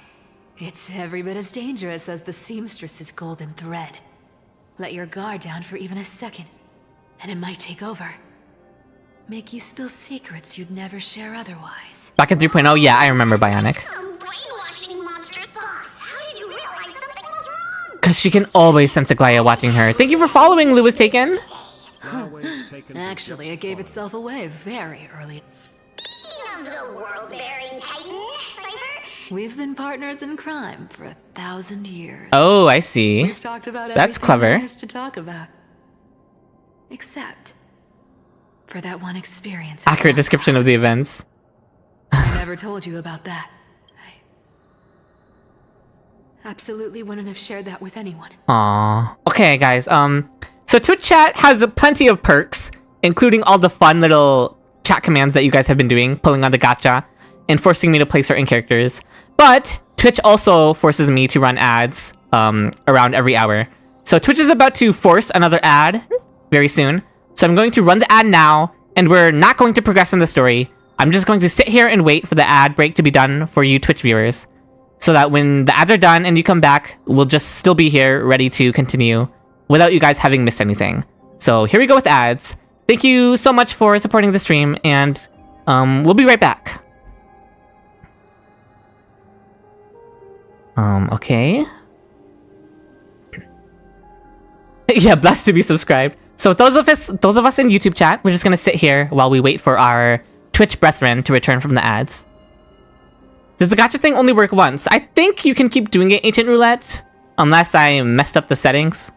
E: It's every bit as dangerous as the seamstress's golden thread. Let your guard down for even a second, and it might take over. Make you spill secrets you'd never share otherwise.
A: Back in 3.0, yeah, I remember Bionic. Because she can always sense Aglaea watching her. Thank you for following, Lewis Taken.
E: Actually, it gave itself away very early.
B: Speaking of the world-bearing titan, Cipher,
E: we've been partners in crime for 1,000 years.
A: Oh, I see.
E: We've talked about
A: That's
E: everything
A: clever.
E: there is to talk about. Except for that one experience.
A: Accurate description of the events.
E: I never told you about that. I absolutely wouldn't have shared that with anyone.
A: Aww. Okay, guys. So Twitch chat has plenty of perks, including all the fun little chat commands that you guys have been doing, pulling on the gacha, and forcing me to play certain characters. But Twitch also forces me to run ads around every hour. So Twitch is about to force another ad very soon. So I'm going to run the ad now, and we're not going to progress in the story. I'm just going to sit here and wait for the ad break to be done for you Twitch viewers, so that when the ads are done and you come back, we'll just still be here ready to continue without you guys having missed anything. So here we go with ads. Thank you so much for supporting the stream, and we'll be right back. Okay. Yeah, blessed to be subscribed. So those of us in YouTube chat, we're just gonna sit here while we wait for our Twitch brethren to return from the ads. Does the gacha thing only work once? I think you can keep doing it, Ancient Roulette, unless I messed up the settings.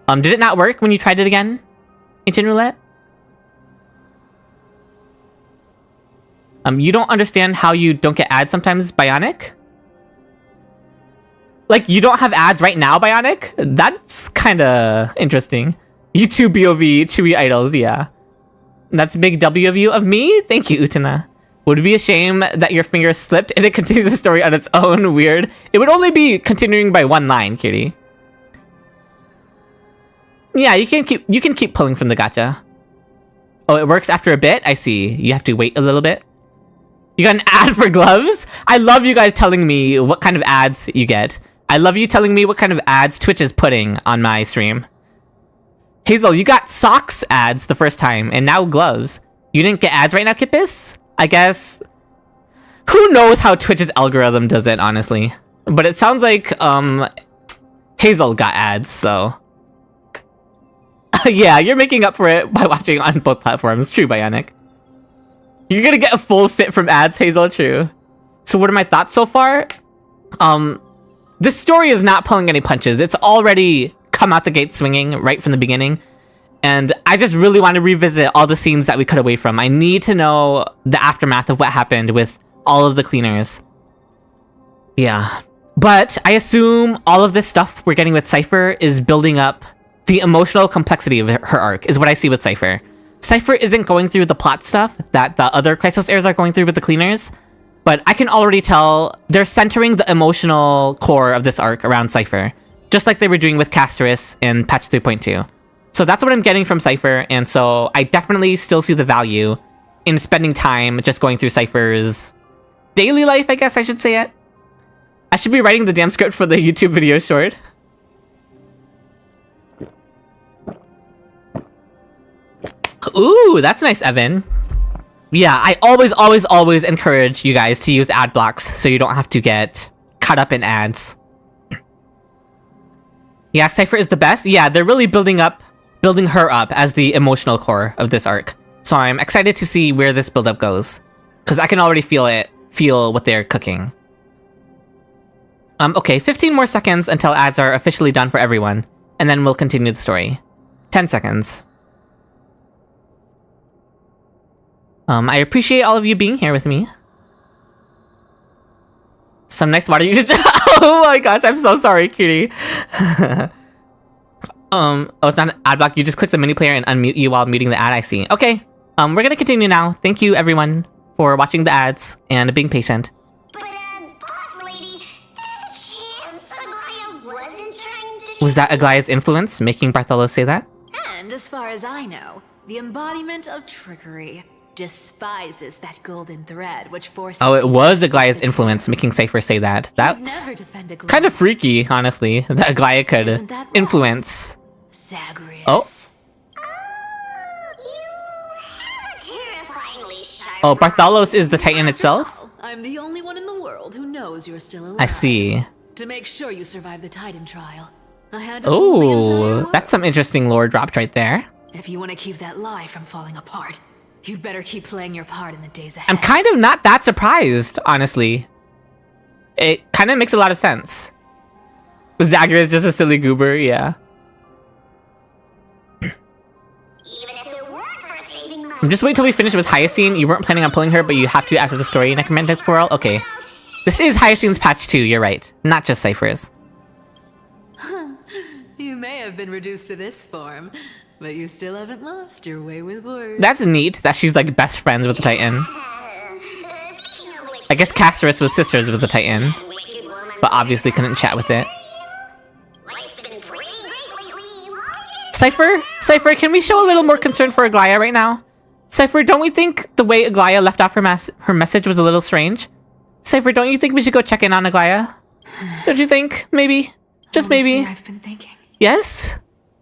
A: Did it not work when you tried it again, Ancient Roulette? You don't understand how you don't get ads sometimes, Bionic? Like, you don't have ads right now, Bionic? That's kinda interesting. YouTube BOV, Chewy Idols, yeah. That's big W of you. Of me? Thank you, Utana. Would it be a shame that your finger slipped and it continues the story on its own? Weird. It would only be continuing by one line, cutie. Yeah, you can keep pulling from the gacha. Oh, it works after a bit? I see. You have to wait a little bit. You got an ad for gloves? I love you guys telling me what kind of ads you get. I love you telling me what kind of ads Twitch is putting on my stream. Hazel, you got socks ads the first time, and now gloves. You didn't get ads right now, Kippis? I guess... Who knows how Twitch's algorithm does it, honestly. But it sounds like, Hazel got ads, so... Yeah, you're making up for it by watching on both platforms. True, Bionic. You're gonna get a full fit from ads, Hazel, true. So what are my thoughts so far? This story is not pulling any punches. It's already come out the gate swinging right from the beginning. And I just really want to revisit all the scenes that we cut away from. I need to know the aftermath of what happened with all of the cleaners. Yeah. But I assume all of this stuff we're getting with Cipher is building up the emotional complexity of her arc, is what I see with Cipher. Cipher isn't going through the plot stuff that the other Chrysos heirs are going through with the cleaners, but I can already tell they're centering the emotional core of this arc around Cipher, just like they were doing with Casterus in patch 3.2. So that's what I'm getting from Cipher, and so I definitely still see the value in spending time just going through Cipher's daily life, I guess I should say it. I should be writing the damn script for the YouTube video short. Ooh, that's nice, Evan. Yeah, I always encourage you guys to use ad blocks so you don't have to get caught up in ads. Yeah, Cipher is the best. Yeah, they're really building up building her up as the emotional core of this arc. So I'm excited to see where this build-up goes, because I can already feel what they're cooking. Okay, 15 more seconds until ads are officially done for everyone, and then we'll continue the story. 10 seconds. I appreciate all of you being here with me. Some nice water you just... Oh my gosh, I'm so sorry, cutie. Oh, it's not an ad block. You just click the mini player and unmute you while muting the ad, I see. Okay, we're gonna continue now. Thank you, everyone, for watching the ads and being patient.
B: But, boss lady, there's a chance Aglaea wasn't trying to...
A: Was that Aglaea's influence making Bartholo say that?
E: And as far as I know, the embodiment of trickery despises that golden thread which forces...
A: Oh, it was Aglaea's influence making Cipher say that. That's kind of freaky, honestly, that Aglaea could influence.
E: Zagreus.
A: Oh. Oh, Bartholos is the Titan itself?
E: I'm the only one in the world who knows you're still alive.
A: I see.
E: To make sure you survive the Titan trial, I had to...
A: Oh, that's some interesting lore dropped right there.
E: If you want to keep that lie from falling apart, you'd better keep playing your part in the days ahead.
A: I'm kind of not that surprised, honestly. It kind of makes a lot of sense. Zagreus is just a silly goober, yeah. I'm just waiting till we finish with Hyacine. You weren't planning on pulling her, but you have to after the story, Necromantic Quarrel. Okay. This is Hyacine's patch too, you're right. Not just Cipher's.
E: You may have been reduced to this form, but you still haven't lost your way with words.
A: That's neat that she's like best friends with the Titan. I guess Casterus was sisters with the Titan, but obviously couldn't chat with it. Cipher, can we show a little more concern for Aglaea right now? Cipher, don't we think the way Aglaea left off her message was a little strange? Cipher, don't you think we should go check in on Aglaea? Don't you think? Maybe. Just maybe.
E: I've been thinking.
A: Yes?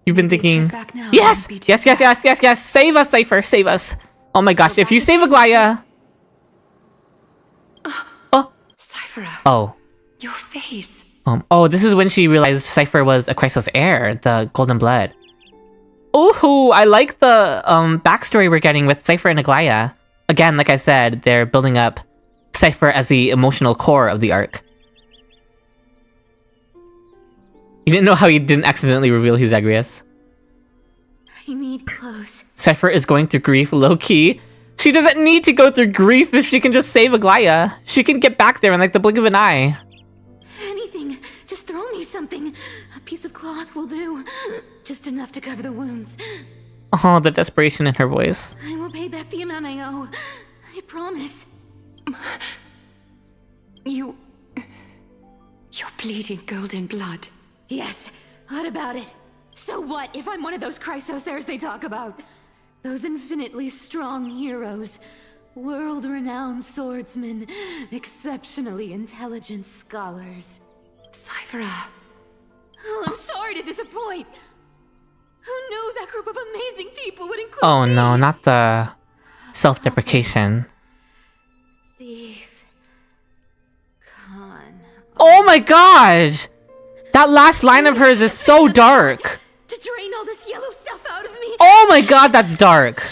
A: You've been thinking... Yes! Yes! Save us, Cipher, save us. Oh my gosh, if you save Aglaea... Oh.
M: Cipher.
A: Oh.
M: Your face.
A: Oh, this is when she realized Cipher was a Chrysos heir, the Golden Blood. Ooh, I like the backstory we're getting with Cipher and Aglaea. Again, like I said, they're building up Cipher as the emotional core of the arc. You didn't know how he didn't accidentally reveal he's Zagreus.
I: I need clothes.
A: Cipher is going through grief, low-key. She doesn't need to go through grief if she can just save Aglaea. She can get back there in like the blink of an eye.
I: Anything. Just throw me something. A piece of cloth will do. Just enough to cover the wounds.
A: Oh, the desperation in her voice.
I: I will pay back the amount I owe. I promise.
M: You're bleeding golden blood.
I: Yes, what about it? So what if I'm one of those Chrysos heirs they talk about? Those infinitely strong heroes, world-renowned swordsmen, exceptionally intelligent scholars.
M: Cipher.
I: Oh, I'm sorry to disappoint. Who knew that group of amazing people would include
A: Oh
I: me?
A: no, not the self-deprecation.
I: Thief. Con.
A: Oh my gosh! That last line of hers is so dark.
I: To drain all this yellow stuff out of me.
A: Oh my god, that's dark.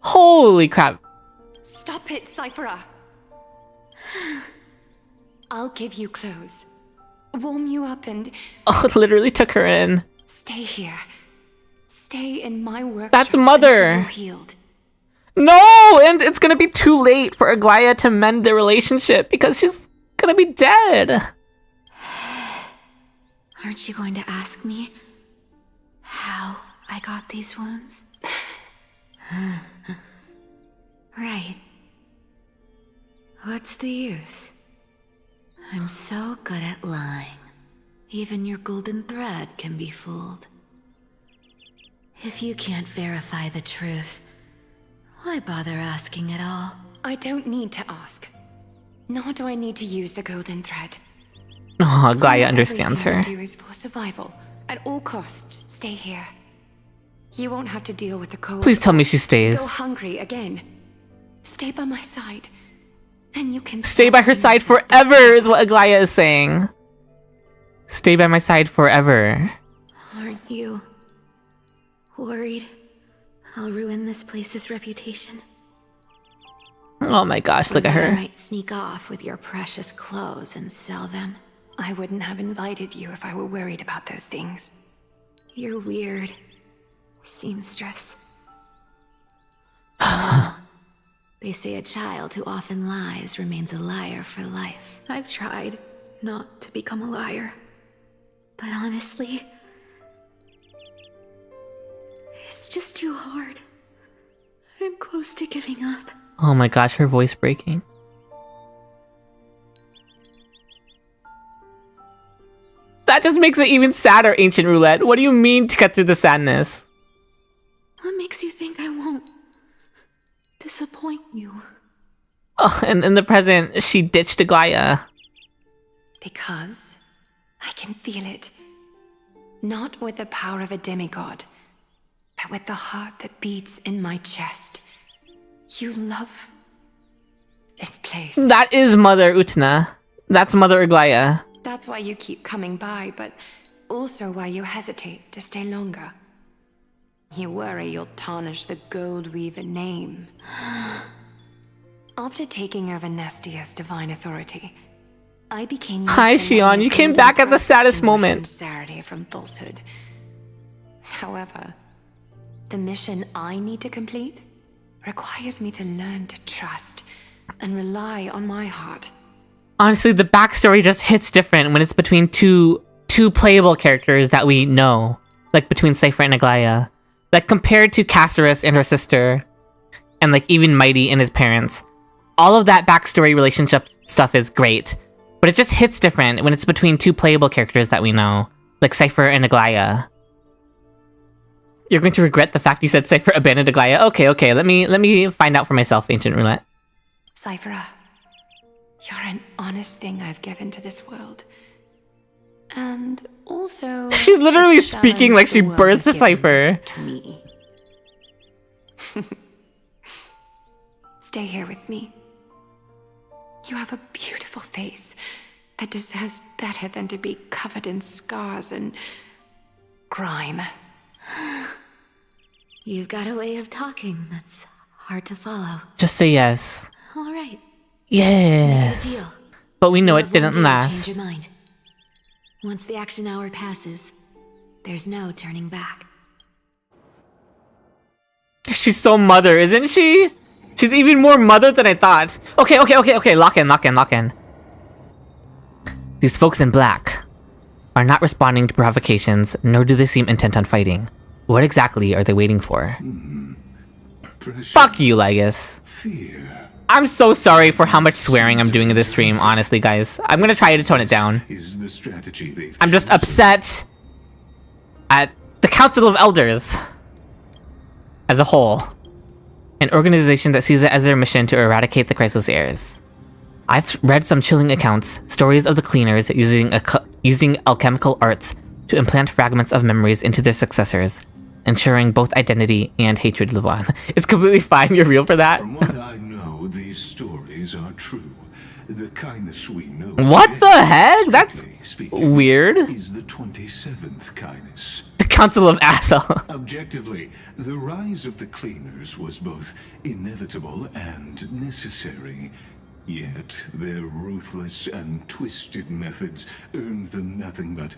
A: Holy crap.
M: Stop it, Cipher. I'll give you clothes. Warm you up and...
A: Oh, it literally took her in.
M: Stay here. Stay in my workshop.
A: That's Mother.
M: Until you're healed.
A: No! And it's gonna be too late for Aglaea to mend their relationship because she's gonna be dead.
I: Aren't you going to ask me how I got these wounds? Right. What's the use? I'm so good at lying. Even your golden thread can be fooled. If you can't verify the truth, why bother asking at all?
M: I don't need to ask. Nor do I need to use the golden thread.
A: Oh, Aglaea understands her.
M: Everything I do is for survival. At all costs, stay here. You won't have to deal with the cold.
A: Please tell me she
M: Go
A: stays.
M: hungry again. Stay by my side. And you can
A: Stay by her side forever is what Aglaea is saying. Stay by my side forever.
I: you worried I'll ruin this place's reputation?
A: Oh my gosh, look at
I: You
A: her.
I: might sneak off with your precious clothes and sell them.
M: I wouldn't have invited you if I were worried about those things.
I: You're weird, seamstress. They say a child who often lies remains a liar for life. I've tried not to become a liar, but honestly, it's just too hard. I'm close to giving up.
A: Oh my gosh, her voice breaking. That just makes it even sadder, Ancient Roulette. What do you mean to cut through the sadness?
I: What makes you think I won't disappoint you?
A: Oh, and in the present, she ditched Aglaea.
M: Because I can feel it. Not with the power of a demigod, but with the heart that beats in my chest. You love this place.
A: That is Mother Utna. That's Mother Aglaea.
M: That's why you keep coming by, but also why you hesitate to stay longer. You worry you'll tarnish the Gold Weaver name. After taking over Nestia's divine authority, I became...
A: Hi, Shion. You came back at the saddest moment.
M: Sincerity from falsehood. However, the mission I need to complete requires me to learn to trust and rely on my heart.
A: Honestly, the backstory just hits different when it's between two playable characters that we know. Like between Cipher and Aglaea. Like compared to Castorus and her sister. And like even Mighty and his parents. All of that backstory relationship stuff is great. But it just hits different when it's between two playable characters that we know. Like Cipher and Aglaea. You're going to regret the fact you said Cipher abandoned Aglaea? Okay, let me find out for myself, Ancient Roulette.
M: Cipher, you're an honest thing I've given to this world. And also...
A: She's literally speaking like she birthed a Cipher.
M: To me. Stay here with me. You have a beautiful face that deserves better than to be covered in scars and grime.
I: You've got a way of talking that's hard to follow.
A: Just say yes.
I: All right.
A: Yes. But we know it didn't last.
I: Change your mind. Once the action hour passes, there's no turning back.
A: She's so mother, isn't she? She's even more mother than I thought. Okay. Lock in. These folks in black are not responding to provocations, nor do they seem intent on fighting. What exactly are they waiting for? Fuck you, Lygus.
D: Fear.
A: I'm so sorry for how much swearing I'm doing in this stream, honestly, guys. I'm gonna try to tone it down.
D: Is the strategy they've
A: I'm just upset at the Council of Elders as a whole. An organization that sees it as their mission to eradicate the Chrysos heirs. I've read some chilling accounts, stories of the cleaners using alchemical arts to implant fragments of memories into their successors, ensuring both identity and hatred live on. It's completely fine, you're real for that?
D: From what I know, these stories are true. The kindness we know...
A: What the heck? That's weird.
D: ...is the 27th kindness.
A: The Council of Assel.
D: Objectively, the rise of the cleaners was both inevitable and necessary. Yet, their ruthless and twisted methods earned them nothing but...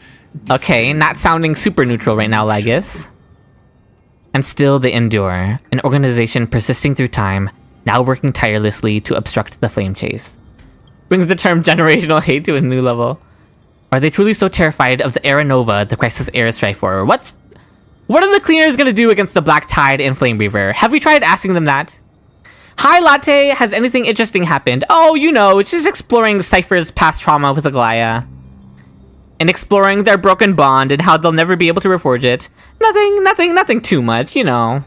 A: Okay, not sounding super neutral right now, Lygus. And still they endure, an organization persisting through time, now working tirelessly to obstruct the flame chase. Brings the term generational hate to a new level. Are they truly so terrified of the Era Nova the Chrysos heirs strive for? What are the cleaners gonna do against the Black Tide and Flame Breather? Have we tried asking them that? Hi Latte, has anything interesting happened? Oh, you know, just exploring Cipher's past trauma with Aglaea. And exploring their broken bond and how they'll never be able to reforge it. Nothing too much, you know.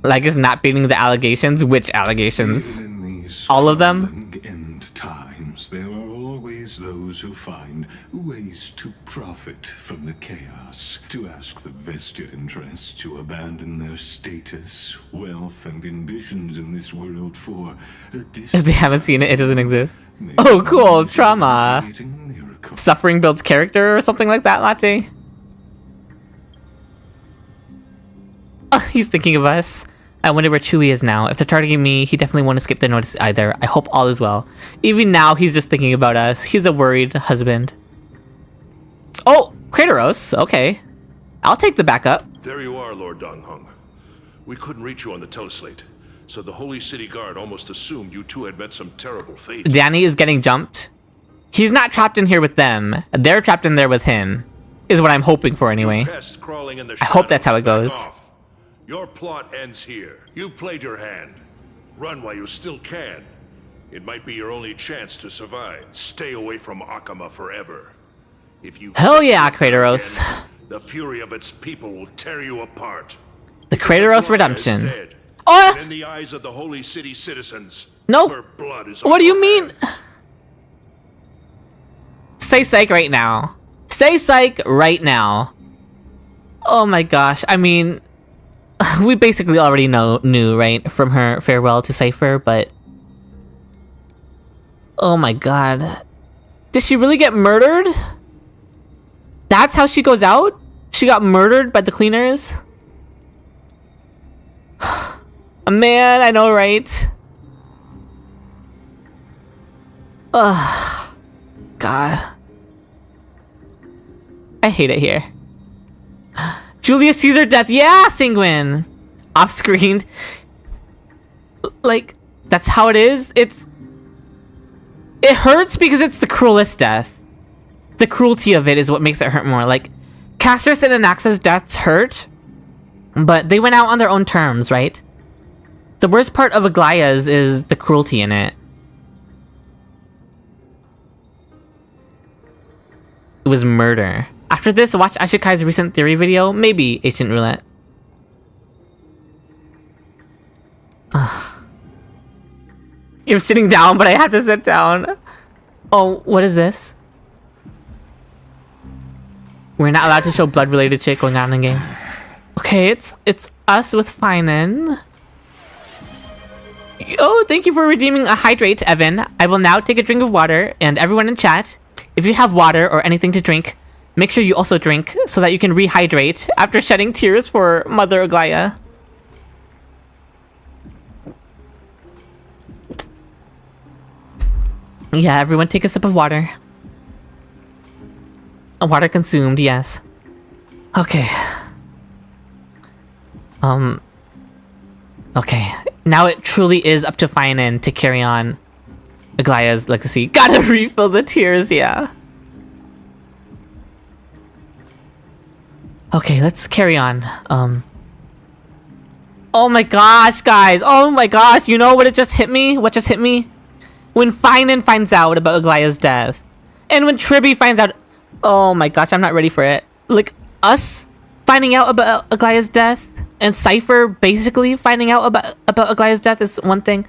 A: Lygus not beating the allegations. Which allegations? All of them?
D: End times, there are always those who find ways to profit from the chaos, to ask the vested interests to abandon their status, wealth, and ambitions in this world for a
A: If they haven't seen it, it doesn't exist. Oh, cool, trauma. Suffering builds character or something like that, Latte? he's thinking of us. I wonder where Chewie is now. If they're targeting me, he definitely won't escape their notice either. I hope all is well. Even now, he's just thinking about us. He's a worried husband. Oh, Kratos. Okay. I'll take the backup.
J: There you are, Lord Donghung. We couldn't reach you on the teleslate, so the Holy City Guard almost assumed you two had met some terrible fate.
A: Danny is getting jumped. He's not trapped in here with them. They're trapped in there with him. Is what I'm hoping for anyway. I hope that's how it goes.
J: Your plot ends here. You played your hand. Run while you still can. It might be your only chance to survive. Stay away from Akama forever. If you
A: Hell yeah, Kratos.
J: Again, the fury of its people will tear you apart.
A: The Kratos redemption.
J: Dead,
A: Oh!
J: in the eyes of the Holy City citizens.
A: No.
J: Her blood is
A: What do you mean? Say psych right now. Say psych right now. Oh my gosh. I mean, we basically already knew, right? From her farewell to Cipher, but... Oh my god. Did she really get murdered? That's how she goes out? She got murdered by the cleaners? Man, I know, right? Ugh. God. I hate it here. Julius Caesar death. Yeah, Sanguine. Off-screen. Like, that's how it is. It hurts because it's the cruelest death. The cruelty of it is what makes it hurt more. Like, Casterus and Anaxa's deaths hurt, but they went out on their own terms, right? The worst part of Aglaea's is the cruelty in it. It was murder. After this, watch Ashikai's recent theory video, maybe Ancient Roulette. You're sitting down, but I have to sit down. Oh, what is this? We're not allowed to show blood-related shit going on in game. Okay, it's us with Phainon. Oh, thank you for redeeming a hydrate, Evan. I will now take a drink of water, and everyone in chat, if you have water or anything to drink, make sure you also drink so that you can rehydrate after shedding tears for Mother Aglaea. Yeah, everyone take a sip of water. Water consumed, yes. Okay. Okay. Now it truly is up to Phainon to carry on Aglaea's legacy. Gotta refill the tears, yeah. Okay, let's carry on. Oh my gosh, guys. Oh my gosh, you know what it just hit me? What just hit me? When Phainon finds out about Aglaea's death. And when Tribby finds out... Oh my gosh, I'm not ready for it. Like, us finding out about Aglaea's death and Cipher basically finding out about Aglaea's death is one thing.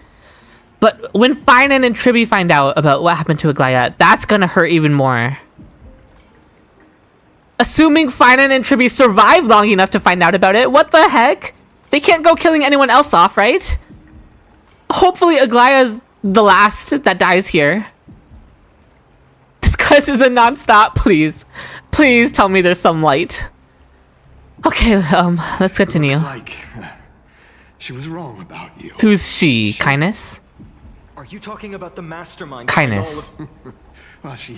A: But when Phainon and Tribby find out about what happened to Aglaea, that's gonna hurt even more. Assuming Phainon and Tribby survive long enough to find out about it, what the heck? They can't go killing anyone else off, right? Hopefully Aglaea's the last that dies here. This quest is a non-stop, please. Please tell me there's some light. Okay, let's continue.
H: Looks like she was wrong about you.
A: Who's she? Kindness?
F: Are you talking about the mastermind?
A: Kindness.
H: Well, she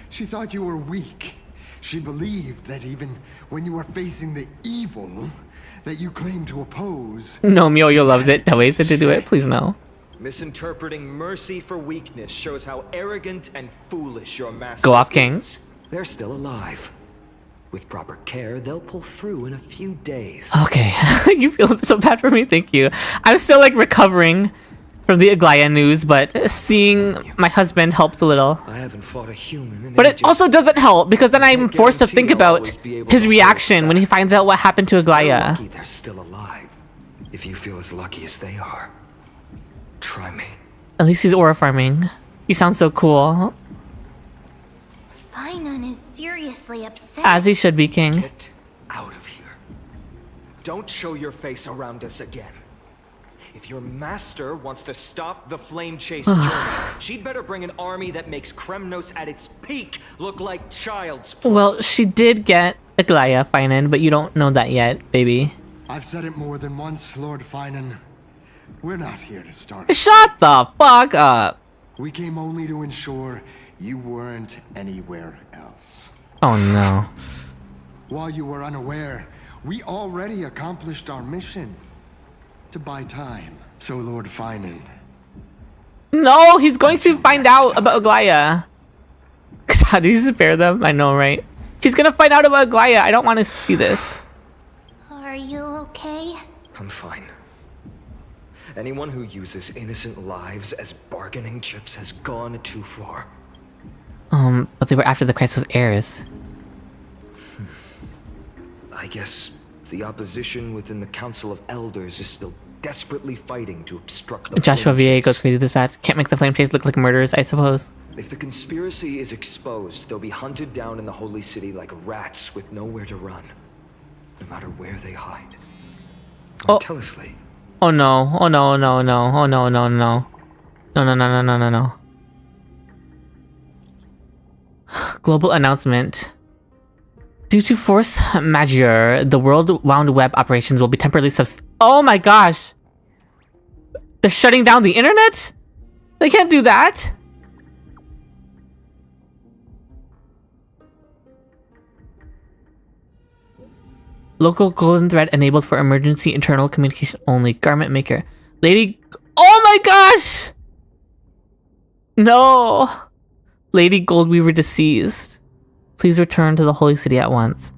H: thought you were weak. She believed that even when you were facing the evil that you claimed to oppose...
A: No, Mioyo loves it. The ways to do it, please no.
F: Misinterpreting mercy for weakness shows how arrogant and foolish your master
A: Go off, King.
F: is. They're still alive. With proper care, they'll pull through in a few days.
A: Okay, you feel so bad for me, thank you. I'm still like recovering from the Aglaea news, but seeing my husband helps a little.
F: I haven't fought a human in
A: But it
F: ages.
A: also doesn't help, because then I'm forced to think about his reaction when he finds out what happened to Aglaea.
F: Lucky they're still alive. If you feel as lucky as they are, try me.
A: At least he's aura farming. You sound so cool.
B: Phainon is seriously upset.
A: As he should be, King.
F: Get out of here. Don't show your face around us again. If your master wants to stop the flame chase journey, she'd better bring an army that makes Kremnos at its peak look like child's play.
A: Well, she did get Aglaea, Phainon, but you don't know that yet, baby.
H: I've said it more than once, Lord Phainon. We're not here to start.
A: Shut the fuck up.
H: We came only to ensure you weren't anywhere else.
A: Oh no.
H: While you were unaware, we already accomplished our mission. To buy time. So, Lord Phainon.
A: No, he's going to find out about Aglaea. How do you spare them? I know, right? He's gonna find out about Aglaea. I don't want to see this.
B: Are you okay?
F: I'm fine. Anyone who uses innocent lives as bargaining chips has gone too far.
A: But they were after the Christos heirs.
F: I guess the opposition within the Council of Elders is still desperately fighting to obstruct the
A: Joshua
F: flame
A: VA
F: chase.
A: goes crazy dispatch. Can't make the flame chase look like murderers, I suppose.
F: If the conspiracy is exposed, they'll be hunted down in the Holy City like rats with nowhere to run. No matter where they hide.
A: Oh.
F: Tell us, Lee.
A: Oh no. Oh no, no, no. Oh no, no, no. No, no, no, no, no, no, no. Global announcement. Due to force majeure, the world-wound web operations will be temporarily Oh my gosh! They're shutting down the internet? They can't do that! Local golden thread enabled for emergency internal communication only. Garment maker. Lady... Oh my gosh! No! Lady Goldweaver deceased. Please return to the Holy City at once.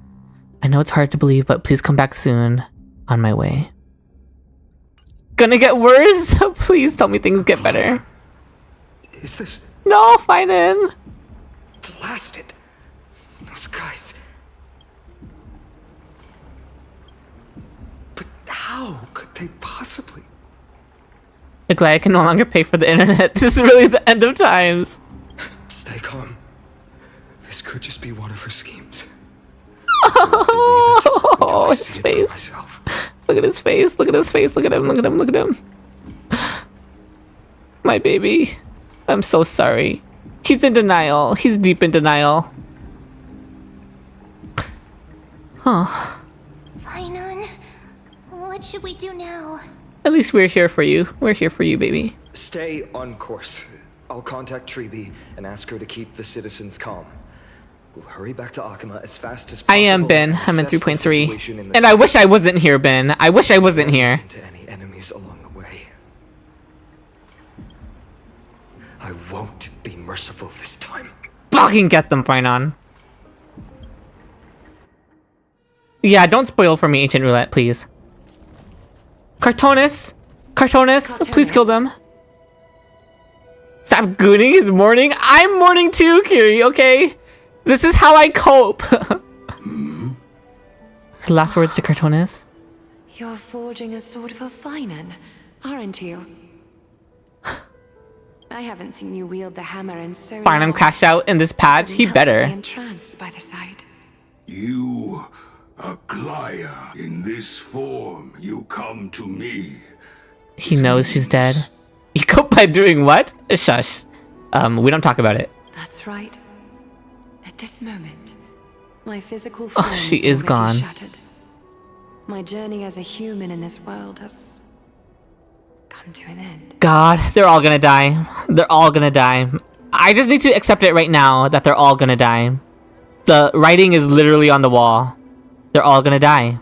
A: I know it's hard to believe, but please come back soon. On my way. Gonna get worse? Please tell me things get better.
F: Is this...
A: No, Phainon!
F: Blasted. Those guys... But how could they possibly...
A: Aglaea can no longer pay for the internet. This is really the end of times.
F: Stay calm. This could just be one of her schemes.
A: Oh, his face. Look at his face. Look at his face. Look at him. Look at him. Look at him. My baby. I'm so sorry. He's in denial. He's deep in denial. Huh.
B: Phainon, what should we do now?
A: At least we're here for you. We're here for you, baby.
F: Stay on course. I'll contact Treeby and ask her to keep the citizens calm. We'll hurry back to Akama as fast as possible.
A: I am Ben. I'm in 3.3. And I wish I wasn't here, Ben. I wish I wasn't here.
F: To any enemies along the way. I won't be merciful this time.
A: Fucking get them, Phainon. Yeah, don't spoil for me, Ancient Roulette, please. Cartonis! Cartonis, please kill them. Stop gooning his mourning. I'm mourning too, Kiri, okay? This is how I cope. Her last words to Cartonis.
M: You're forging a sword for Phainon, aren't you? I haven't seen you wield the hammer in so
A: Phainon
M: long.
A: crashed out in this patch. He better.
M: Entranced by the sight.
D: You, Aglaea, in this form, you come to me.
A: He knows she's dead. You cope by doing what? Shush. We don't talk about it.
M: That's right. At this moment, my physical form
A: she is gone.
M: shattered. My journey as a human in this world has come to an end.
A: God, they're all gonna die. They're all gonna die. I just need to accept it right now that they're all gonna die. The writing is literally on the wall. They're all gonna die.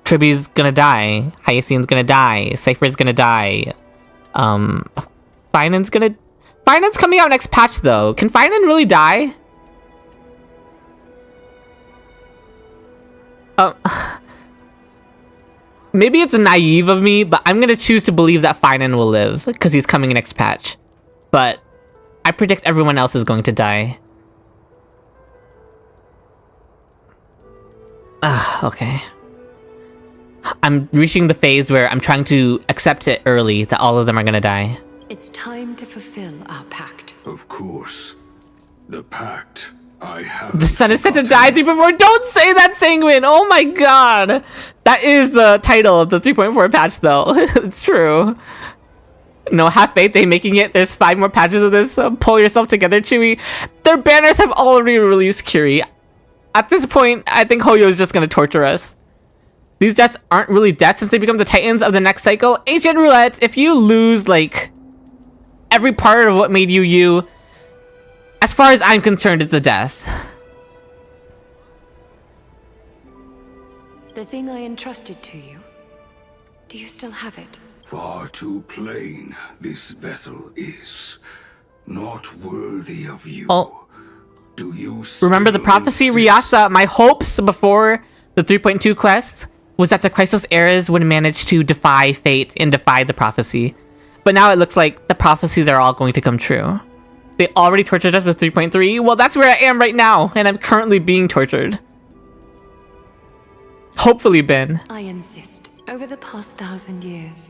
A: Triby's gonna die. Hyacinth's gonna die. Cipher's gonna die. Phainon's coming out next patch though. Can Phainon really die? Maybe it's naive of me, but I'm gonna choose to believe that Phainon will live because he's coming next patch. But I predict everyone else is going to die. Okay. I'm reaching the phase where I'm trying to accept it early that all of them are gonna die.
M: It's time to fulfill our pact.
D: Of course. The pact. I have.
A: The sun is set to die 3.4. Don't say that, Sanguine! Oh my god! That is the title of the 3.4 patch though. It's true. No, have faith they making it. There's 5 more patches of this. Pull yourself together, Chewy. Their banners have already released, Kiri. At this point, I think Hoyo is just gonna torture us. These deaths aren't really deaths since they become the titans of the next cycle. Ancient Roulette, if you lose, like, every part of what made you you, as far as I'm concerned, it's a death.
M: The thing I entrusted to you, do you still have it?
D: Far too plain this vessel is. Not worthy of you.
A: Oh.
D: Do you
A: Remember the
D: still
A: prophecy,
D: insist?
A: Ryasa? My hopes before the 3.2 quest was that the Chrysos Eras would manage to defy fate and defy the prophecy. But now it looks like the prophecies are all going to come true. They already tortured us with 3.3. Well, that's where I am right now, and I'm currently being tortured. Hopefully, Ben.
M: I insist. Over the past 1,000 years,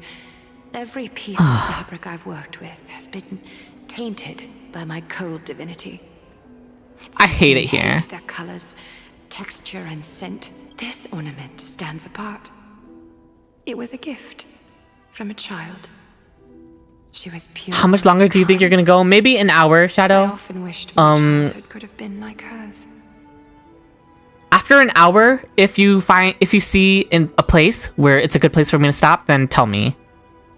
M: every piece of fabric I've worked with has been tainted by my cold divinity.
A: I hate it here.
M: Their colors, texture, and scent. This ornament stands apart. It was a gift from a child. She was pure.
A: How much longer do you think you're gonna go? Maybe an hour, Shadow?
M: I often wished my childhood could have been like hers.
A: After an hour, if you see in a place where it's a good place for me to stop, then tell me.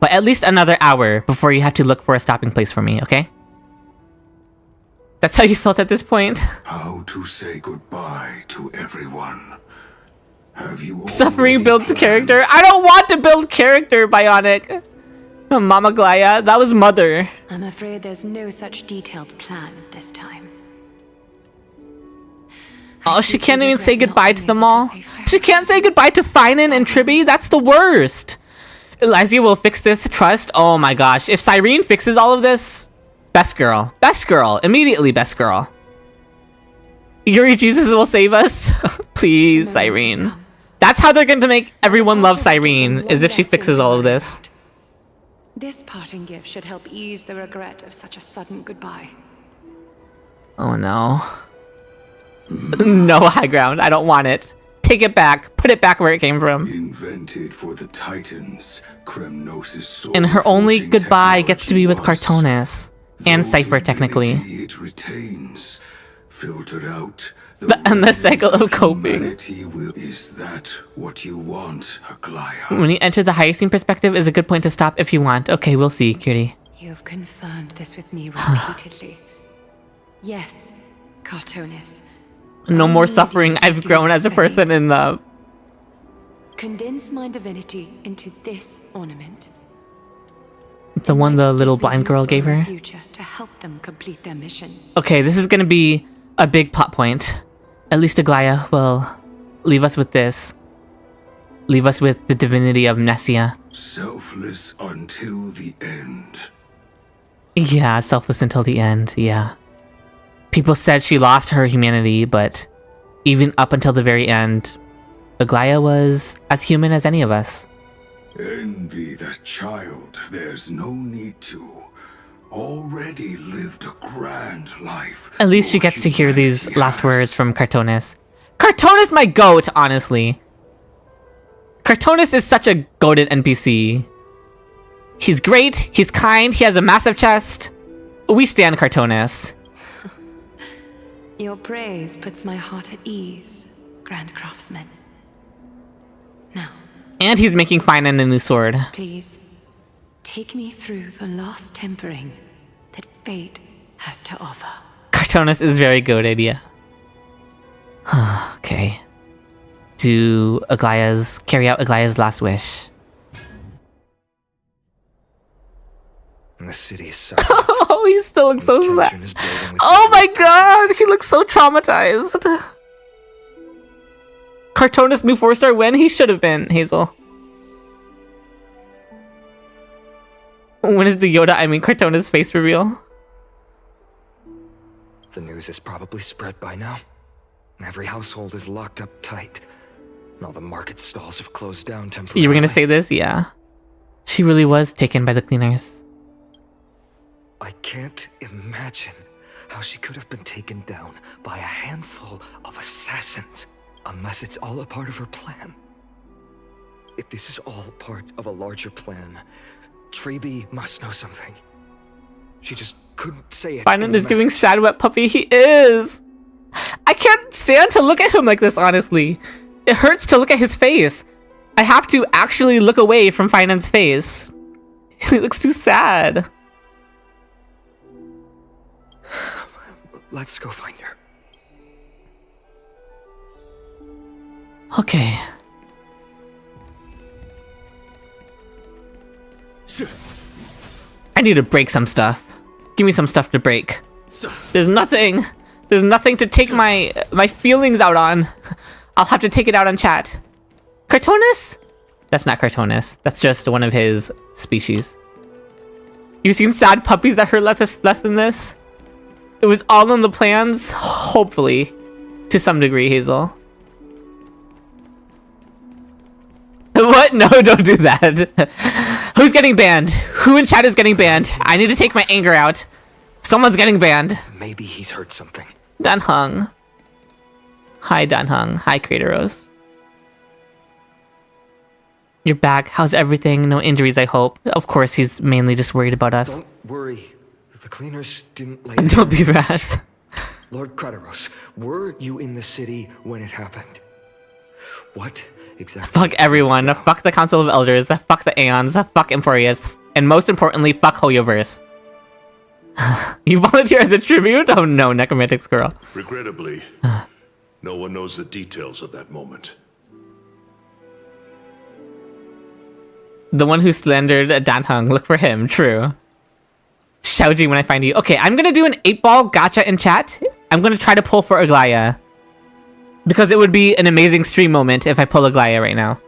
A: But at least another hour before you have to look for a stopping place for me, okay? That's how you felt at this point?
D: How to say goodbye to everyone. Have you
A: Suffering builds character? I don't want to build character, Bionic! Mama Aglaea, that was Mother.
M: I'm afraid there's no such detailed plan this time.
A: Oh, she can't even say goodbye to them all? She can't say goodbye to Phainon and Tribby? That's the worst! Elysia will fix this, trust? Oh my gosh, if Cyrene fixes all of this, best girl. Best girl. Immediately best girl. Yuri Jesus will save us? Please, Cyrene. That's how they're going to make everyone love Cyrene, is if she fixes all of this.
M: This parting gift should help ease the regret of such a sudden goodbye.
A: Oh no. No high ground. I don't want it. Take it back. Put it back where it came from.
D: Invented for the Titans, Kremnos' sword
A: And her only
D: forging
A: goodbye gets to be with
D: technology was,
A: Cartonis. And
D: though
A: Cipher, technically.
D: divinity it retains, filtered out
A: And the cycle of coping.
D: Is that what you want, Aglaea?
A: When you enter the Hyacine perspective is a good point to stop if you want. Okay, we'll see, cutie.
M: You've confirmed this with me repeatedly. Yes, Cartonis.
A: No more suffering. I've grown as a person in love.
M: Condense my divinity into this ornament.
A: The one the little blind girl gave her?
M: Future to help them complete their mission.
A: Okay, this is gonna be a big plot point. At least Aglaea will leave us with this. Leave us with the divinity of Mnesia.
D: Selfless until the end.
A: Yeah, selfless until the end, yeah. People said she lost her humanity, but even up until the very end, Aglaea was as human as any of us.
D: Envy that child, there's no need to. Already lived a grand life.
A: At least she gets to hear these last words from Cartonis. Cartonis my goat, honestly. Cartonis is such a goated NPC. He's great, he's kind, he has a massive chest. We stand Cartonis.
M: Your praise puts my heart at ease, Grand Craftsman. Now.
A: And he's making Phainon a new sword.
M: Please, take me through the lost tempering that fate has to offer.
A: Cartonis is very goated, yeah. Okay. Carry out Aglaea's last wish.
F: The city is so
A: Oh, he still looks so sad. Oh my god, he looks so traumatized. Cartonis new 4-star when he should have been, Hazel. When is the Cartonis face reveal?
F: The news is probably spread by now. Every household is locked up tight. And all the market stalls have closed down temporarily.
A: You were gonna say this? Yeah. She really was taken by the cleaners.
F: I can't imagine how she could have been taken down by a handful of assassins, unless it's all a part of her plan. If this is all part of a larger plan, Treby must know something. She just couldn't say it.
A: Phainon is giving sad wet puppy. He is. I can't stand to look at him like this, honestly. It hurts to look at his face. I have to actually look away from Phainon's face. He looks too sad.
F: Let's go find her.
A: Okay. I need to break some stuff. Give me some stuff to break. There's nothing to take my feelings out on. I'll have to take it out on chat. Cartonus? That's not Cartonus. That's just one of his species. You've seen sad puppies that hurt less than this? It was all in the plans, hopefully. To some degree, Hazel. What? No, don't do that. Who's getting banned? Who in chat is getting banned? I need to take my anger out. Someone's getting banned.
F: Maybe he's heard something.
A: Danhung. Hi, Danhung. Hi, Kratos. You're back. How's everything? No injuries, I hope. Of course, he's mainly just worried about us.
F: Don't worry. The cleaners didn't lay.
A: Don't be rash.
F: Lord Kratos, were you in the city when it happened? What exactly?
A: Fuck everyone. Fuck the Council of Elders. Fuck the Aeons. Fuck Amphoreus. And most importantly, fuck Hoyoverse. You volunteer as a tribute? Oh no, Necromantic's girl.
J: Regrettably, no one knows the details of that moment.
A: The one who slandered Danhung. Look for him. True. Xiaoji, when I find you. Okay, I'm gonna do an 8-ball gacha in chat. I'm gonna try to pull for Aglaea. Because it would be an amazing stream moment if I pull Aglaea right now.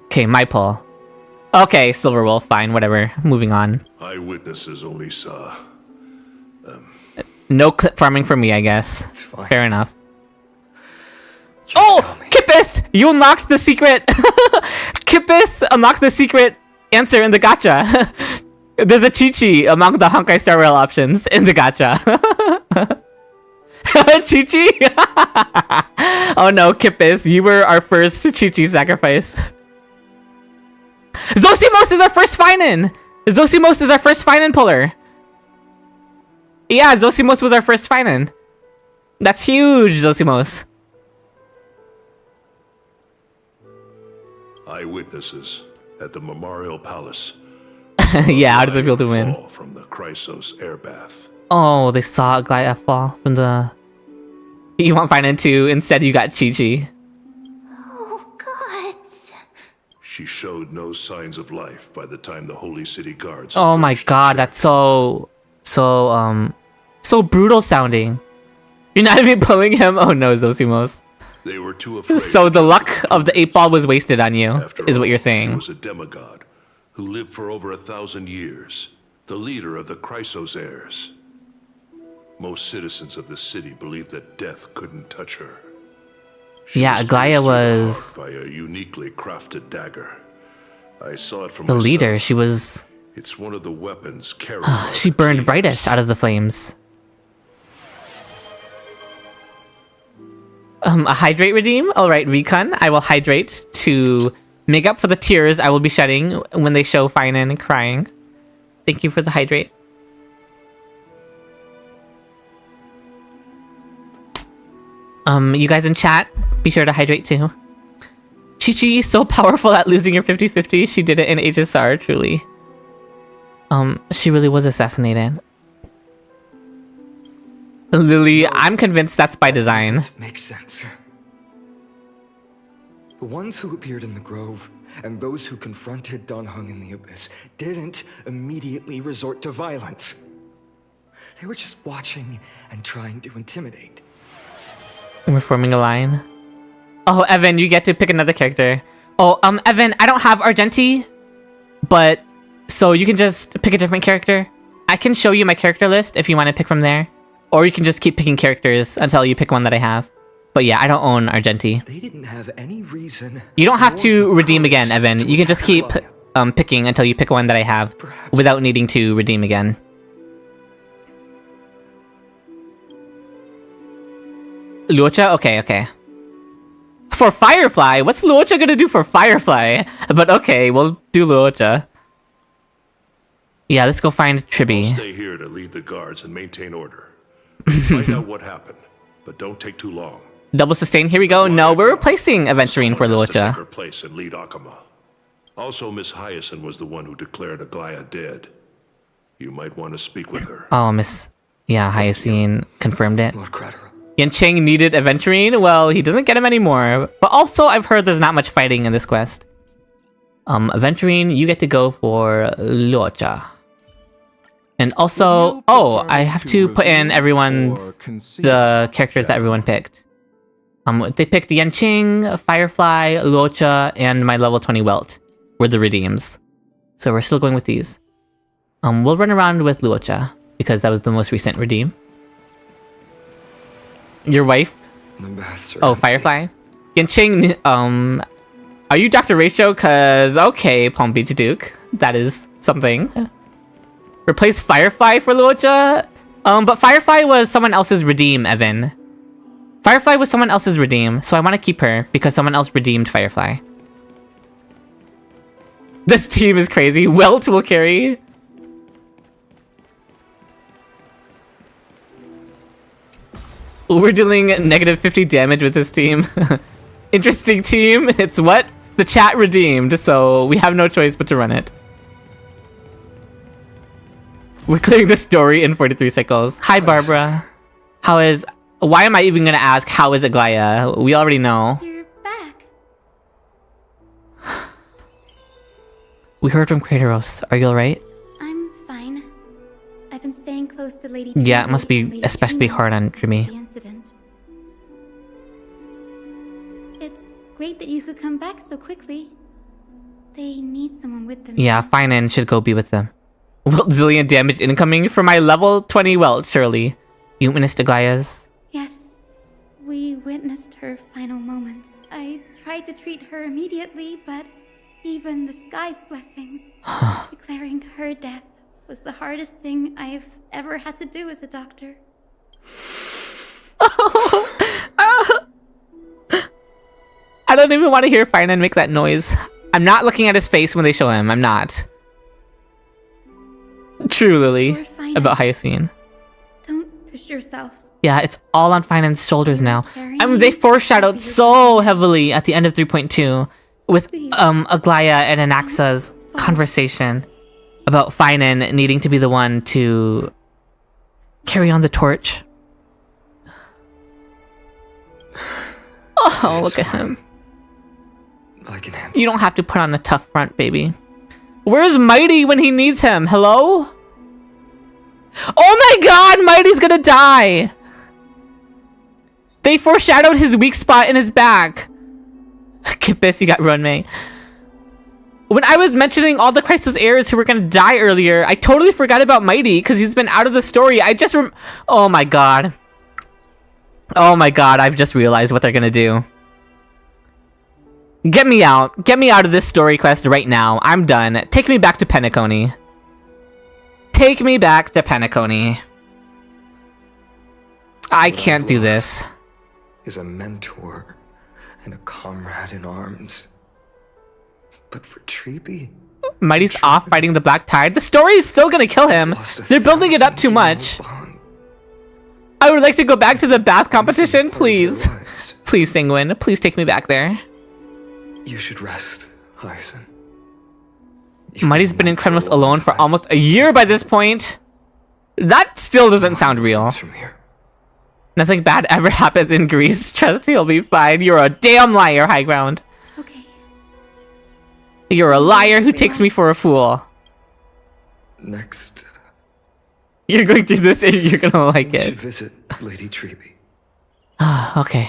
A: Okay, my pull. Okay, Silverwolf, fine, whatever. Moving on.
J: Eyewitnesses only saw...
A: No clip farming for me, I guess.
F: It's fine.
A: Fair enough. Oh! Kippis! You unlocked the secret... Kippis unlocked the secret answer in the gacha. There's a Chi-Chi among the Honkai Star Rail options in the gacha. Chi-Chi? Oh no, Kippis, you were our first Chi-Chi sacrifice. Zosimos is our first Phainon! Zosimos is our first Phainon puller. Yeah, Zosimos was our first Phainon. That's huge, Zosimos.
J: Eyewitnesses at the Memorial Palace.
A: Yeah, how does it feel to win?
J: From the Chrysos airbath.
A: Oh, they saw Aglaea fall from the... You want Phainon too? Instead you got Chi-Chi.
B: Oh, God.
J: She showed no signs of life by the time the Holy City guards...
A: Oh my god, that's so brutal sounding. You're not even pulling him? Oh no, Zosimos.
J: They were too afraid.
A: So the luck of the 8-ball was wasted on you, is what you're saying.
J: She was a demigod who lived for over 1,000 years, the leader of the Chrysos heirs. Most citizens of the city believed that death couldn't touch her.
A: Yeah, Aglaea was
J: by a uniquely crafted dagger. I saw it from
A: the
J: myself.
A: leader. She was...
J: It's one of the weapons carried.
A: She burned brightest out of the flames. A hydrate redeem? Alright, Recon. I will hydrate to make up for the tears I will be shedding when they show Phainon crying. Thank you for the hydrate. You guys in chat, be sure to hydrate too. Chi-Chi is so powerful at losing your 50-50. She did it in HSR, truly. She really was assassinated. Lily, I'm convinced that's by design.
F: Makes sense. The ones who appeared in the grove and those who confronted Danhung in the abyss didn't immediately resort to violence. They were just watching and trying to intimidate.
A: We're forming a line. Oh, Evan, you get to pick another character. Oh, Evan, I don't have Argenti, but so you can just pick a different character. I can show you my character list if you want to pick from there. Or you can just keep picking characters until you pick one that I have. But yeah, I don't own Argenti.
F: They didn't have any reason.
A: You don't have to redeem again, Evan. You can just keep picking until you pick one that I have without needing to redeem again. Luocha? Okay, okay. For Firefly? What's Luocha gonna do for Firefly? But okay, we'll do Luocha. Yeah, let's go find Tribi.
J: I'll stay here to lead the guards and maintain order. Find out what happened. but don't take too long.
A: Double sustain. Here we go. No, we're replacing Aventurine for
J: Someone has to take
A: Luocha.
J: her place and lead Akama. Also, Miss Hyacinth was the one who declared Aglaea dead. You might want to speak with her.
A: Oh, Miss... Yeah, Hyacinth confirmed it.
F: Lord Cratera.
A: Yanqing needed Aventurine? Well, he doesn't get him anymore. But also, I've heard there's not much fighting in this quest. Aventurine, you get to go for Luocha. And also... Oh, I have to put in everyone's... The characters that everyone picked. They picked Yanqing, Firefly, Luocha, and my level 20 Welt were the redeems. So we're still going with these. We'll run around with Luocha, because that was the most recent redeem. Your wife? Oh, Firefly? Yanqing, are you Dr. Ratio? Cause, okay, Palm Beach Duke. That is something. Replace Firefly for Luocha? But Firefly was someone else's redeem, Evan. Firefly was someone else's redeem, so I want to keep her because someone else redeemed Firefly. This team is crazy. Welt will carry. We're dealing negative 50 damage with this team. Interesting team. It's what? The chat redeemed, so we have no choice but to run it. We're clearing the story in 43 cycles. Hi, Barbara. How is... Why am I even gonna ask how is Aglaea? We already know.
I: You're back.
A: We heard from Kratos. Are you alright?
I: I'm fine. I've been staying close to Lady.
A: Yeah, it must be especially hard on
I: The
A: Jimmy.
I: incident. It's great that you could come back so quickly. They need someone with them.
A: Yeah, Phainon should go be with them. Welt zillion damage incoming for my level 20 Welt, surely. You witnessed Aglaea's?
I: Yes. We witnessed her final moments. I tried to treat her immediately, but even the sky's blessings, declaring her death, was the hardest thing I've ever had to do as a doctor.
A: I don't even want to hear Phainon make that noise. I'm not looking at his face when they show him. I'm not. True, Lily. About Hyacinth.
I: Don't push yourself.
A: Yeah, it's all on Phainon's shoulders now. I mean, they foreshadowed so heavily at the end of 3.2 with Aglaea and Anaxa's conversation about Phainon needing to be the one to carry on the torch. Oh, look at him.
F: I can handle.
A: You don't have to put on a tough front, baby. Where's Mighty when he needs him? Hello? Oh my god, Mighty's gonna die! They foreshadowed his weak spot in his back. Get this, you got Runmei. When I was mentioning all the Crisis heirs who were gonna die earlier, I totally forgot about Mighty because he's been out of the story. I just oh my god. Oh my god, I've just realized what they're gonna do. Get me out. Get me out of this story quest right now. I'm done. Take me back to Penacony. Take me back to Penacony. I can't do this.
F: Is a mentor and a comrade in arms. But for Treeby?
A: Mighty's off fighting the Black Tide. The story is still gonna kill him. They're building it up too much. I would like to go back to the bath competition, please. Please, Sanguine. Please take me back there.
F: You should rest, Hyacinth.
A: Mighty's been in Kremlos alone for almost a year by this point. That still doesn't sound real. Nothing bad ever happens in Greece. Trust he'll be fine. You're a damn liar, High Ground.
I: Okay.
A: You're a liar who takes me for a fool.
F: Next.
A: You're going through this and you're gonna like
F: We
A: it.
F: should visit Lady Treeby.
A: Okay.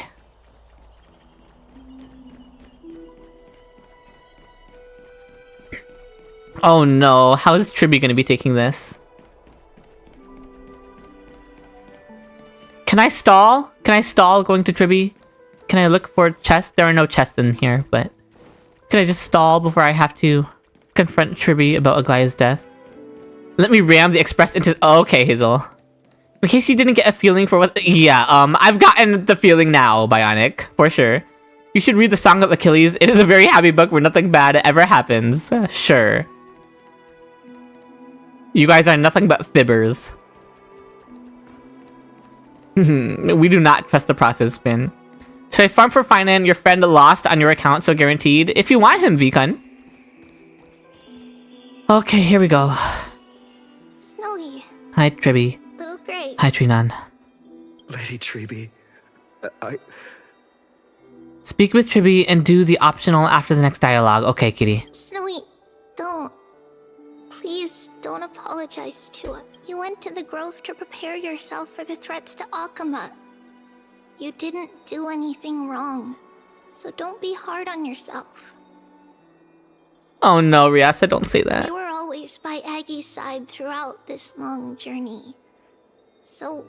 A: Oh no, how is Tribby gonna be taking this? Can I stall? Can I stall going to Tribby? Can I look for chests? There are no chests in here, but... Can I just stall before I have to confront Tribby about Aglaea's death? Let me ram the express into... Oh, okay, Hazel. In case you didn't get a feeling for what... Yeah, I've gotten the feeling now, Bionic, for sure. You should read the Song of Achilles. It is a very happy book where nothing bad ever happens. Sure. You guys are nothing but fibbers. We do not trust the process, Bin. Should I farm for Phainon? Your friend lost on your account, so guaranteed. If you want him, Vikun. Okay, here we go.
B: Snowy.
A: Hi, Tribby.
B: Little Gray.
A: Hi, Trinan.
F: Lady Tribby, I...
A: Speak with Tribby and do the optional after the next dialogue. Okay, kitty.
B: Snowy, don't. Please don't apologize to us. You went to the grove to prepare yourself for the threats to Akama. You didn't do anything wrong, so don't be hard on yourself.
A: Oh no, Riasa, don't say that.
B: You were always by Aggie's side throughout this long journey, so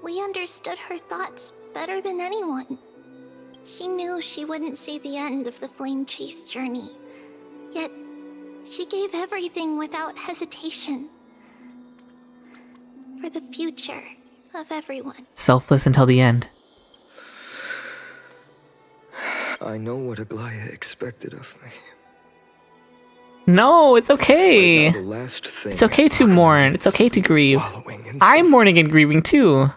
B: we understood her thoughts better than anyone. She knew she wouldn't see the end of the Flame Chase journey, yet she gave everything without hesitation. For the future of everyone.
A: Selfless until the end.
F: I know what Aglaea expected of me.
A: No, it's okay.
F: Right now, the last thing
A: It's okay to mourn. It's okay to grieve. I'm mourning and grieving too.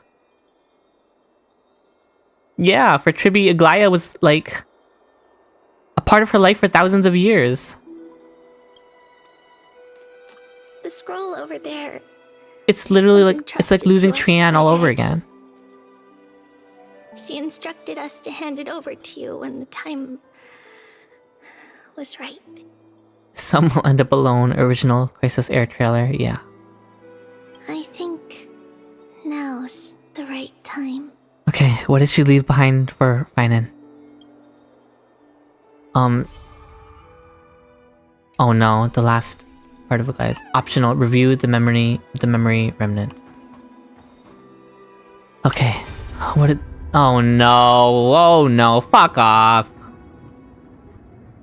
A: Yeah, for Tribby, Aglaea was like a part of her life for thousands of years.
B: The scroll over there.
A: It's literally like it's like losing Trian all over again.
B: She instructed us to hand it over to you when the time was right.
A: Some will end up alone. Original Crisis Air trailer, yeah.
B: I think now's the right time.
A: Okay, what did she leave behind for Phainon? Oh no, the last part of the guys. Optional, review the memory remnant. Okay, what did... Oh no, fuck off.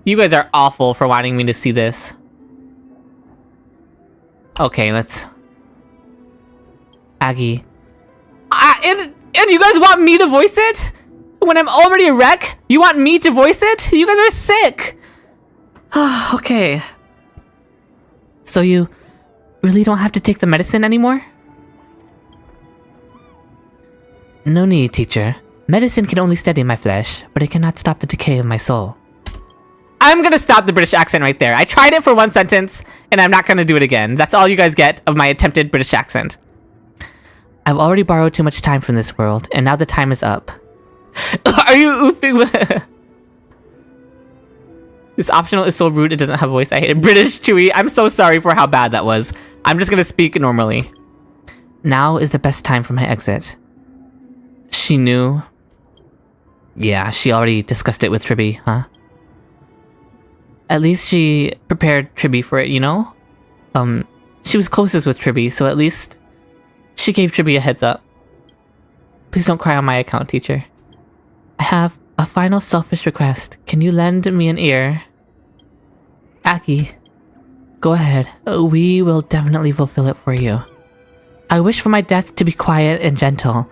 A: You guys are awful for wanting me to see this. Okay, let's... Aggie. And you guys want me to voice it? When I'm already a wreck? You want me to voice it? You guys are sick! Okay. So you really don't have to take the medicine anymore? No need, teacher. Medicine can only steady my flesh, but it cannot stop the decay of my soul. I'm gonna stop the British accent right there. I tried it for one sentence, and I'm not gonna do it again. That's all you guys get of my attempted British accent. I've already borrowed too much time from this world, and now the time is up. Are you oofing? This optional is so rude it doesn't have a voice. I hate it. British Chewy, I'm so sorry for how bad that was. I'm just gonna speak normally. Now is the best time for my exit. She knew. Yeah, she already discussed it with Tribby, huh? At least she prepared Tribby for it, you know? She was closest with Tribby, so at least she gave Tribby a heads up. Please don't cry on my account, teacher. I have a final selfish request. Can you lend me an ear? Aggie, go ahead. We will definitely fulfill it for you. I wish for my death to be quiet and gentle.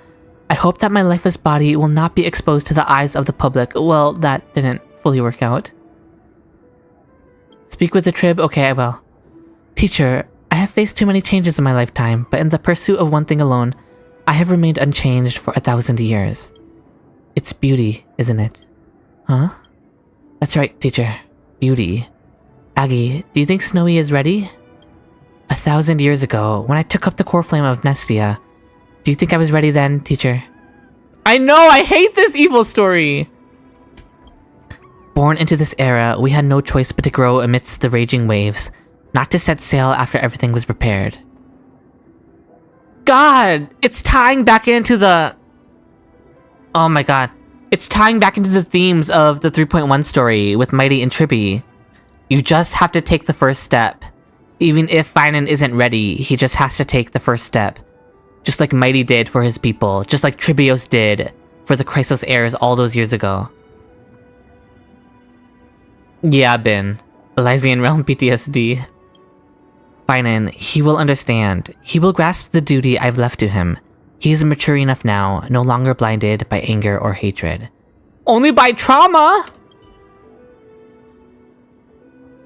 A: I hope that my lifeless body will not be exposed to the eyes of the public. Well, that didn't fully work out. Speak with the Trib? Okay, I will. Teacher, I have faced too many changes in my lifetime, but in the pursuit of one thing alone, I have remained unchanged for 1,000 years. It's beauty, isn't it? Huh? That's right, teacher. Beauty. Aggie, do you think Snowy is ready? 1,000 years ago, when I took up the core flame of Nestia, do you think I was ready then, teacher? I know, I hate this evil story! Born into this era, we had no choice but to grow amidst the raging waves, not to set sail after everything was prepared. God! It's tying back into the... Oh my god. It's tying back into the themes of the 3.1 story with Mighty and Tribby. You just have to take the first step. Even if Phainon isn't ready, he just has to take the first step. Just like Mighty did for his people, just like Tribios did for the Chrysos heirs all those years ago. Yeah, Bin. Elysian Realm PTSD. Phainon, he will understand. He will grasp the duty I've left to him. He is mature enough now, no longer blinded by anger or hatred. Only by trauma!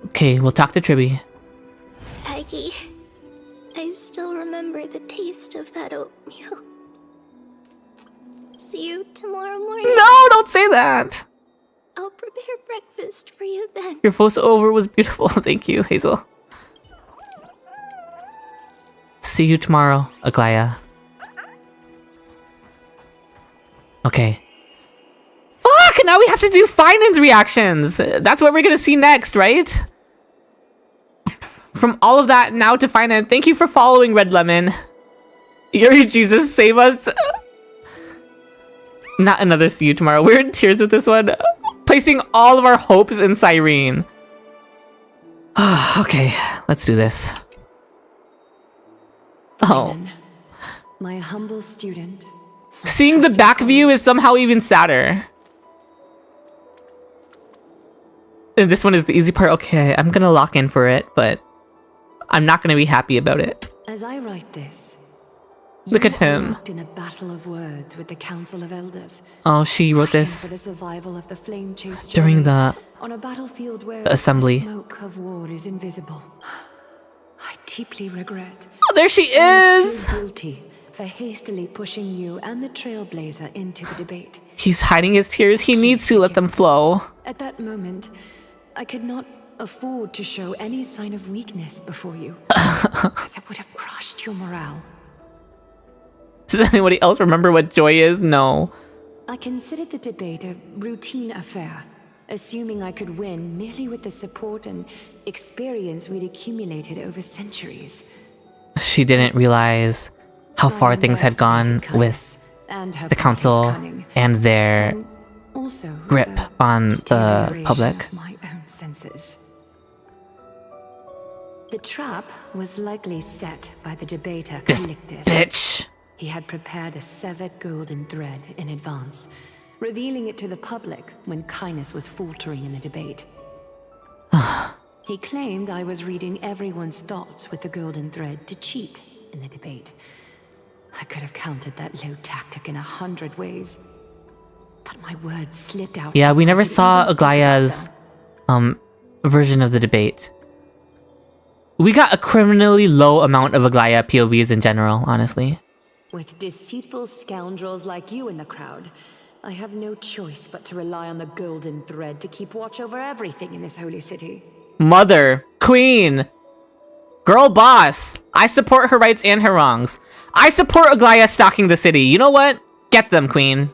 A: Okay, we'll talk to Tribby.
B: Aggie, I still remember the taste of that oatmeal. see you tomorrow morning.
A: No, don't say that.
B: I'll prepare breakfast for you then.
A: Your voiceover was beautiful. Thank you, Hazel. See you tomorrow, Aglaea. Okay. Fuck! Now we have to do Phainon's reactions. That's what we're gonna see next, right? From all of that now to Phainon. Thank you for following, Red Lemon. Yuri Jesus, save us. Not another see you tomorrow. We're in tears with this one. Placing all of our hopes in Cyrene. Okay, let's do this. Oh.
M: My humble student.
A: Seeing the back view is somehow even sadder. And this one is the easy part. Okay, I'm gonna lock in for it, but I'm not gonna be happy about it.
M: As I write this,
A: look at him.
M: in a battle of words with the Council of Elders.
A: Oh, she wrote this
M: For the survival of the flame chase
A: during the
M: on a battlefield where
A: assembly.
M: the smoke of war is invisible. I deeply regret.
A: Oh, there she is.
M: I'm guilty for hastily pushing you and the Trailblazer into the debate.
A: He's hiding his tears. He needs to let them flow.
M: At that moment, I could not afford to show any sign of weakness before you, as it would have crushed your morale.
A: Does anybody else remember what joy is? No.
M: I considered the debate a routine affair, assuming I could win merely with the support and experience we'd accumulated over centuries.
A: She didn't realize how far things had gone with the council and their grip on the public.
M: My own senses. The trap was likely set by the debater
A: This
M: Lygus.
A: bitch.
M: He had prepared a severed golden thread in advance, revealing it to the public when kindness was faltering in the debate. He claimed I was reading everyone's thoughts with the golden thread to cheat in the debate. I could have countered that low tactic in 100 ways, but my words slipped out.
A: Yeah, we never saw Aglaea's version of the debate. We got a criminally low amount of Aglaea POVs in general, honestly.
M: With deceitful scoundrels like you in the crowd, I have no choice but to rely on the golden thread to keep watch over everything in this holy city.
A: Mother, queen, girl boss. I support her rights and her wrongs. I support Aglaea stalking the city. You know what? Get them, queen.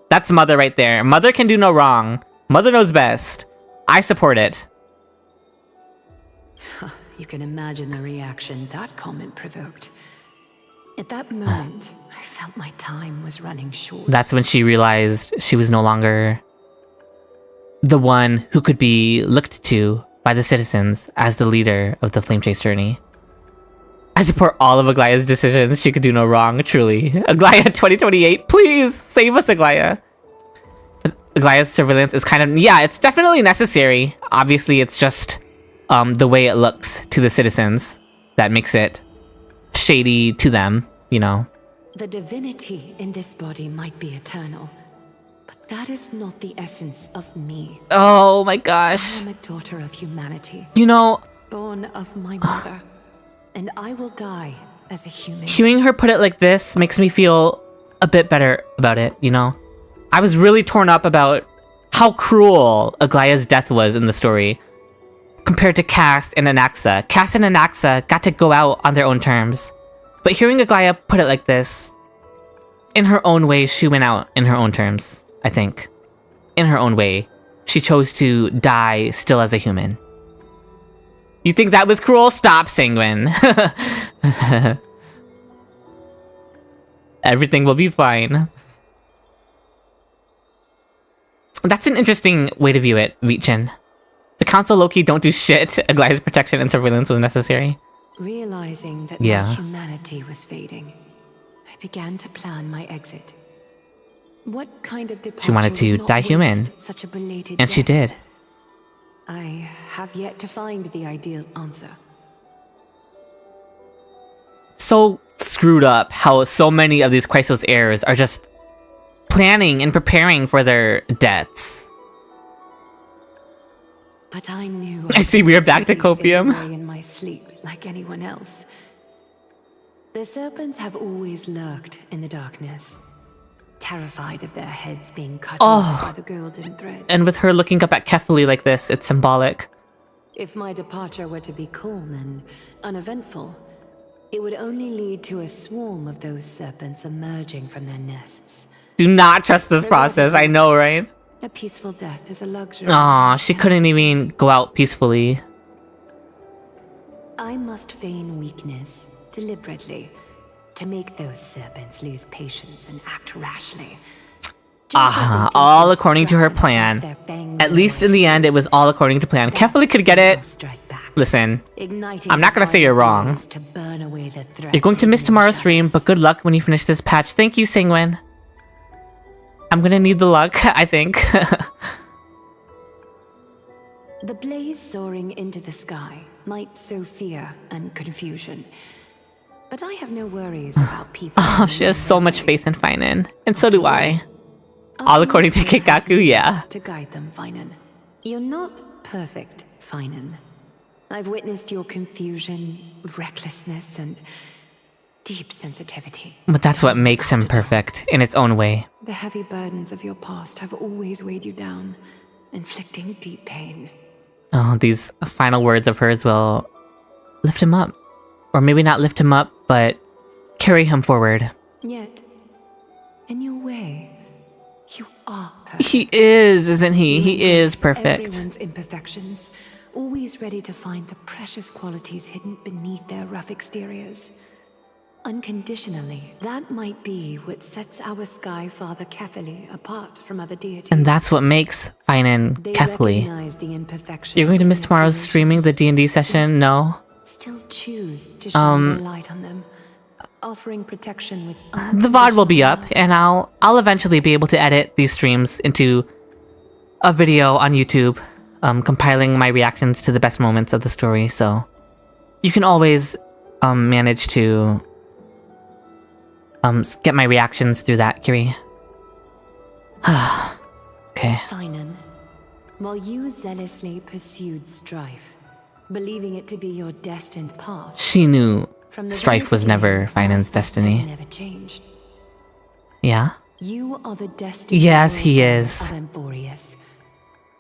A: That's mother right there. Mother can do no wrong. Mother knows best. I support it.
M: You can imagine the reaction that comment provoked. At that moment, I felt my time was running short.
A: That's when she realized she was no longer the one who could be looked to by the citizens as the leader of the Flame Chase journey. I support all of Aglaea's decisions. She could do no wrong, truly. Aglaea 2028, please save us, Aglaea. Aglaea's surveillance is kind of... Yeah, it's definitely necessary. Obviously, it's just the way it looks to the citizens that makes it shady to them, you know.
M: The divinity in this body might be eternal, but that is not the essence of me.
A: Oh my gosh.
M: I am a daughter of humanity.
A: You know...
M: Born of my mother, and I will die as a human.
A: Hearing her put it like this makes me feel a bit better about it, you know? I was really torn up about how cruel Aglaea's death was in the story compared to Cass and Anaxa. Cass and Anaxa got to go out on their own terms. But hearing Aglaea put it like this, in her own way, she went out in her own terms, I think. In her own way. She chose to die still as a human. You think that was cruel? Stop, Sanguine. Everything will be fine. That's an interesting way to view it, Vichin. The Council low-key don't do shit. Aglaea's protection and surveillance was necessary.
M: Realizing that my humanity was fading, I began to plan my exit. What kind of departure
A: She wanted to
M: would not
A: die human.
M: waste such a belated
A: And she
M: death?
A: did.
M: I have yet to find the ideal answer.
A: So screwed up how so many of these Chrysos heirs are just planning and preparing for their deaths.
M: But I knew
A: I see we are back to copium.
M: in my sleep like anyone else. The serpents have always lurked in the darkness,
N: terrified of their heads being cut
A: Oh.
N: off by the golden thread.
A: And with her looking up at Kefali like this, it's symbolic.
N: If my departure were to be calm and uneventful, it would only lead to a swarm of those serpents emerging from their nests.
A: Do not trust this process, I know, right?
N: A peaceful death is a luxury.
A: Aw, she couldn't even go out peacefully.
N: I must feign weakness, deliberately, to make those serpents lose patience and act rashly.
A: All according to her plan. At least in the end, it was all according to plan. Kefali could get it. Listen, I'm not gonna say you're wrong. You're going to miss tomorrow's stream, but good luck when you finish this patch. Thank you, Singwen. I'm gonna need the luck, I think.
N: The blaze soaring into the sky might sow fear and confusion. But I have no worries about people.
A: Oh, she has so much faith in Phainon. And so do I. All according to Kikaku, yeah.
N: To guide them, Phainon. You're not perfect, Phainon. I've witnessed your confusion, recklessness, and deep sensitivity.
A: But that's what makes him perfect, in its own way.
N: The heavy burdens of your past have always weighed you down, inflicting deep pain.
A: Oh, these final words of hers will lift him up. Or maybe not lift him up, but carry him forward.
N: Yet, in your way, you are perfect.
A: He is, isn't he? He is perfect.
N: Everyone's imperfections, always ready to find the precious qualities hidden beneath their rough exteriors. Unconditionally, that might be what sets our Sky Father Kefali apart from other deities.
A: And that's what makes Phainon Kefali. You're going to miss tomorrow's streaming, the D&D session? No?
N: Still choose to shine the light on them, offering protection with
A: the VOD will be up, and I'll eventually be able to edit these streams into a video on YouTube, compiling my reactions to the best moments of the story, so you can always manage to get my reactions through that, Kiri. Okay.
N: Phainon, while you zealously pursued strife, believing it to be your destined path,
A: She knew strife was never Phainon's destiny.
N: never changed.
A: Yeah?
N: You are the destined
A: Yes, he
N: warrior
A: is.
N: of Amphoreus,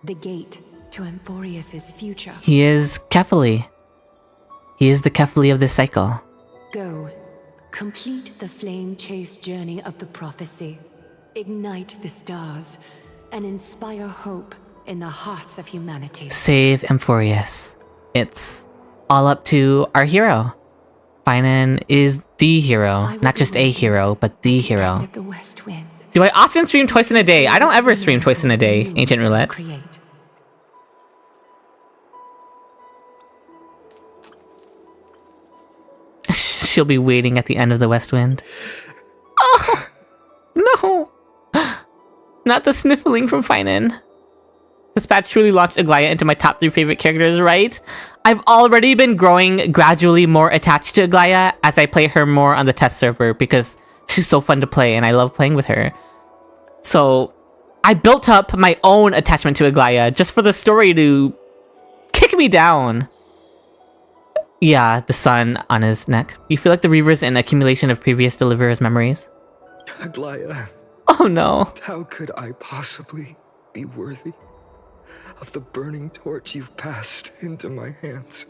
N: the gate to Amphoreus's future.
A: He is Kefali. He is the Kefali of this cycle.
N: Go, complete the flame-chased journey of the prophecy, ignite the stars, and inspire hope in the hearts of humanity.
A: Save Amphoreus. It's all up to our hero. Phainon is the hero. Not just a hero, but the hero.
N: The west wind.
A: Do I often stream twice in a day? I don't ever stream twice in a day, Ancient Roulette.
N: Create.
A: She'll be waiting at the end of the West Wind. Oh! No! Not the sniffling from Phainon. This patch truly launched Aglaea into my top 3 favorite characters, right? I've already been growing gradually more attached to Aglaea as I play her more on the test server because she's so fun to play and I love playing with her. So, I built up my own attachment to Aglaea just for the story to kick me down. Yeah, the sun on his neck. You feel like the Reaver's an accumulation of previous Deliverer's memories?
F: Aglaea.
A: Oh no.
F: How could I possibly be worthy of the burning torch you've passed into my hands?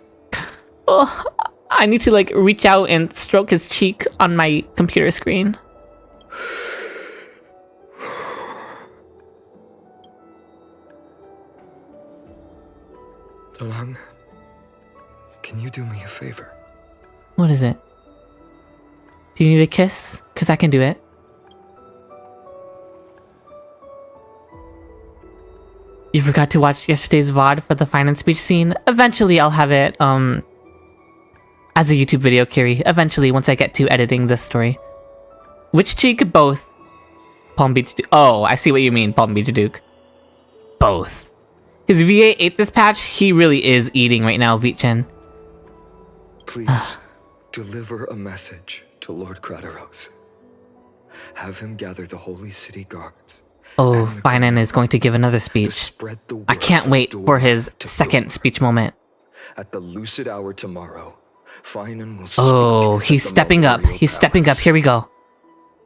A: Oh, I need to like reach out and stroke his cheek on my computer screen.
F: Donang, can you do me a favor?
A: What is it? Do you need a kiss? Because I can do it. You forgot to watch yesterday's VOD for the Phainon speech scene? Eventually I'll have it, as a YouTube video, Kiri. Eventually, once I get to editing this story. Which cheek? Both. Palm Beach Duke. Oh, I see what you mean, Palm Beach Duke. Both. His VA ate this patch, he really is eating right now, Vichen.
F: Please, deliver a message to Lord Krateros. Have him gather the Holy City guards.
A: Oh, Phainon is going to give another speech. I can't wait for his second speech moment.
F: At the lucid hour tomorrow, Phainon will
A: Oh, he's stepping up. He's stepping up. Here we go.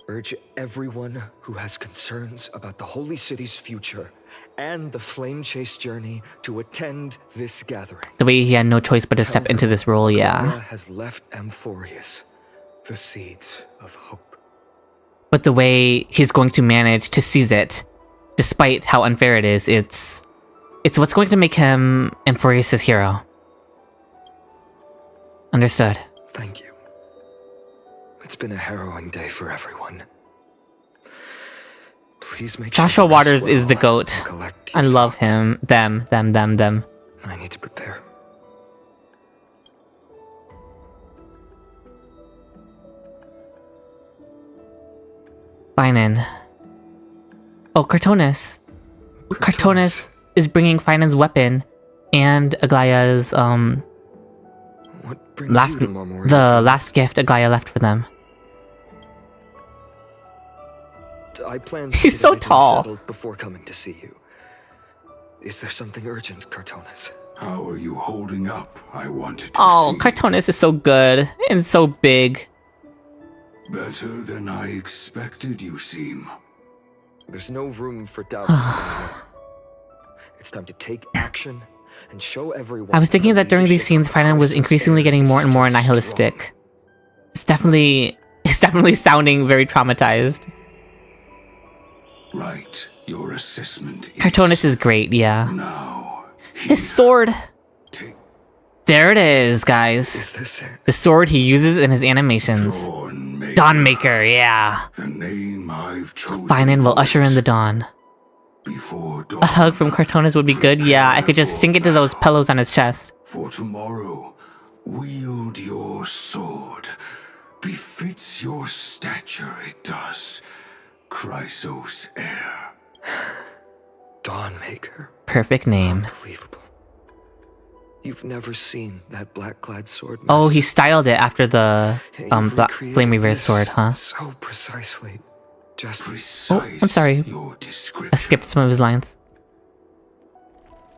F: Urge everyone who has concerns about the Holy City's future and the Flame Chase journey to attend this gathering.
A: The way he had no choice but to step into this role, yeah.
F: Aglaea has left Amphoreus the seeds of hope.
A: But the way he's going to manage to seize it, despite how unfair it is, it's what's going to make him Amphoreus' hero. Understood.
F: Thank you. It's been a harrowing day for everyone. Please make
A: Joshua
F: sure
A: Waters is the GOAT. I love him. Them.
F: I need to prepare.
A: Phainon. Oh, Cartonis. Cartonis is bringing Phainon's weapon and Aglaea's the last gift Aglaea left for them.
F: I plan
A: He's so tall.
F: Before coming to see you. Is there something urgent, Cartonis?
D: How are you holding up? I wanted to
A: Oh,
D: see.
A: Cartonis is so good and so big.
D: Better than I expected, you seem.
F: There's no room for doubt. It's time to take action and show everyone.
A: I was thinking that during these scenes, Phainon was increasingly getting more and more nihilistic. It's definitely sounding very traumatized.
D: Right, your assessment is...
A: Cartonis is great, yeah.
D: Now,
A: his sword. There it is, guys. The sword he uses in his animations. Dawnmaker, yeah.
D: The name I've chosen.
A: Phainon will usher in the dawn. A hug from Cartonis would be good. Yeah, I could just sink into those pillows on his chest.
D: For tomorrow, wield your sword. Befits your stature, it does. Chrysos heir.
F: Dawnmaker.
A: Perfect name.
F: Unbelievable. You've never seen that black-clad sword.
A: Oh, he styled it after the Flame Reaver's sword, huh?
F: So precisely. Just
A: Oh, I'm sorry. I skipped some of his lines.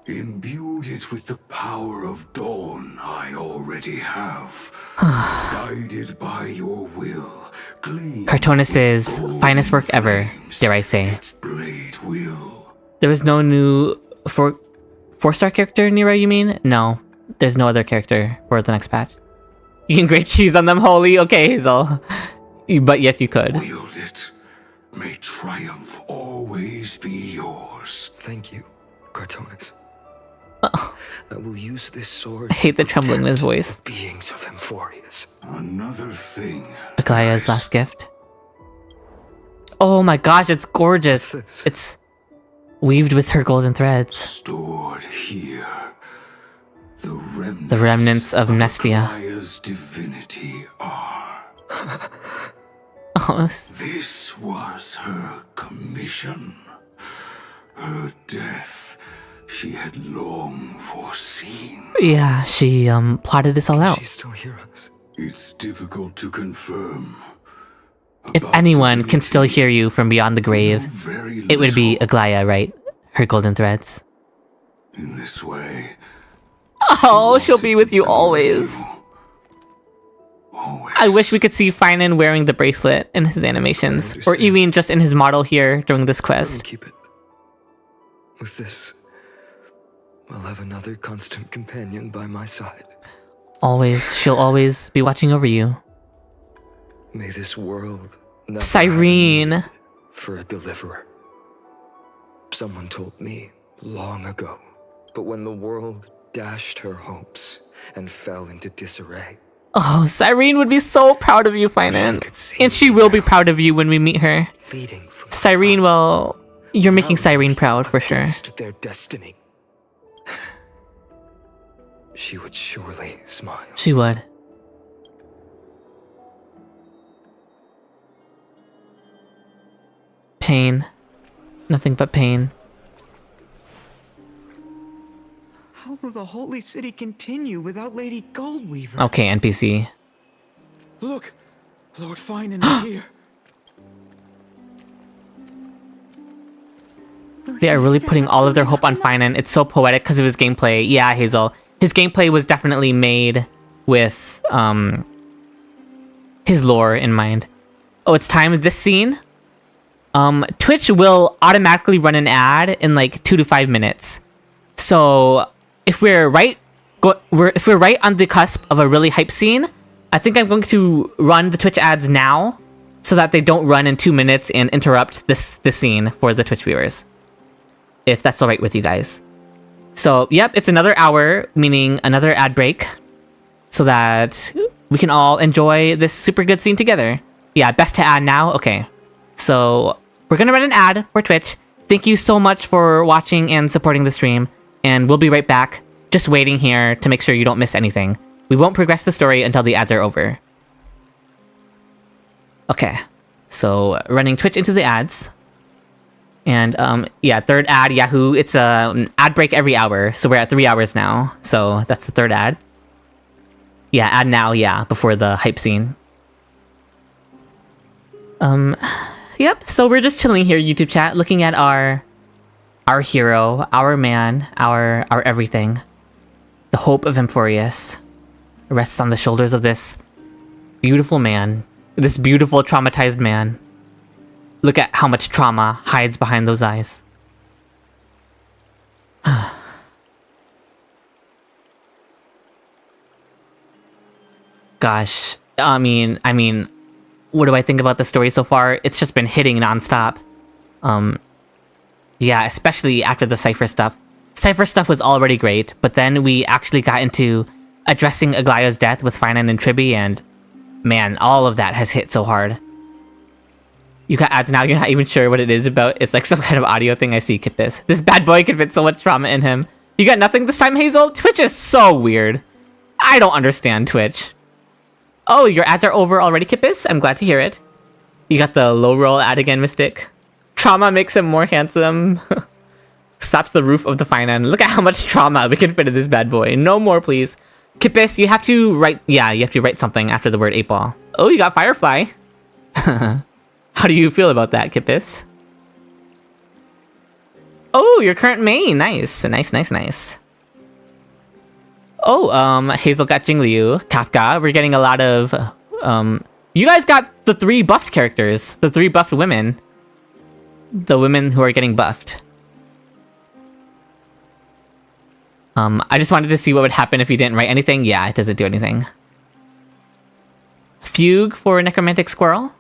D: Imbued it with the power of dawn I already have. Guided by your will.
A: Cartonis' finest work ever, dare I say. There was no new 4-star character, Nero, you mean? No, there's no other character for the next patch. You can grate cheese on them, holy. Okay, Hazel. But yes, you could.
D: Wield it. May triumph always be yours.
F: Thank you, Cartonis. I will use this sword.
A: I hate the trembling in his voice.
F: Beings of Amphoreus.
D: Another thing.
A: Aglaea's last gift. Oh my gosh, it's gorgeous. It's weaved with her golden threads.
D: Stored here.
A: The remnants of Nestia.
D: Aglaea's divinity are.
A: Oh,
D: This was her commission. Her death she had long foreseen.
A: yeah, she plotted this all out.
F: She's still hear us.
D: It's difficult to confirm.
A: If anyone can still hear you from beyond the grave, it would be Aglaea, right? Her golden threads.
D: In this way.
A: Oh, she'll be with you always. I wish we could see Phainon wearing the bracelet in his animations, or even just in his model here during this quest.
F: Keep it. With this, I'll have another constant companion by my side.
A: Always, she'll always be watching over you.
F: May this world never
A: Cyrene.
F: have a need for a deliverer. Someone told me long ago, but when the world dashed her hopes and fell into disarray.
A: Oh, Cyrene would be so proud of you, Phainon. And she will be proud of you when we meet her. Cyrene, well, you're making Cyrene proud for sure.
F: Their destiny. She would surely smile.
A: She would. Pain. Nothing but pain.
O: How will the Holy City continue without Lady Goldweaver?
A: Okay, NPC.
O: Look! Lord Phainon is here.
A: They are really putting all of their hope on Phainon. It's so poetic because of his gameplay. Yeah, Hazel. His gameplay was definitely made with his lore in mind. Oh, it's time. This scene. Twitch will automatically run an ad in like 2 to 5 minutes. So if we're right on the cusp of a really hype scene, I think I'm going to run the Twitch ads now so that they don't run in 2 minutes and interrupt this scene for the Twitch viewers. If that's all right with you guys. So, yep, it's another hour, meaning another ad break, so that we can all enjoy this super good scene together. Yeah, best to add now? Okay. So, we're gonna run an ad for Twitch. Thank you so much for watching and supporting the stream, and we'll be right back, just waiting here to make sure you don't miss anything. We won't progress the story until the ads are over. Okay, so running Twitch into the ads. And, yeah, third ad, Yahoo. It's an ad break every hour, so we're at 3 hours now. So that's the third ad. Yeah, ad now, yeah, before the hype scene. Yep, so we're just chilling here, YouTube chat, looking at our hero, our man, our everything. The hope of Amphoreus rests on the shoulders of this beautiful man. This beautiful, traumatized man. Look at how much trauma hides behind those eyes. Gosh, I mean, what do I think about the story so far? It's just been hitting nonstop. Yeah, especially after the Cipher stuff. Cipher stuff was already great, but then we actually got into addressing Aglaea's death with Phainon and Tribi, and man, all of that has hit so hard. You got ads now, you're not even sure what it is about. It's like some kind of audio thing. I see, Kippis. This bad boy could fit so much trauma in him. You got nothing this time, Hazel? Twitch is so weird. I don't understand Twitch. Oh, your ads are over already, Kippis? I'm glad to hear it. You got the low roll ad again, Mystic. Trauma makes him more handsome. Slaps the roof of the Phainon. Look at how much trauma we can fit in this bad boy. No more, please. Kippis, you have to write... Yeah, you have to write something after the word 8-ball. Oh, you got Firefly. How do you feel about that, Kippis? Oh, your current main. Nice. Nice. Oh, Hazel got Jingliu. Kafka. We're getting a lot of... You guys got the 3 buffed characters. The 3 buffed women. The women who are getting buffed. I just wanted to see what would happen if you didn't write anything. Yeah, it doesn't do anything. Fugue for Necromantic Squirrel.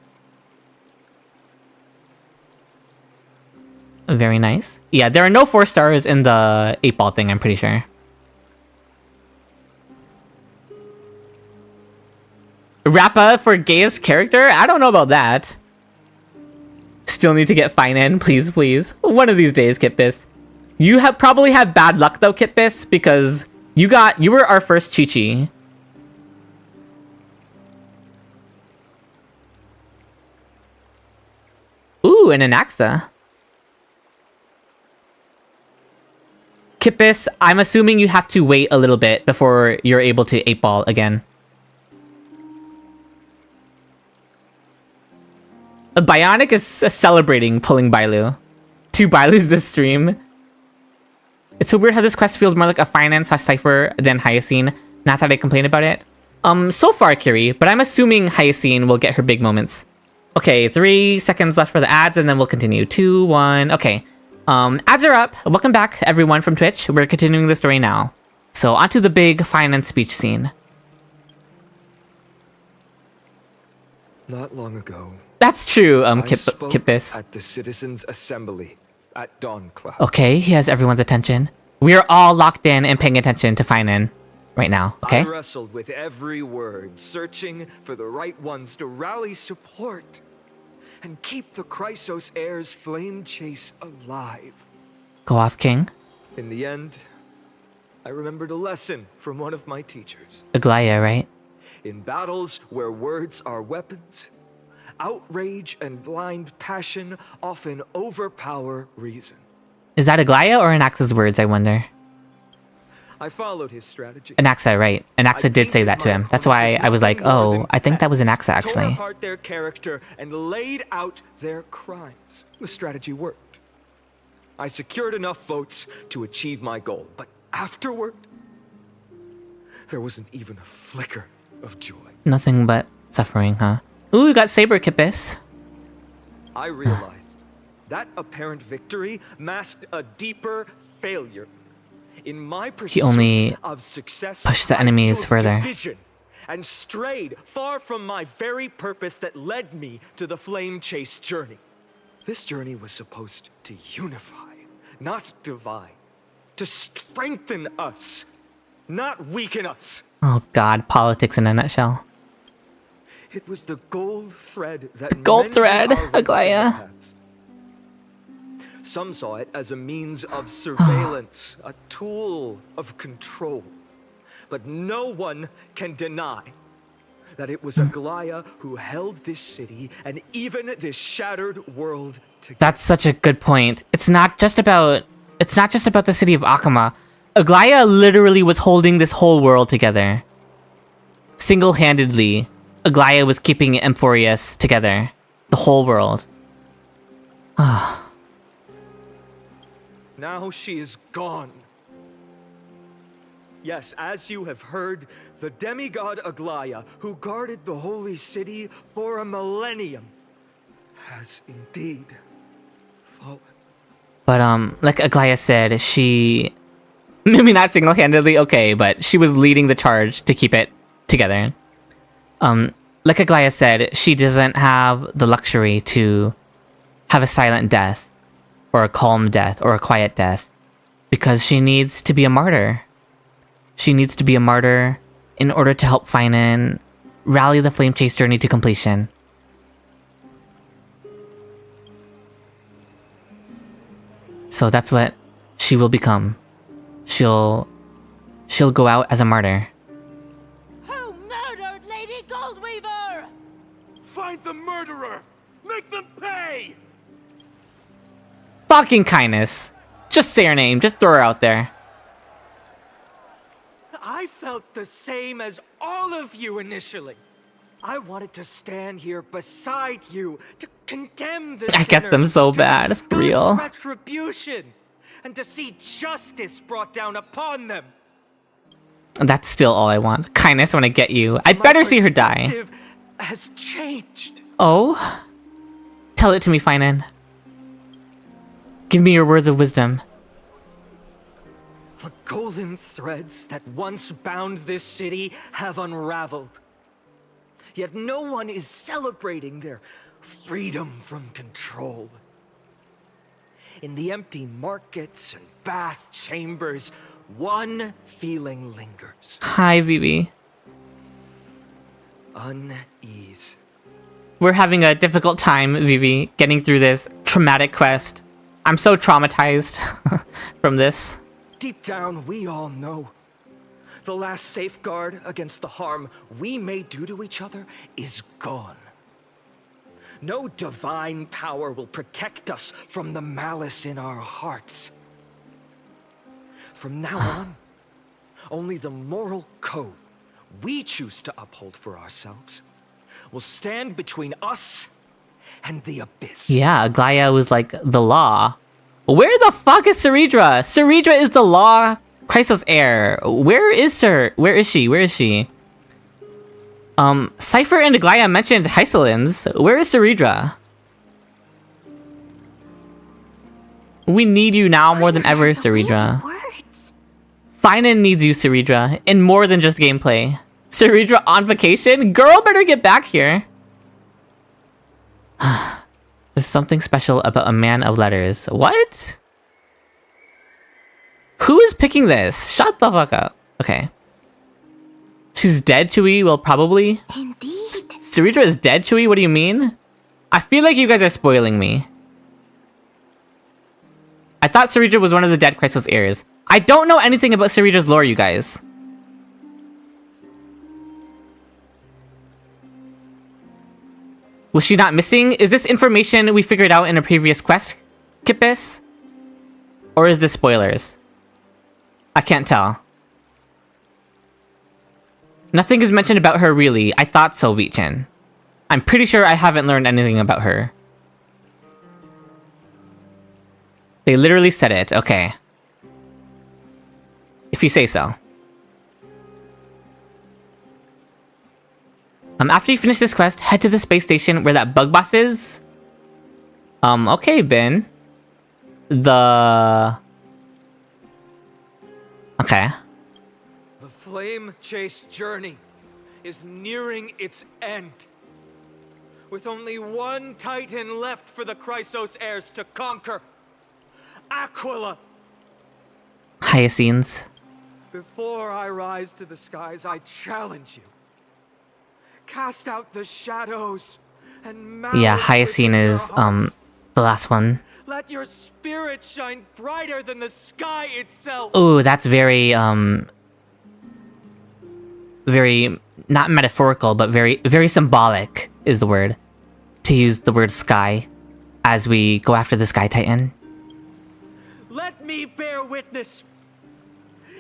A: Very nice. Yeah, there are no 4 stars in the 8-ball thing, I'm pretty sure. Rappa for gayest character? I don't know about that. Still need to get Phainon, please. One of these days, Kippis. You probably have bad luck though, Kippis, because you were our first Chi-Chi. Ooh, and an Axa. Kippis, I'm assuming you have to wait a little bit before you're able to 8-ball again. Bionic is celebrating pulling Bailu. 2 Bailus this stream. It's so weird how this quest feels more like a Phainon/Cipher than Hyacine. Not that I complain about it. So far, Kiri, but I'm assuming Hyacine will get her big moments. Okay, 3 seconds left for the ads, and then we'll continue. 2, 1, okay. Ads are up. Welcome back, everyone from Twitch. We're continuing the story now. So, onto the big Phainon speech scene.
F: Not long ago.
A: That's true,
F: I spoke
A: Kippis.
F: at the Citizens' Assembly at Dawncloud.
A: Okay, he has everyone's attention. We are all locked in and paying attention to Phainon right now, okay?
F: I wrestled with every word, searching for the right ones to rally support and keep the Chrysos heir's flame chase alive.
A: Go off, King.
F: In the end, I remembered a lesson from one of my teachers.
A: Aglaea, right?
F: In battles where words are weapons, outrage and blind passion often overpower reason.
A: Is that Aglaea or Anaxa's words, I wonder?
F: I followed his strategy.
A: Anaxa, right. Anaxa did say that to him. That's why I was like, oh, I think that was Anaxa, actually.
F: Tore apart their character and laid out their crimes. The strategy worked. I secured enough votes to achieve my goal, but afterward, there wasn't even a flicker of joy.
A: Nothing but suffering, huh? Ooh, we got Saber Kippis.
F: I realized that apparent victory masked a deeper failure. In my pursuit
A: only
F: of success,
A: pushed the
F: I
A: enemies
F: fueled
A: further.
F: division and strayed far from my very purpose that led me to the flame chase journey. This journey was supposed to unify, not divide, to strengthen us, not weaken us.
A: Oh god, politics in a nutshell.
F: It was the gold thread that
A: Gold
F: mended
A: thread,
F: our race in the
A: Aglaea.
F: past. Some saw it as a means of surveillance, a tool of control. But no one can deny that it was Aglaea who held this city and even this shattered world together.
A: That's such a good point. It's not just about the city of Akama. Aglaea literally was holding this whole world together. Single-handedly, Aglaea was keeping Amphoreus together. The whole world.
F: Now she is gone. Yes, as you have heard, the demigod Aglaea, who guarded the holy city for a millennium, has indeed fallen.
A: But like Aglaea said, she maybe not single-handedly, okay, but she was leading the charge to keep it together. Like Aglaea said, she doesn't have the luxury to have a silent death, or a calm death, or a quiet death, because she needs to be a martyr. She needs to be a martyr in order to help Phainon rally the Flame Chase journey to completion. So that's what she will become. She'll go out as a martyr.
C: Who murdered Lady Goldweaver? Find the murderer! Make them pay!
A: Fucking kindness. Just say her name. Just throw her out there.
F: I felt the same as all of you initially. I wanted to stand here beside you to condemn the
A: I get them
F: sinners,
A: so
F: to
A: bad.
F: discuss
A: Real.
F: retribution, and to see justice brought down upon them.
A: That's still all I want. Kindness when I get you. I better see her die.
F: Perspective has changed.
A: Oh? Tell it to me, Phainon. Give me your words of wisdom.
F: The golden threads that once bound this city have unraveled. Yet no one is celebrating their freedom from control. In the empty markets and bath chambers, one feeling lingers.
A: Hi, Vivi.
F: Unease.
A: We're having a difficult time, Vivi, getting through this traumatic quest. I'm so traumatized from this.
F: Deep down, we all know the last safeguard against the harm we may do to each other is gone. No divine power will protect us from the malice in our hearts. From now on, only the moral code we choose to uphold for ourselves will stand between us and the abyss.
A: Yeah, Aglaea was like the law. Where the fuck is Ceridra? Ceridra is the law Chrysos heir. Where is she? Where is she? Cipher and Aglaea mentioned Hysolins. Where is Ceridra? We need you now more than ever, Ceridra. Phainon needs you, Ceridra, in more than just gameplay. Ceridra on vacation? Girl better get back here. There's something special about a man of letters. What? Who is picking this? Shut the fuck up. Okay. She's dead, Chewie? Well, probably.
B: Indeed.
A: Ceridra is dead, Chewie? What do you mean? I feel like you guys are spoiling me. I thought Ceridra was one of the dead Chrysos heirs. I don't know anything about Ceridra's lore, you guys. Was she not missing? Is this information we figured out in a previous quest, Kippis? Or is this spoilers? I can't tell. Nothing is mentioned about her really. I thought so, Vichin. I'm pretty sure I haven't learned anything about her. They literally said it. Okay. If you say so. After you finish this quest, head to the space station where that bug boss is. Okay, Ben. Okay.
P: The flame chase journey is nearing its end. With only one Titan left for the Chrysos heirs to conquer. Aquila!
A: Hyacinths.
P: Before I rise to the skies, I challenge you. Cast out the shadows and
A: Yeah, Hyacinth is the last one.
P: Let your spirit shine brighter than the sky itself.
A: Ooh, that's very very not metaphorical, but very symbolic is the word. To use the word sky as we go after the Sky Titan.
P: Let me bear witness.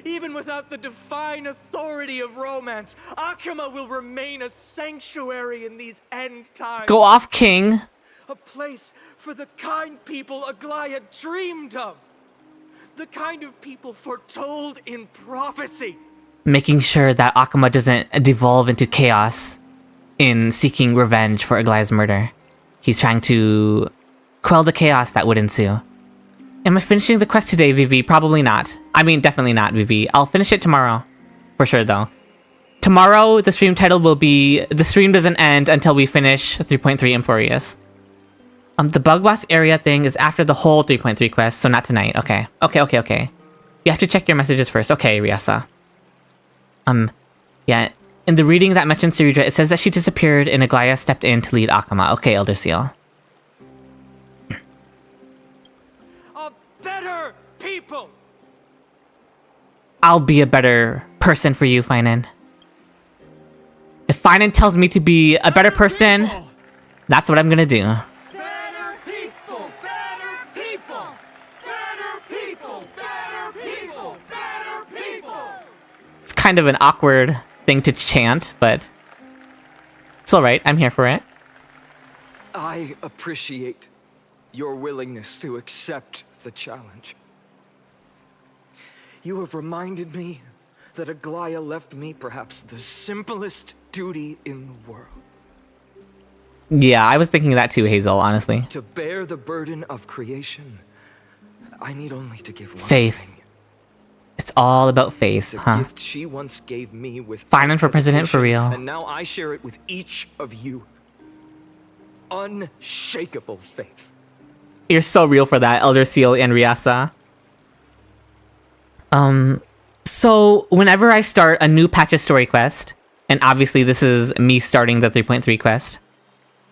P: Even without the divine authority of romance, Akama will remain a sanctuary in these end times.
A: Go off, King.
P: A place for the kind people Aglaea dreamed of. The kind of people foretold in prophecy.
A: Making sure that Akama doesn't devolve into chaos in seeking revenge for Aglaea's murder. He's trying to quell the chaos that would ensue. Am I finishing the quest today, Vivi? Probably not. I mean, definitely not, Vivi. I'll finish it tomorrow. For sure, though. Tomorrow, the stream title will be The Stream Doesn't End Until We Finish 3.3 Amphoreus. The bug boss area thing is after the whole 3.3 quest, so not tonight. Okay. Okay. You have to check your messages first. Okay, Ryasa. Yeah. In the reading that mentions Syridra, it says that she disappeared and Aglaea stepped in to lead Akama. Okay, Elder Seal.
P: Better people.
A: I'll be a better person for you, Phainon. If Phainon tells me to be a better person, that's what I'm gonna do.
H: Better people, better people, better people, better people, better people.
A: It's kind of an awkward thing to chant, but it's alright, I'm here for it.
F: I appreciate your willingness to accept the challenge. You have reminded me that Aglaea left me perhaps the simplest duty in the world.
A: Yeah, I was thinking that too, Hazel, honestly.
F: To bear the burden of creation, I need only to give one
A: faith.
F: Thing.
A: It's all about faith,
F: It's a
A: huh?
F: gift she once gave me with
A: Phainon for president for real.
F: And now I share it with each of you. Unshakable faith.
A: You're so real for that, Elder Seal and Ryasa. So whenever I start a new Patches story quest, and obviously this is me starting the 3.3 quest,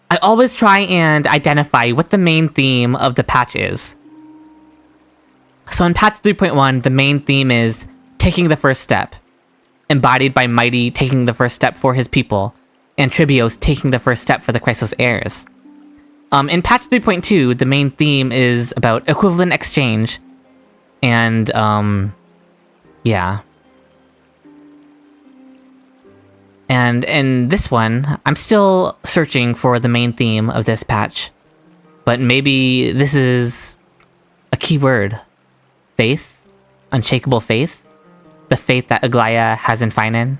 A: I always try and identify what the main theme of the patch is. So in patch 3.1, the main theme is taking the first step, embodied by Mighty taking the first step for his people, and Tribios taking the first step for the Chrysos heirs. In patch 3.2, the main theme is about equivalent exchange, and, yeah. And in this one, I'm still searching for the main theme of this patch, but maybe this is a key word. Faith? Unshakable faith? The faith that Aglaea has in Phainon?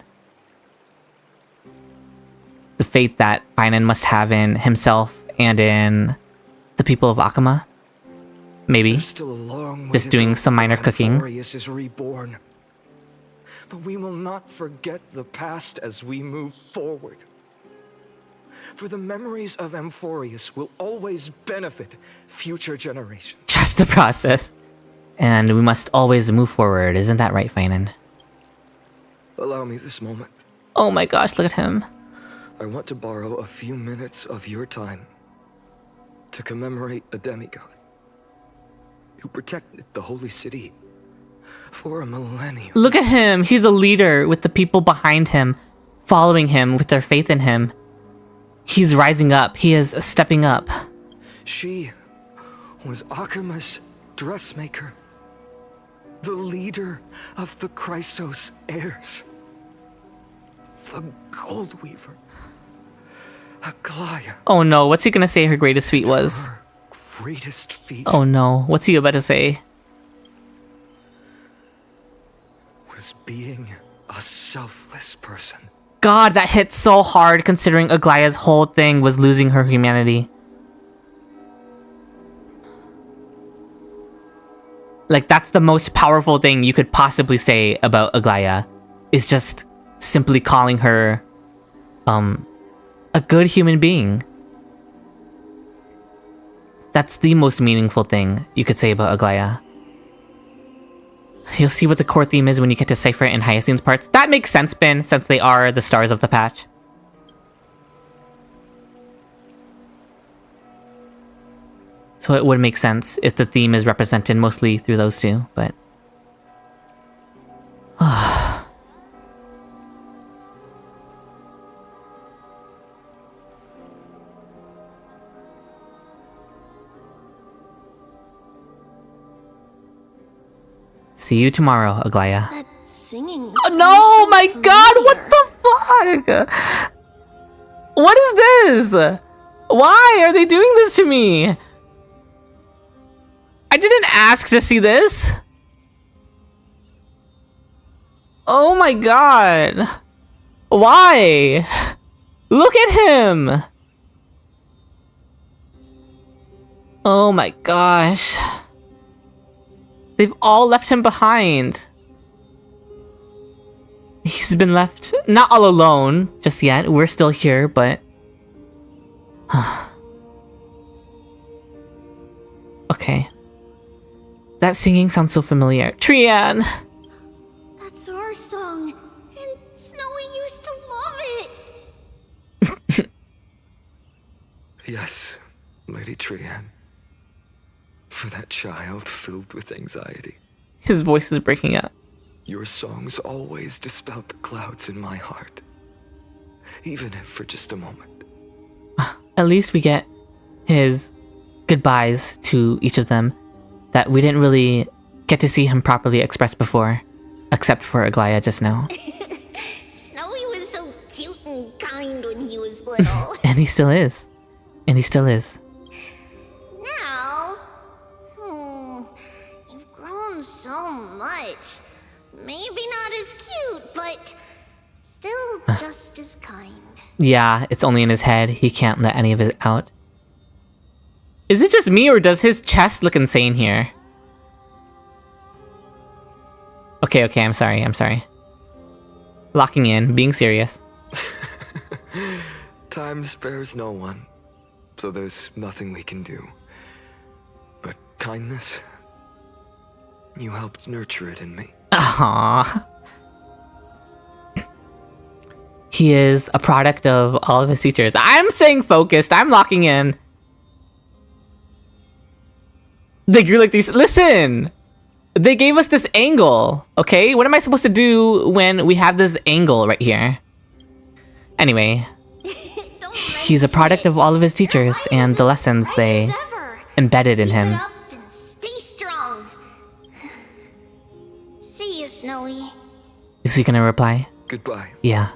A: The faith that Phainon must have in himself and in the people of Akama? Maybe. Just doing some minor cooking.
F: Amphoreus is reborn. But we will not forget the past as we move forward. For the memories of Amphoreus will always benefit future generations.
A: Trust the process. And we must always move forward, isn't that right, Phainon?
F: Allow me this moment.
A: Oh my gosh, look at him.
F: I want to borrow a few minutes of your time to commemorate a demigod who protected the holy city for a millennium.
A: Look at him! He's a leader with the people behind him, following him with their faith in him. He's rising up. He is stepping up.
F: She was Akama's dressmaker, the leader of the Chrysos heirs, the Gold Weaver, Aglaea.
A: Oh no, what's he gonna say her greatest feat was?
F: Her greatest feat.
A: Oh no, what's he about to say?
F: Was being a selfless person.
A: God, that hit so hard considering Aglaea's whole thing was losing her humanity. Like, that's the most powerful thing you could possibly say about Aglaea, is just simply calling her, a good human being. That's the most meaningful thing you could say about Aglaea. You'll see what the core theme is when you get to Cipher and Hyacinth's parts. That makes sense, Ben, since they are the stars of the patch. So it would make sense if the theme is represented mostly through those two, but... See you tomorrow, Aglaea.
B: That singing.
A: Oh, no, my God, what the fuck? What is this? Why are they doing this to me? I didn't ask to see this. Oh my God. Why? Look at him. Oh my gosh. They've all left him behind. He's been left not all alone just yet. We're still here, but... Okay. That singing sounds so familiar. Trian!
B: That's our song, and Snowy used to love it.
F: Yes, Lady Trian. For that child filled with anxiety.
A: His voice is breaking up.
F: Your songs always dispelled the clouds in my heart. Even if for just a moment.
A: At least we get his goodbyes to each of them that we didn't really get to see him properly express before, except for Aglaea just now.
B: Snowy was so cute and kind when he was little.
A: And he still is. And he still is.
B: Now, you've grown so much. Maybe not as cute, but still just as kind.
A: Yeah, it's only in his head. He can't let any of it out. Is it just me, or does his chest look insane here? Okay, I'm sorry. Locking in, being serious.
F: Time spares no one, so there's nothing we can do. But kindness, you helped nurture it in me.
A: Aww. He is a product of all of his teachers. I'm staying focused. I'm locking in. They grew like these. Listen! They gave us this angle, okay? What am I supposed to do when we have this angle right here? Anyway. He's a product of all of his teachers and the lessons they embedded in him.
B: Stay strong. See you, Snowy.
A: Is he gonna reply?
F: Goodbye.
A: Yeah.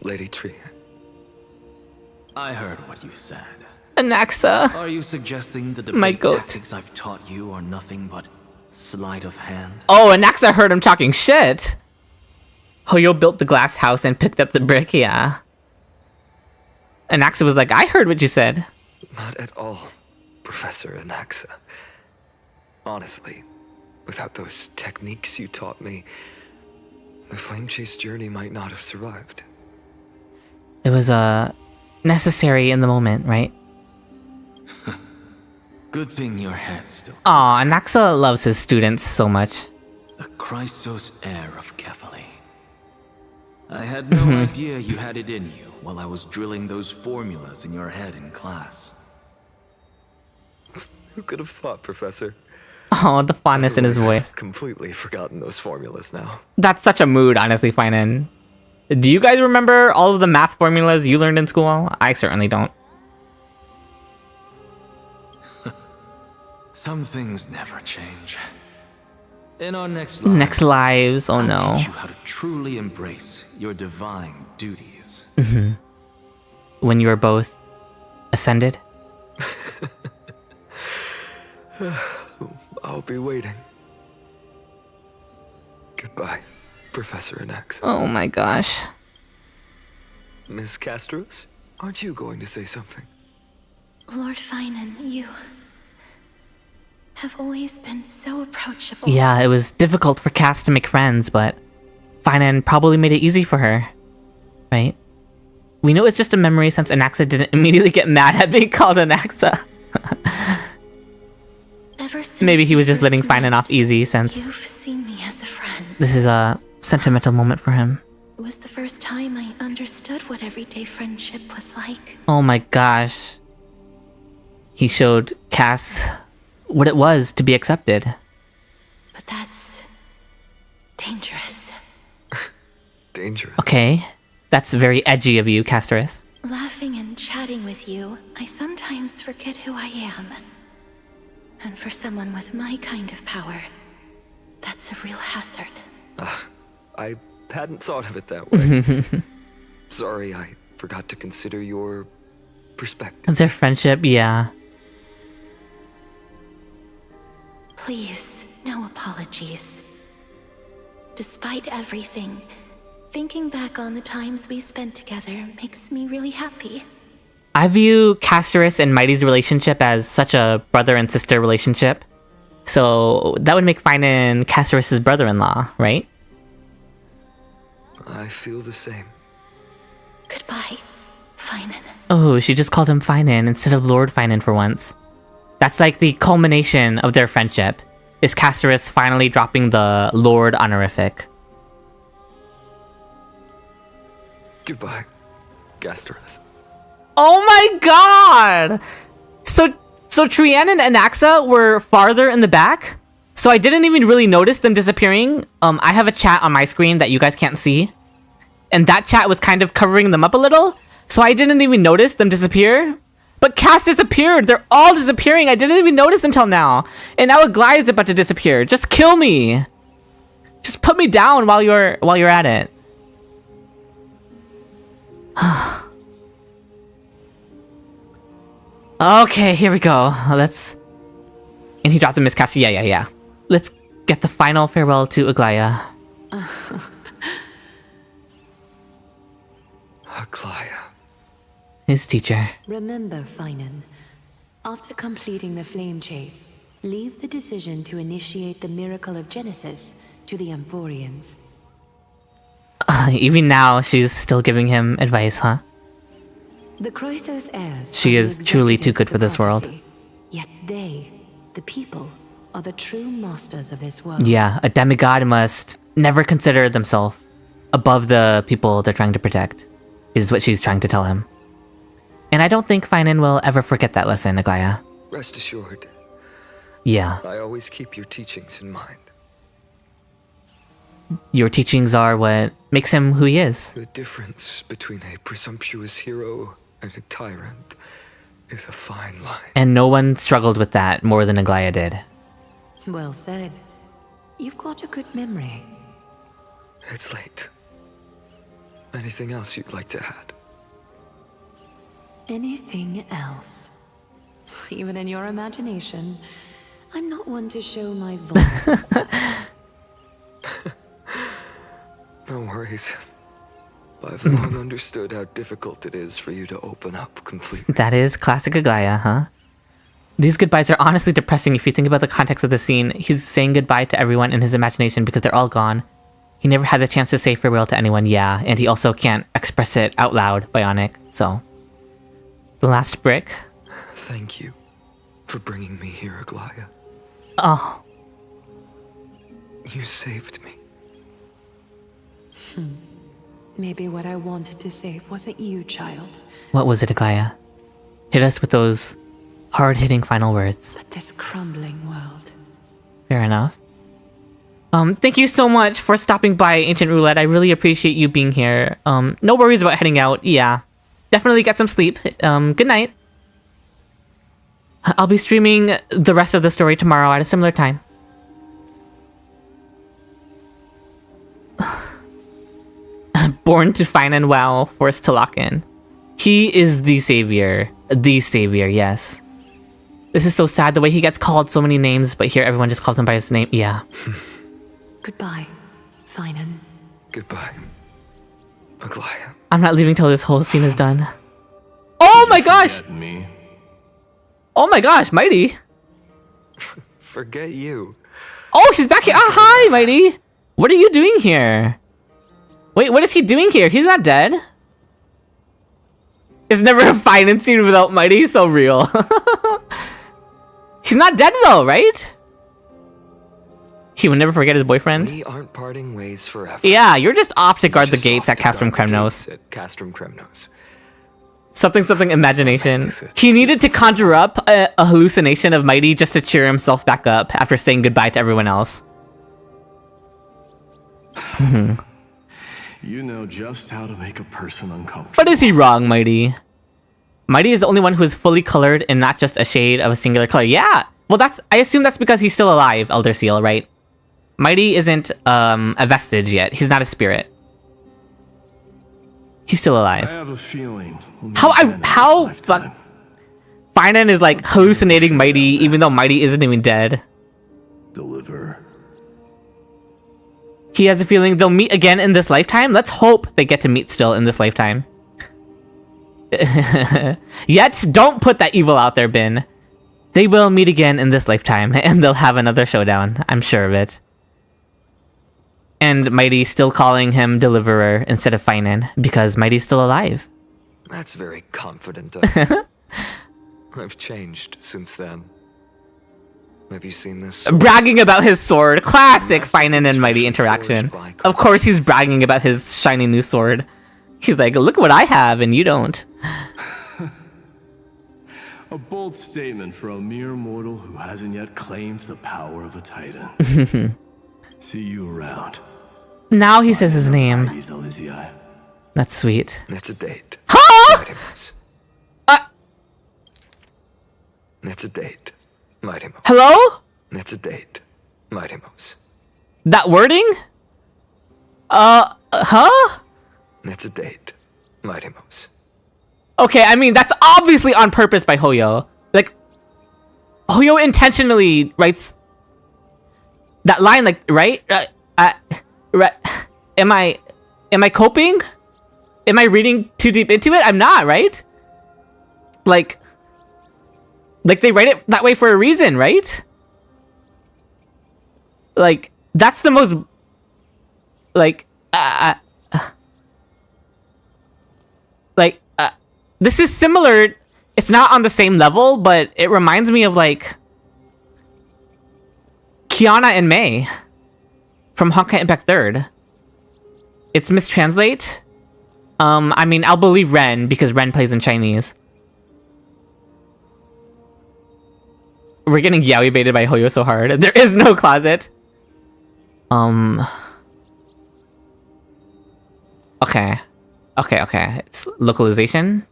F: Lady Trian.
Q: I heard what you said.
A: Anaxa.
Q: Are you suggesting the
A: My
Q: debate
A: goat.
Q: tactics I've taught you are nothing but sleight of hand?
A: Oh, Anaxa heard him talking shit. Hoyo built the glass house and picked up the brick, yeah. Anaxa was like, I heard what you said.
F: Not at all, Professor Anaxa. Honestly, without those techniques you taught me, the Flame Chase journey might not have survived.
A: It was, necessary in the moment, right?
Q: Good thing your head's still...
A: Aw, Anaxa loves his students so much.
Q: The Chrysos heir of Kefali. I had no idea you had it in you while I was drilling those formulas in your head in class.
F: Who could have thought, Professor?
A: Oh, the fondness in his voice.
F: I've completely forgotten those formulas now.
A: That's such a mood, honestly, Phainon. Do you guys remember all of the math formulas you learned in school? I certainly don't.
Q: Some things never change. In our next
A: lives, oh no.
Q: I'll teach you how to truly embrace your divine duties.
A: When you are both ascended?
F: I'll be waiting. Goodbye, Professor Anaxa.
A: Oh my gosh.
F: Miss Castros? Aren't you going to say something?
I: Lord Phainon, you have always been so approachable.
A: Yeah, it was difficult for Cass to make friends, but Phainon probably made it easy for her. Right? We know it's just a memory since Anaxa didn't immediately get mad at being called Anaxa.
I: Ever since
A: Maybe he was just letting
I: first met,
A: Phainon off easy since
I: you've seen me as a friend.
A: this is a sentimental moment for him.
I: It was the first time I understood what everyday friendship was like.
A: Oh my gosh. He showed Cass what it was to be accepted.
I: But that's dangerous.
F: Dangerous?
A: Okay. That's very edgy of you, Casterus.
I: Laughing and chatting with you, I sometimes forget who I am. And for someone with my kind of power, that's a real hazard.
F: I hadn't thought of it that way. Sorry, I forgot to consider your perspective.
A: Their friendship, yeah.
I: Please, no apologies. Despite everything, thinking back on the times we spent together makes me really happy.
A: I view Casterus and Mighty's relationship as such a brother and sister relationship. So that would make Phainon Casterus' brother-in-law, right?
F: I feel the same.
I: Goodbye, Phainon.
A: Oh, she just called him Phainon instead of Lord Phainon for once. That's like the culmination of their friendship, is Casterus finally dropping the Lord honorific.
F: Goodbye, Casterus.
A: Oh my god! So Trian and Anaxa were farther in the back? So I didn't even really notice them disappearing. I have a chat on my screen that you guys can't see. And that chat was kind of covering them up a little. So I didn't even notice them disappear. But Cass disappeared! They're all disappearing! I didn't even notice until now. And now Aglaea is about to disappear. Just kill me! Just put me down while you're at it. Okay, here we go. Let's... And he dropped the miscast. Yeah. Let's get the final farewell to Aglaea.
F: Aglaea.
A: His teacher.
N: Remember, Phainon, after completing the flame chase, leave the decision to initiate the miracle of Genesis to the Amphoreans.
A: Even now, she's still giving him advice, huh?
N: The Chrysos heirs.
A: She is truly too good for this world.
N: Yet they, the people, are the true masters of this world.
A: Yeah, a demigod must never consider themselves above the people they're trying to protect, is what she's trying to tell him. And I don't think Phainon will ever forget that lesson, Aglaea.
F: Rest assured.
A: Yeah.
F: I always keep your teachings in mind.
A: Your teachings are what makes him who he is.
F: The difference between a presumptuous hero and a tyrant is a fine line.
A: And no one struggled with that more than Aglaea did.
N: Well said. You've got a good memory.
F: It's late. Anything else you'd like to add?
N: Anything else? Even in your imagination, I'm not one to show my voice.
F: No worries. I've long understood how difficult it is for you to open up completely.
A: That is classic Aglaea, huh? These goodbyes are honestly depressing if you think about the context of the scene. He's saying goodbye to everyone in his imagination because they're all gone. He never had the chance to say farewell to anyone, yeah, and he also can't express it out loud, Bionic, so... The last brick.
F: Thank you for bringing me here, Aglaea.
A: Oh.
F: You saved me.
N: Maybe what I wanted to save wasn't you, child.
A: What was it, Aglaea? Hit us with those hard-hitting final words.
N: But this crumbling world.
A: Fair enough. Thank you so much for stopping by, Ancient Roulette. I really appreciate you being here. No worries about heading out. Yeah. Definitely get some sleep. Good night. I'll be streaming the rest of the story tomorrow at a similar time. Born to Phainon, wow, forced to lock in. He is the savior. The savior, yes. This is so sad, the way he gets called so many names, but here everyone just calls him by his name. Yeah.
N: Goodbye, Phainon.
F: Goodbye, Aglaea.
A: I'm not leaving till this whole scene is done. Oh my gosh!
D: Me?
A: Oh my gosh, Mighty!
F: Forget you.
A: Oh, he's back here! Ah, hi, Mighty! What are you doing here? Wait, what is he doing here? He's not dead. It's never a Phainon scene without Mighty. So real. He's not dead though, right? He would never forget his boyfriend.
F: We aren't parting ways forever.
A: Yeah, you're just off to guard the gates at Castrum Kremnos. Something imagination. He needed to conjure up a hallucination of Mighty just to cheer himself back up after saying goodbye to everyone else.
R: You know just how to make a person uncomfortable.
A: But is he wrong, Mighty? Mighty is the only one who is fully colored and not just a shade of a singular color. Yeah! Well, I assume that's because he's still alive, Elder Seal, right? Mighty isn't a vestige yet. He's not a spirit. He's still alive.
R: I have a feeling.
A: How Phainon is like hallucinating Mighty even though Mighty isn't even dead.
R: Deliver.
A: He has a feeling they'll meet again in this lifetime. Let's hope they get to meet still in this lifetime. Yet, don't put that evil out there, Bin. They will meet again in this lifetime, and they'll have another showdown. I'm sure of it. And Mighty still calling him Deliverer instead of Phainon, because Mighty's still alive.
F: That's very confident. I've changed since then. Have you seen this?
A: Bragging about his sword. Classic Phainon and Mighty interaction. Of course he's bragging about his shiny new sword. He's like, look what I have and you don't.
R: A bold statement for a mere mortal who hasn't yet claimed the power of a titan. See you around.
A: Now he says his name. That's sweet.
F: That's a date.
A: Huh?
F: That's a date. Mightimos.
A: Hello?
F: That's a date. Mightimos.
A: That wording? Huh?
F: That's a date. Mightimos.
A: Okay, I mean, that's obviously on purpose by Hoyo. Like, Hoyo intentionally writes that line, like, right? Am I coping? Am I reading too deep into it? I'm not, right? Like they write it that way for a reason, right? Like, that's the most, this is similar. It's not on the same level, but it reminds me of, like, Kiana and Mei from Honkai Impact 3rd. It's mistranslate. I mean, I'll believe Ren because Ren plays in Chinese. We're getting yaoi baited by Hoyo so hard. There is no closet. Okay. It's localization.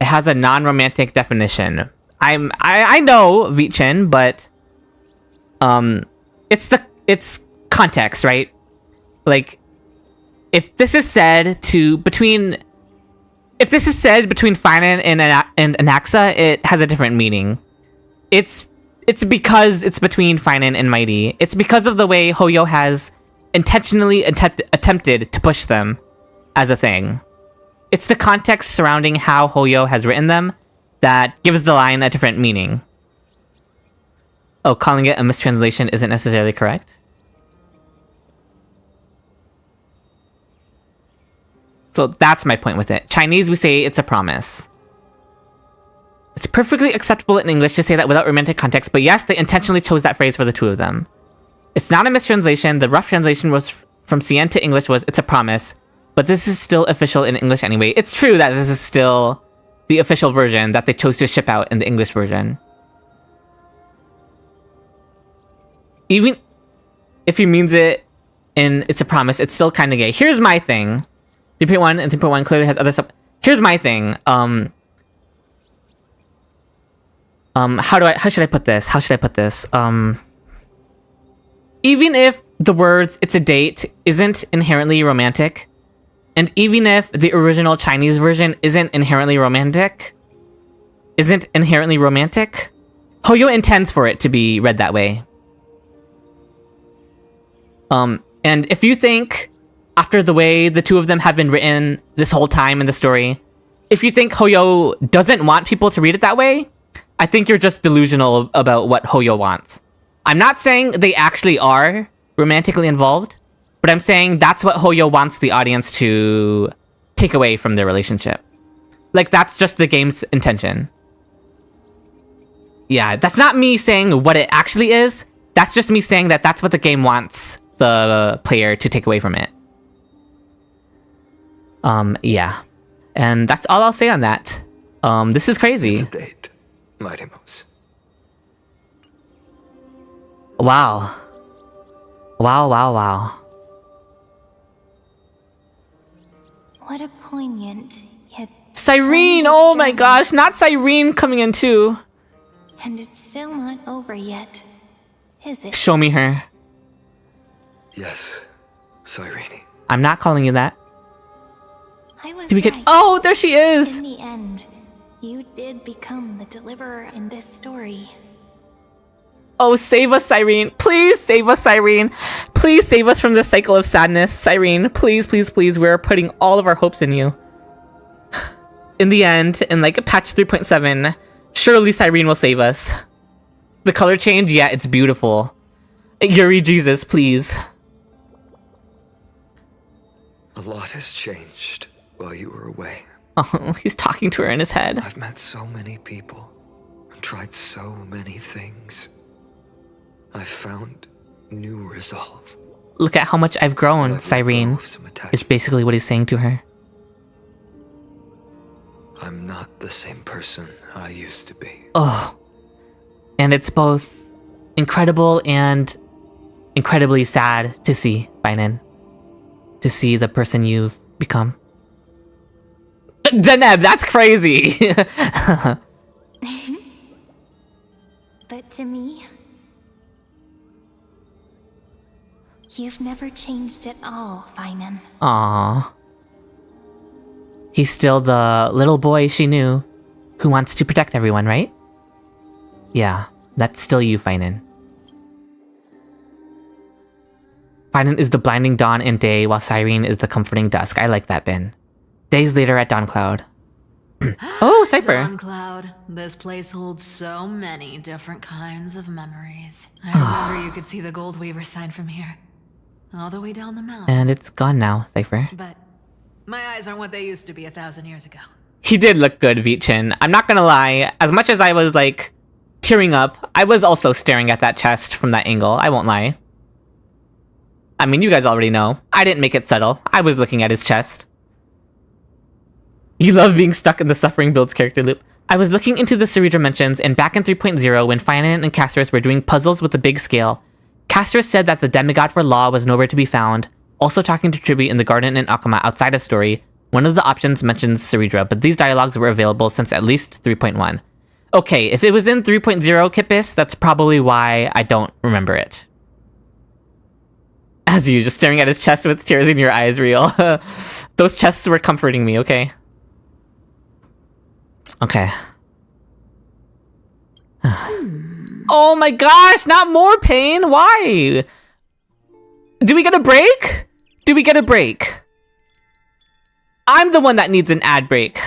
A: It has a non-romantic definition. I know Vichen, but it's context, right? Like, if this is said between Phainon and Anaxa, it has a different meaning. It's because it's between Phainon and Mighty. It's because of the way Hoyo has intentionally attempted to push them as a thing. It's the context surrounding how Hoyo has written them that gives the line a different meaning. Oh, calling it a mistranslation isn't necessarily correct? So that's my point with it. Chinese, we say it's a promise. It's perfectly acceptable in English to say that without romantic context, but yes, they intentionally chose that phrase for the two of them. It's not a mistranslation. The rough translation was from Cien to English was, it's a promise, but this is still official in English anyway. It's true that this is still the official version that they chose to ship out in the English version. Even if he means it in it's a promise, it's still kind of gay. Here's my thing. 3.1 and 3.1 clearly has other stuff. Here's my thing. How should I put this? Even if the words "it's a date" isn't inherently romantic, and even if the original Chinese version isn't inherently romantic, Hoyo intends for it to be read that way. And if you think, after the way the two of them have been written this whole time in the story, if you think Hoyo doesn't want people to read it that way, I think you're just delusional about what Hoyo wants. I'm not saying they actually are romantically involved, but I'm saying that's what Hoyo wants the audience to take away from their relationship. Like, that's just the game's intention. Yeah, that's not me saying what it actually is. That's just me saying that that's what the game wants the player to take away from it. Yeah. And that's all I'll say on that. This is crazy.
F: It's a date, Mighty Mouse.
A: Wow. Wow.
B: What a poignant, yet...
A: Cyrene! Oh my gosh, not Cyrene coming in too.
B: And it's still not over yet, is it?
A: Show me her.
F: Yes, Cyrene.
A: I'm not calling you that.
B: I was
A: Do we get?
B: right.
A: Oh, there she is!
B: In the end, you did become the deliverer in this story.
A: Oh, save us, Cyrene. Please save us, Cyrene. Please save us from this cycle of sadness. Cyrene, please, please, please. We're putting all of our hopes in you. In the end, in like patch 3.7, surely Cyrene will save us. The color change, yeah, it's beautiful. Yuri Jesus, please.
F: A lot has changed while you were away.
A: Oh, he's talking to her in his head.
F: I've met so many people and tried so many things. I've found new resolve.
A: Look at how much I've grown, Cyrene. Is basically what he's saying to her.
F: I'm not the same person I used to be.
A: Oh. And it's both incredible and incredibly sad to see, Phainon. To see the person you've become. Deneb, that's crazy!
B: But to me, you've never changed at all, Phainon.
A: Aww. He's still the little boy she knew who wants to protect everyone, right? Yeah, that's still you, Phainon. Phainon is the blinding dawn and day, while Cyrene is the comforting dusk. I like that, Ben. Days later at Dawncloud. Oh, Cipher!
I: Dawncloud. This place holds so many different kinds of memories. I remember you could see the Gold Weaver sign from here. All the way down the mountain.
A: And it's gone now, Cipher.
I: But my eyes aren't what they used to be 1,000 years ago.
A: He did look good, Vichin. I'm not gonna lie. As much as I was, like, tearing up, I was also staring at that chest from that angle. I won't lie. I mean, you guys already know. I didn't make it subtle. I was looking at his chest. You love being stuck in the Suffering Builds character loop. I was looking into the Cerebral Dimensions, and back in 3.0, when Phainon and Casterus were doing puzzles with the big scale, Casterus said that the demigod for law was nowhere to be found. Also talking to Tribute in the garden in Akama outside of story, one of the options mentions Cerebra, but these dialogues were available since at least 3.1. Okay, if it was in 3.0, Kippis, that's probably why I don't remember it. As you, just staring at his chest with tears in your eyes, real. Those chests were comforting me, okay? Okay. Oh my gosh, not more pain? Why? Do we get a break? Do we get a break? I'm the one that needs an ad break.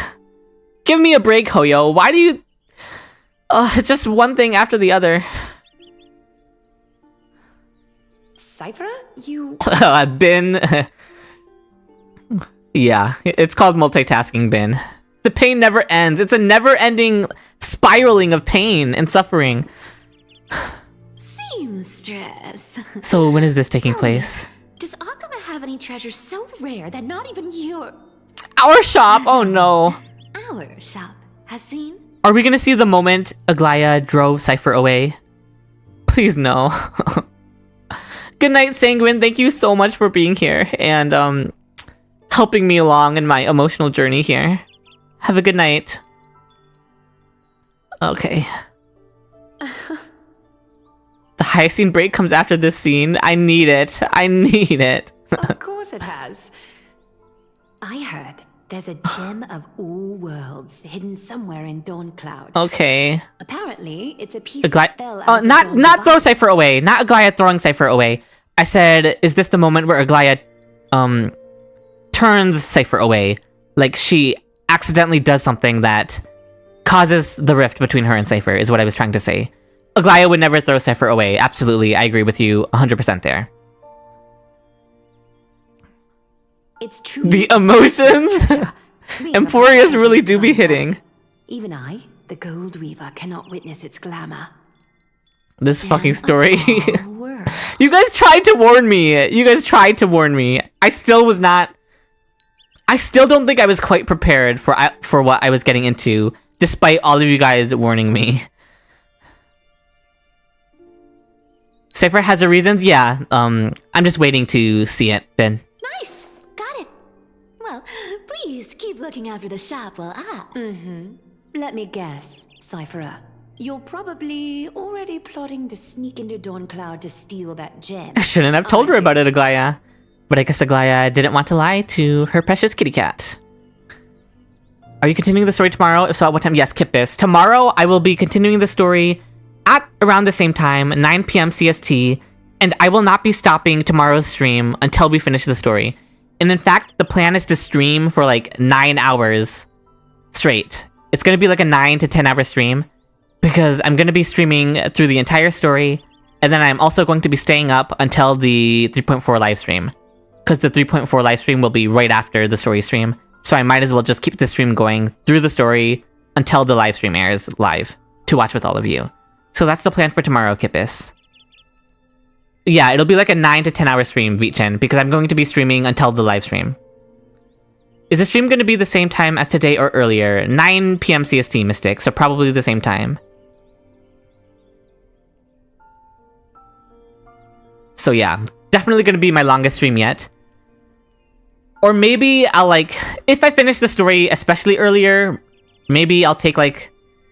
A: Give me a break, Hoyo. Why do you... it's just one thing after the other.
M: Cipher? You...
A: Bin. Yeah, it's called multitasking, Bin. The pain never ends. It's a never-ending spiraling of pain and suffering.
I: Seamstress.
A: So when is this taking place?
I: Does Akama have any treasures so rare that not even your...
A: Our shop? Oh no.
I: Our shop has seen?
A: Are we gonna see the moment Aglaea drove Cipher away? Please no. Good night, Sanguine. Thank you so much for being here and helping me along in my emotional journey here. Have a good night. Okay. The Hyacine break comes after this scene. I need it. I need it.
M: Of course it has. I heard
N: there's a gem of all worlds hidden somewhere in Dawncloud.
A: Okay.
N: Apparently, it's a piece
A: Aglaea.
N: that fell out
A: Oh,
N: of the
A: not
N: Dawn
A: throw Cipher away. Not Aglaea throwing Cipher away. I said, is this the moment where Aglaea turns Cipher away? Like she accidentally does something that causes the rift between her and Cipher, is what I was trying to say. Aglaea would never throw Cipher away. Absolutely, I agree with you 100% there.
N: It's true.
A: The emotions? Amphoreus really do be hitting.
N: Even I, the Gold Weaver, cannot witness its glamour.
A: This fucking story. You guys tried to warn me. You guys tried to warn me. I still was not... I still don't think I was quite prepared for what I was getting into, despite all of you guys warning me. Cipher has her reasons? Yeah, I'm just waiting to see it, Ben.
I: Nice! Got it. Well, please keep looking after the shop while
N: Let me guess, Cipher. You're probably already plotting to sneak into Dawncloud to steal that gem.
A: I shouldn't have told her about it, Aglaea. But I guess Aglaea didn't want to lie to her precious kitty cat. Are you continuing the story tomorrow? If so, at what time? Yes, Kippis. Tomorrow, I will be continuing the story at around the same time, 9 p.m. CST, and I will not be stopping tomorrow's stream until we finish the story. And in fact, the plan is to stream for like 9 hours straight. It's going to be like a 9 to 10 hour stream because I'm going to be streaming through the entire story, and then I'm also going to be staying up until the 3.4 live stream because the 3.4 live stream will be right after the story stream. So I might as well just keep the stream going through the story until the live stream airs live to watch with all of you. So that's the plan for tomorrow, Kippis. Yeah, it'll be like a 9 to 10 hour stream, Vichen, because I'm going to be streaming until the live stream. Is the stream going to be the same time as today or earlier? 9 p.m. CST, Mystic, so probably the same time. So yeah, definitely going to be my longest stream yet. Or maybe I'll like, if I finish the story especially earlier, maybe I'll take like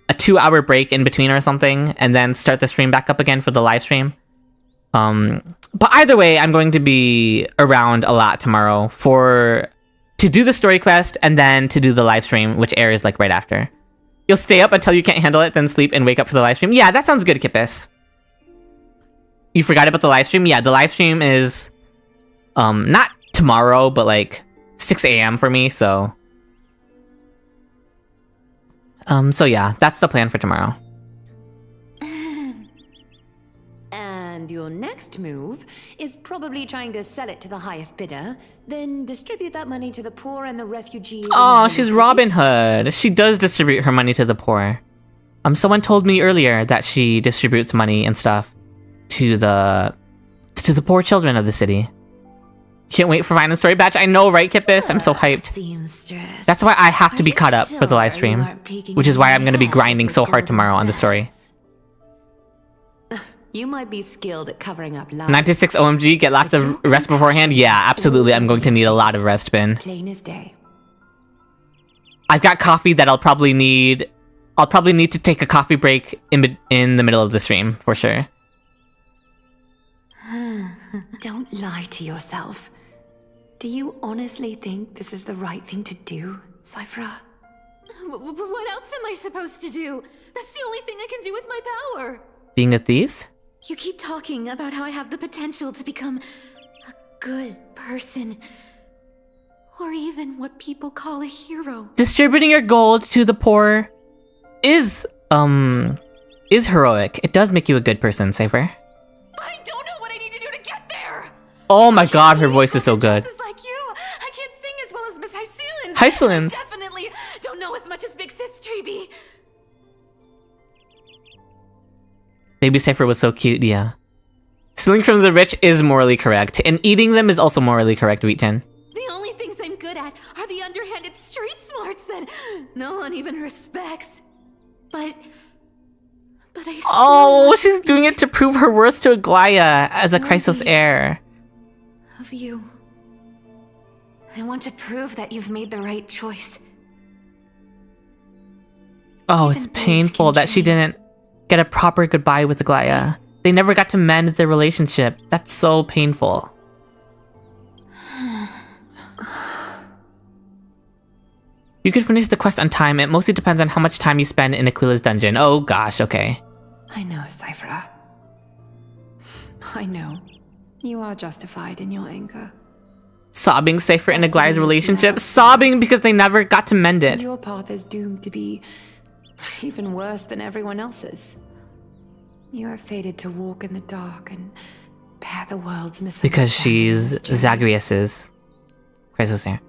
A: a 2-hour break in between or something, and then start the stream back up again for the live stream. But either way, I'm going to be around a lot tomorrow to do the story quest and then to do the live stream, which airs like right after. You'll stay up until you can't handle it, then sleep and wake up for the live stream. Yeah, that sounds good, Kippis. You forgot about the live stream? Yeah, the live stream is not tomorrow, but like 6 a.m. for me, so... So yeah, that's the plan for tomorrow.
N: And your next move is probably trying to sell it to the highest bidder, then distribute that money to the poor and the refugees.
A: Oh, she's Robin Hood. She does distribute her money to the poor. Someone told me earlier that she distributes money and stuff to the poor children of the city. Can't wait for Phainon Story Batch. I know, right, Kippis? I'm so hyped. That's why I have to be caught up for the live stream, which is why I'm going to be grinding so hard tomorrow on the story.
N: You might be skilled at covering up lies.
A: 96 OMG, get lots of rest beforehand? Yeah, absolutely. I'm going to need a lot of rest, Ben.
N: Plain as day.
A: I've got coffee that I'll probably need to take a coffee break in the middle of the stream, for sure.
N: Don't lie to yourself. Do you honestly think this is the right thing to do, Cipher?
I: What else am I supposed to do? That's the only thing I can do with my power.
A: Being a thief?
I: You keep talking about how I have the potential to become a good person. Or even what people call a hero.
A: Distributing your gold to the poor is heroic. It does make you a good person, Cipher.
I: I don't know what I need to do to get there.
A: Oh my god, her voice is so good.
I: Like you, I can't sing as well as Miss Hycelins.
A: Hycelins.
I: Definitely don't know as much as Big Sis Treby.
A: Baby Cipher was so cute, yeah. Stealing from the rich is morally correct, and eating them is also morally correct, Wheaton.
I: The only things I'm good at are the underhanded street smarts that no one even respects. But I still...
A: Oh, she's doing it to prove her worth to Aglaea as a Chrysos heir.
I: Of you. I want to prove that you've made the right choice.
A: Oh, it's painful that she didn't get a proper goodbye with Aglaea. They never got to mend their relationship. That's so painful. You could finish the quest on time. It mostly depends on how much time you spend in Aquila's dungeon. Oh gosh, okay.
M: I know, Cipher. I know. You are justified in your anger.
A: Sobbing Cipher and Aglaea's relationship. Sobbing because they never got to mend it.
M: Your path is doomed to be even worse than everyone else's. You are fated to walk in the dark and bear the world's misunderstanding.
A: Because she's Zagreus's Chrysos heir.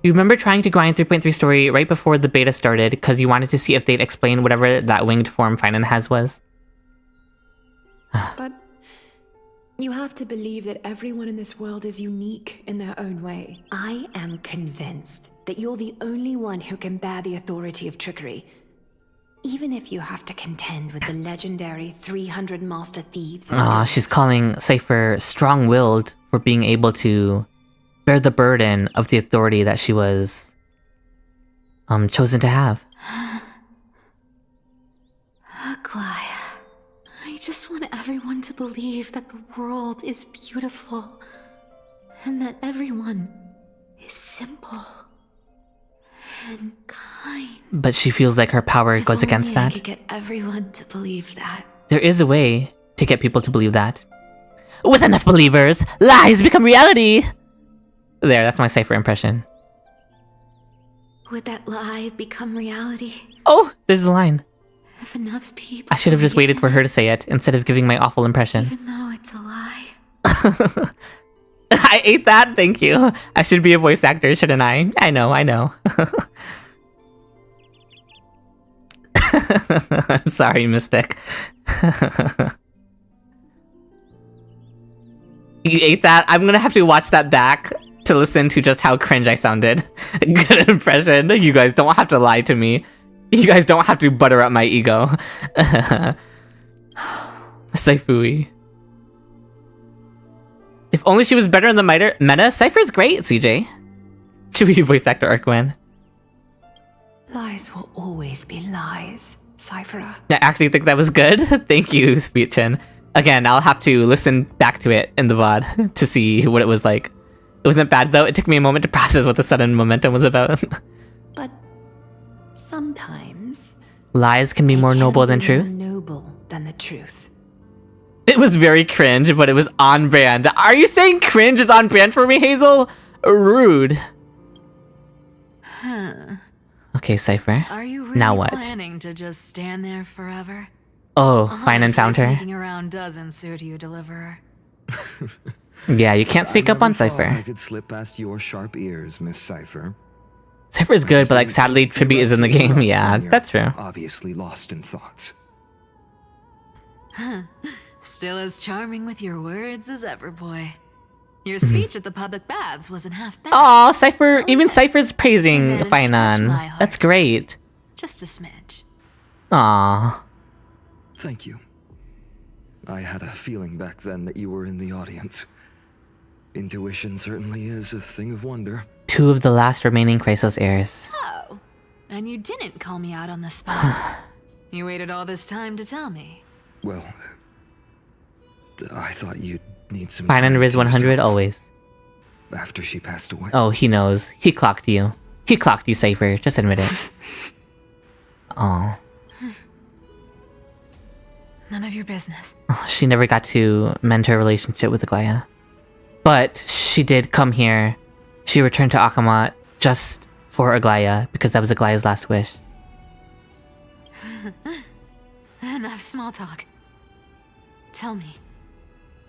A: You remember trying to grind 3.3 story right before the beta started because you wanted to see if they'd explain whatever that winged form Phainon has was?
M: But you have to believe that everyone in this world is unique in their own way. I am convinced that you're the only one who can bear the authority of trickery. Even if you have to contend with the legendary 300 master thieves.
A: Aw, she's calling Cipher strong-willed for being able to bear the burden of the authority that she was chosen to have.
I: Aglaea, I just want everyone to believe that the world is beautiful and that everyone is simple and kind.
A: But she feels like her power goes against
I: I
A: that.
I: could get everyone to believe that.
A: There is a way to get people to believe that. With enough believers, lies become reality! There, that's my Cipher impression.
I: Would that lie become reality?
A: Oh, there's the line.
I: If enough people
A: I should have just waited for her to say it instead of giving my awful impression.
I: even though it's a lie.
A: I ate that, thank you. I should be a voice actor, shouldn't I? I know. I'm sorry, Mystic. You ate that? I'm gonna have to watch that back to listen to just how cringe I sounded. Good impression. You guys don't have to lie to me. You guys don't have to butter up my ego. Saifui. If only she was better in the meta. Cypher's great, CJ. Should we voice actor Arquin?
M: Lies will always be lies, Cipher.
A: I actually think that was good. Thank you, Sweet Chin. Again, I'll have to listen back to it in the VOD to see what it was like. It wasn't bad though. It took me a moment to process what the sudden momentum was about.
M: But sometimes
A: lies can be more noble than truth.
M: More noble than the truth.
A: It was very cringe, but it was on brand. Are you saying cringe is on brand for me, Hazel? Rude.
E: Huh.
A: Okay, Cipher.
E: Are you really
A: now what?
E: planning to just stand there forever?
A: Oh, Phainon found her.
E: Sneaking around doesn't suit you, Deliverer.
A: Yeah, you can't sneak up on
F: I
A: Cipher.
F: could slip past your sharp ears, Miss Cipher.
A: Cipher's good, but like sadly, Tribute is in the game. Yeah, that's true.
F: Obviously lost in thoughts.
E: Huh. Still as charming with your words as ever, boy. Your speech at the public baths wasn't half bad.
A: Oh, Cipher! Even Cipher's praising Phainon. That's great.
E: Just a smidge.
A: Aw.
F: Thank you. I had a feeling back then that you were in the audience. Intuition certainly is a thing of wonder.
A: 2 of the last remaining Chrysos heirs.
E: Oh, and you didn't call me out on the spot. You waited all this time to tell me.
F: Well, I thought you'd need some
A: Phainon
F: time
A: Riz
F: to
A: 100
F: yourself
A: always.
F: after she passed away.
A: Oh, he knows. He clocked you. He clocked you, Cipher. Just admit it. Oh.
E: None of your business.
A: She never got to mend her relationship with Aglaea. But she did come here. She returned to Akamot just for Aglaea, because that was Aglaea's last wish.
E: Enough small talk. Tell me.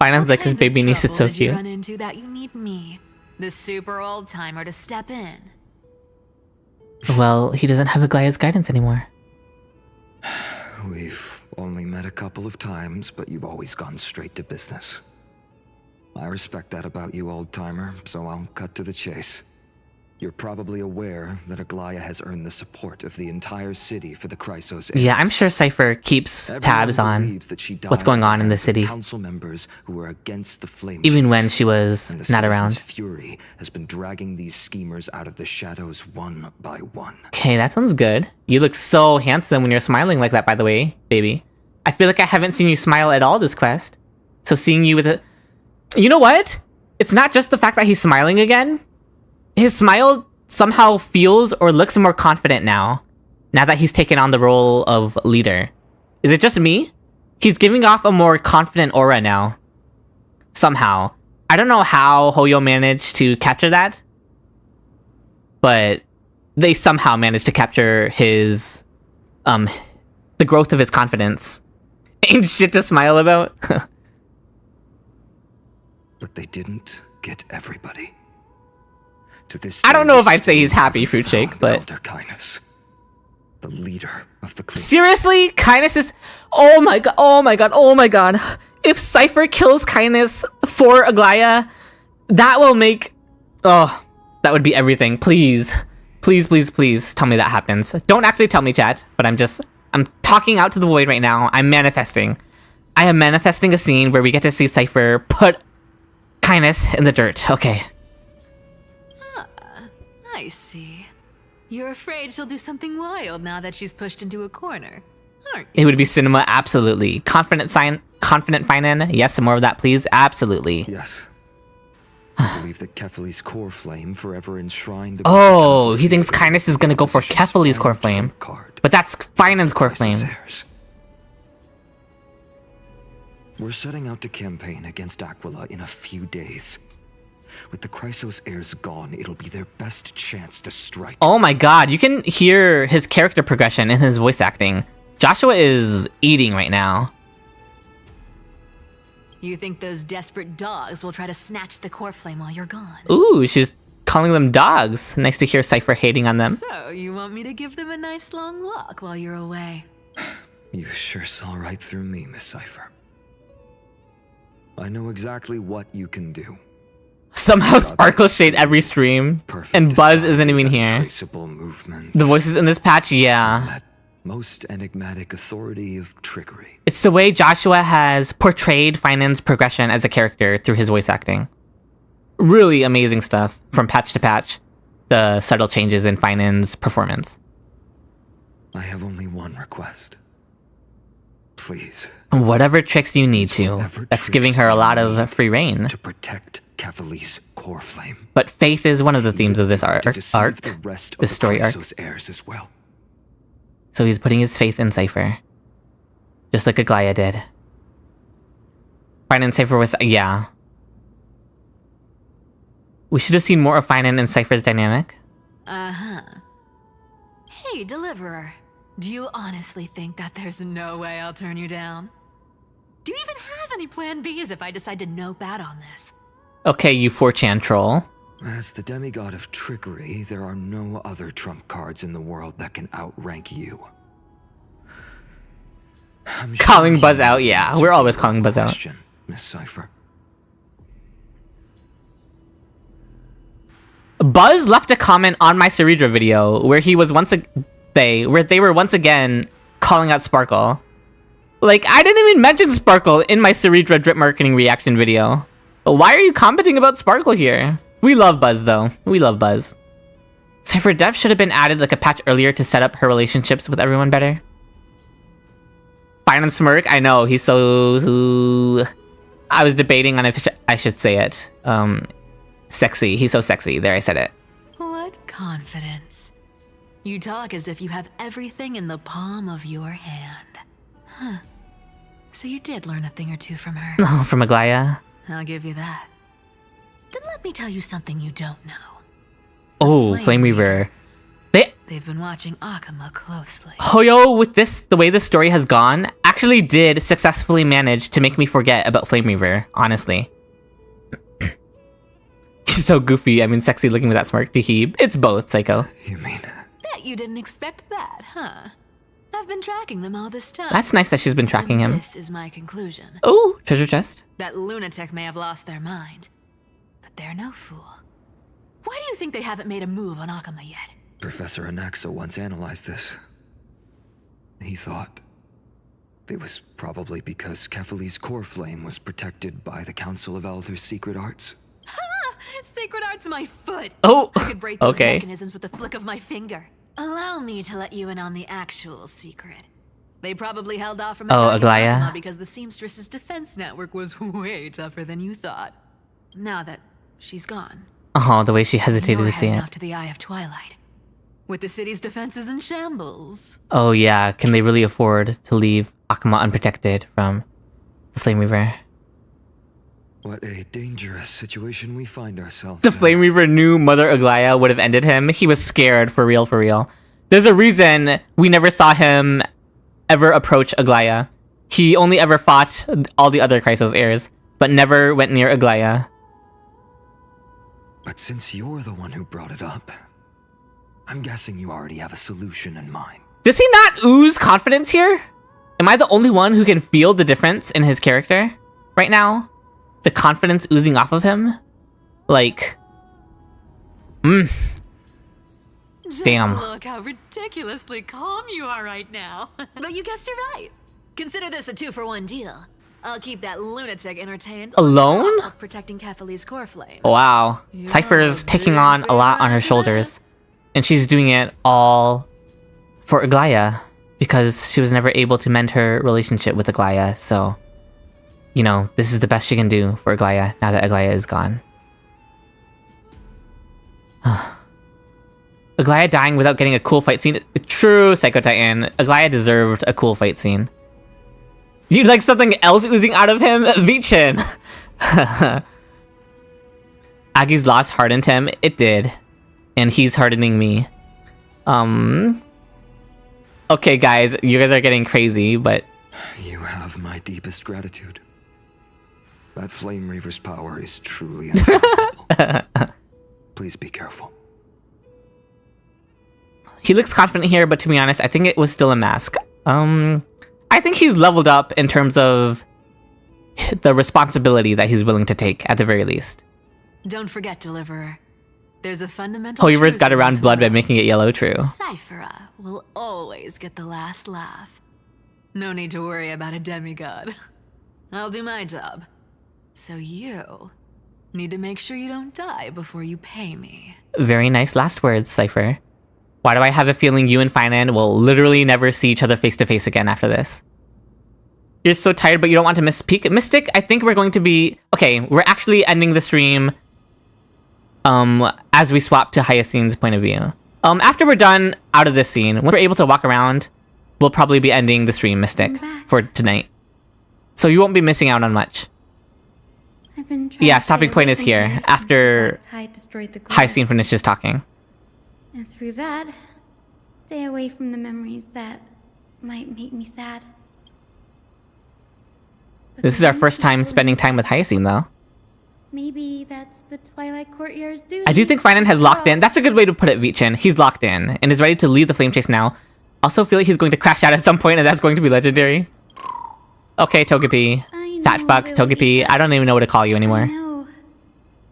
A: Phainon like his baby niece, it's so
E: Did you
A: cute.
E: run into that you need me, the super old timer, to step in?
A: Well, he doesn't have Aglaea's guidance anymore.
F: We've only met a couple of times, but you've always gone straight to business. I respect that about you, old-timer, so I'll cut to the chase. You're probably aware that Aglaea has earned the support of the entire city for the Chrysos heirs.
A: Yeah, I'm sure Cipher keeps tabs on what's going on in the city.
F: Council members who are against the flame
A: Even when
F: chase.
A: she was
F: And the
A: not
F: citizens'
A: around.
F: fury has been dragging these schemers out of the shadows one by one.
A: Okay, that sounds good. You look so handsome when you're smiling like that, by the way, baby. I feel like I haven't seen you smile at all this quest. So seeing you with a... You know what? It's not just the fact that he's smiling again. His smile somehow feels or looks more confident now that he's taken on the role of leader. Is it just me? He's giving off a more confident aura now. Somehow. I don't know how Hoyo managed to capture that, but they somehow managed to capture his, the growth of his confidence. Ain't shit to smile about.
F: But they didn't get everybody. To this
A: I don't know if I'd say he's happy, Fruitshake, but...
F: Elder Kindness, the leader of the clean.
A: Seriously? Kindness is... Oh my god, oh my god, oh my god. If Cipher kills Kindness for Aglaea, that will make... Oh, that would be everything. Please. Please, please, please tell me that happens. Don't actually tell me, chat, but I'm talking out to the void right now. I'm manifesting. I am manifesting a scene where we get to see Cipher put Kindness in the dirt. Okay.
I: I see. You're afraid she'll do something wild now that she's pushed into a corner, aren't you?
A: It would be cinema, absolutely. Confident Phainon, yes, some more of that, please. Absolutely.
F: Yes. I believe that Kefali's core flame forever enshrined.
A: Oh, he thinks Kindness is gonna go for Kefali's core flame. But that's Phainon's core flame.
F: We're setting out to campaign against Aglaea in a few days. With the Chrysos heirs gone, it'll be their best chance to strike.
A: Oh my god, you can hear his character progression in his voice acting. Joshua is eating right now.
I: You think those desperate dogs will try to snatch the core flame while you're gone?
A: Ooh, she's calling them dogs. Nice to hear Cipher hating on them.
I: So, you want me to give them a nice long walk while you're away?
F: You sure saw right through me, Miss Cipher. I know exactly what you can do.
A: Somehow Sparkle shade every stream, and Buzz isn't even here. The voices in this patch, yeah.
F: Most enigmatic authority of trickery.
A: It's the way Joshua has portrayed Phainon's progression as a character through his voice acting. Really amazing stuff from patch to patch. The subtle changes in Phainon's performance.
F: I have only one request. Please.
A: Whatever tricks you need to. That's giving her a lot of free reign.
F: To protect Kefali's core flame.
A: But faith is one of the themes of this arc. This story arc.
F: Heirs as well.
A: So he's putting his faith in Cipher. Just like Aglaea did. Phainon and Cipher was... yeah. We should have seen more of Phainon and Cipher's dynamic.
I: Uh-huh. Hey, Deliverer. Do you honestly think that there's no way I'll turn you down? Do you even have any plan Bs if I decide to nope out on this?
A: Okay, you 4chan troll.
F: As the demigod of trickery, there are no other trump cards in the world that can outrank you.
A: Calling Buzz out, yeah. We're always calling Buzz out.
F: Miss Cipher.
A: Buzz left a comment on my Cerebra video where he was they were once again calling out Sparkle. Like, I didn't even mention Sparkle in my Cerebra drip marketing reaction video. Why are you commenting about Sparkle here? We love Buzz, though. We love Buzz. Cipher Dev should have been added like a patch earlier to set up her relationships with everyone better. Phainon Smirk, I know, he's so... I was debating on if I should say it. Sexy. He's so sexy. There, I said it.
I: What confidence. You talk as if you have everything in the palm of your hand. Huh. So you did learn a thing or two from her.
A: Oh, from Aglaea?
I: I'll give you that. Then let me tell you something you don't know.
A: Oh, Flame Weaver.
I: They've been watching Akama closely.
A: Hoyo, with this, the way this story has gone, actually did successfully manage to make me forget about Flame Weaver, honestly. He's so goofy, I mean sexy looking with that smirk. It's both, Psycho.
F: You mean...
I: Bet you didn't expect that, huh? I've been tracking them all this time.
A: That's nice that she's been tracking him.
I: This is my conclusion.
A: Oh, treasure chest.
I: That lunatic may have lost their mind, but they're no fool. Why do you think they haven't made a move on Akama yet?
F: Professor Anaxa once analyzed this. He thought it was probably because Kefali's core flame was protected by the Council of Elders' secret arts.
I: Ha! Secret arts my foot!
A: Oh,
I: I could break those
A: okay.
I: mechanisms with a flick of my finger. Allow me to let you in on the actual secret. They probably held off from attacking
A: Aglaea.
I: Akama because the seamstress's defense network was way tougher than you thought. Now that she's gone,
A: Oh, the way she hesitated to say
E: heading
A: it.
E: out to the Eye of Twilight, with the city's defenses in shambles.
A: Oh yeah, can they really afford to leave Akuma unprotected from the Flame Reaver?
F: What a dangerous situation we find ourselves
A: The
F: in.
A: Flame Reaver knew Mother Aglaea would have ended him. He was scared, for real, for real. There's a reason we never saw him ever approach Aglaea. He only ever fought all the other Chrysos heirs, but never went near Aglaea.
F: But since you're the one who brought it up, I'm guessing you already have a solution in mind.
A: Does he not ooze confidence here? Am I the only one who can feel the difference in his character right now? The confidence oozing off of him? Like...
E: Just
A: Damn.
E: look how ridiculously calm you are right now. But you guessed it right. Consider this a 2-for-1 deal. I'll keep that lunatic entertained.
A: Alone?
E: on top of protecting Kefali's core flame.
A: Wow. Cipher's taking on a lot on her shoulders. And she's doing it all for Aglaea. Because she was never able to mend her relationship with Aglaea, so... You know, this is the best she can do for Aglaea, now that Aglaea is gone. Aglaea dying without getting a cool fight scene. True, Psycho Titan. Aglaea deserved a cool fight scene. You'd like something else oozing out of him? Vichin! Aggie's loss hardened him. It did. And he's hardening me. Okay, guys. You guys are getting crazy, but...
F: You have my deepest gratitude. That Flame Reaver's power is truly unfathomable. Please be careful.
A: He looks confident here, but to be honest, I think it was still a mask. I think he's leveled up in terms of the responsibility that he's willing to take, at the very least.
E: Don't forget, Deliverer. There's a fundamental
A: Hoiver's
E: truth
A: got
E: in
A: around
E: this
A: blood by
E: world.
A: making it yellow, true.
E: Cipher will always get the last laugh. No need to worry about a demigod. I'll do my job. So you need to make sure you don't die before you pay me.
A: Very nice last words, Cipher. Why do I have a feeling you and Phainon will literally never see each other face to face again after this? You're so tired, but you don't want to miss peek. Mystic, I think we're going to be... Okay, we're actually ending the stream as we swap to Hyacine's point of view. After we're done out of this scene, when we're able to walk around, we'll probably be ending the stream, Mystic, for tonight. So you won't be missing out on much.
B: I've been trying
A: Yeah,
B: to
A: stopping
B: stay
A: point
B: away
A: is
B: from
A: here,
B: you since
A: after
B: the tide destroyed the core.
A: Hyacine finishes talking.
B: And through that, stay away from the memories that might make me sad.
A: This is our first time spending time with Hyacine, though.
B: Maybe that's the Twilight Courtyard's duty.
A: I do think Phainon has locked in. That's a good way to put it, Vichin. He's locked in and is ready to lead the flame chase now. Also feel like he's going to crash out at some point, and that's going to be legendary. Okay, Togepi. Fat fuck, Togepi. I don't even know what to call you anymore.
B: No,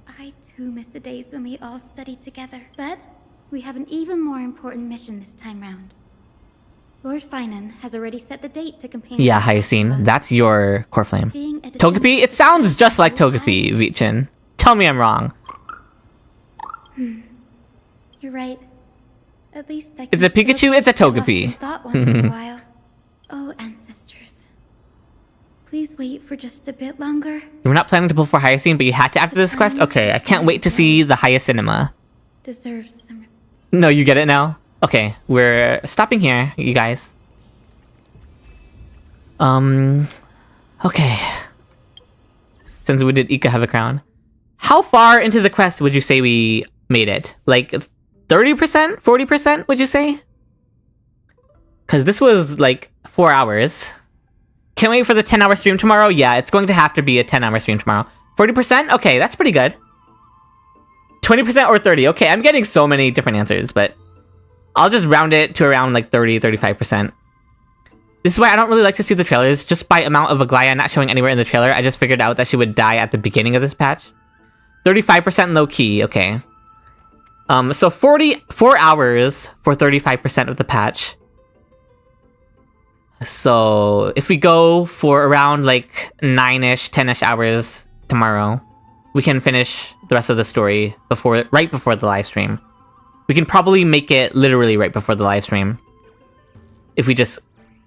B: I too miss the days when we all studied together. But we have an even more important mission this time round. Lord Phainon has already set the date to companion.
A: Yeah, Hyacine. That's your core flame.
B: Being a
A: Togepi? It sounds just like Togepi, Vichin. Tell me I'm wrong.
B: You're right. At least I can
A: It's a Pikachu, it's a Togepi.
B: thought once in a while. Oh, ancestors. Please wait for just a bit longer.
A: You were not planning to pull for Hyacine, but you had to after this quest? Okay, I can't wait to see the Hyacinema.
B: Deserves some.
A: No, you get it now? Okay, we're stopping here, you guys. Okay. Since we did Ika have a crown. How far into the quest would you say we made it? Like 30%? 40%, would you say? Because this was like 4 hours. Can't wait for the 10-hour stream tomorrow? Yeah, it's going to have to be a 10-hour stream tomorrow. 40%? Okay, that's pretty good. 20% or 30? Okay, I'm getting so many different answers, but I'll just round it to around like 30, 35%. This is why I don't really like to see the trailers. Just by amount of Aglaea not showing anywhere in the trailer, I just figured out that she would die at the beginning of this patch. 35% low key, okay. So 4 hours for 35% of the patch. So if we go for around like 9-ish, 10-ish hours tomorrow, we can finish the rest of the story right before the live stream. We can probably make it literally right before the live stream if we just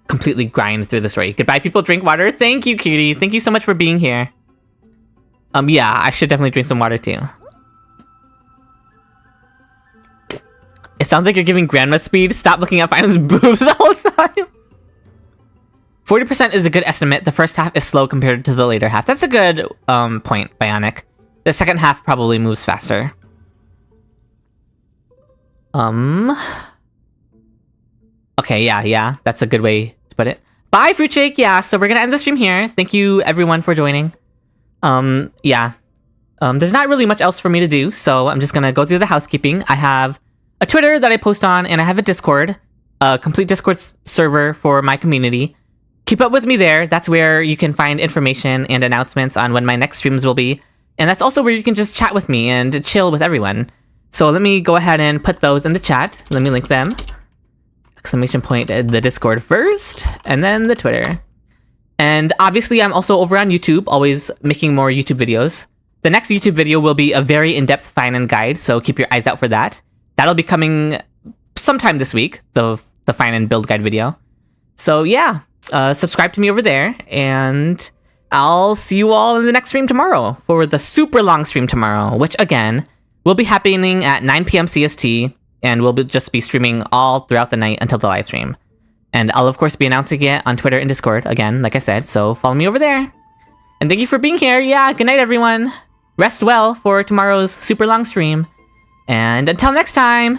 A: completely grind through the story. Goodbye, people. Drink water. Thank you, Cutie. Thank you so much for being here. Yeah, I should definitely drink some water too. Sounds like you're giving grandma speed. Stop looking at Phainon's boobs the whole time. 40% is a good estimate. The first half is slow compared to the later half. That's a good point, Bionic. The second half probably moves faster. Okay, yeah. That's a good way to put it. Bye, Fruit Shake. Yeah, so we're gonna end the stream here. Thank you, everyone, for joining. Yeah. There's not really much else for me to do, so I'm just gonna go through the housekeeping. I have a Twitter that I post on, and I have a Discord, a complete Discord server for my community. Keep up with me there. That's where you can find information and announcements on when my next streams will be. And that's also where you can just chat with me and chill with everyone. So let me go ahead and put those in the chat. Let me link them. Exclamation point at the Discord first, and then the Twitter. And obviously, I'm also over on YouTube, always making more YouTube videos. The next YouTube video will be a very in-depth Phainon guide, so keep your eyes out for that. That'll be coming sometime this week, the Phainon build guide video. So yeah, subscribe to me over there, and I'll see you all in the next stream tomorrow for the super long stream tomorrow, which again, will be happening at 9 p.m. CST, and we'll just be streaming all throughout the night until the live stream. And I'll of course be announcing it on Twitter and Discord, again, like I said, so follow me over there. And thank you for being here. Yeah, good night everyone. Rest well for tomorrow's super long stream. And until next time.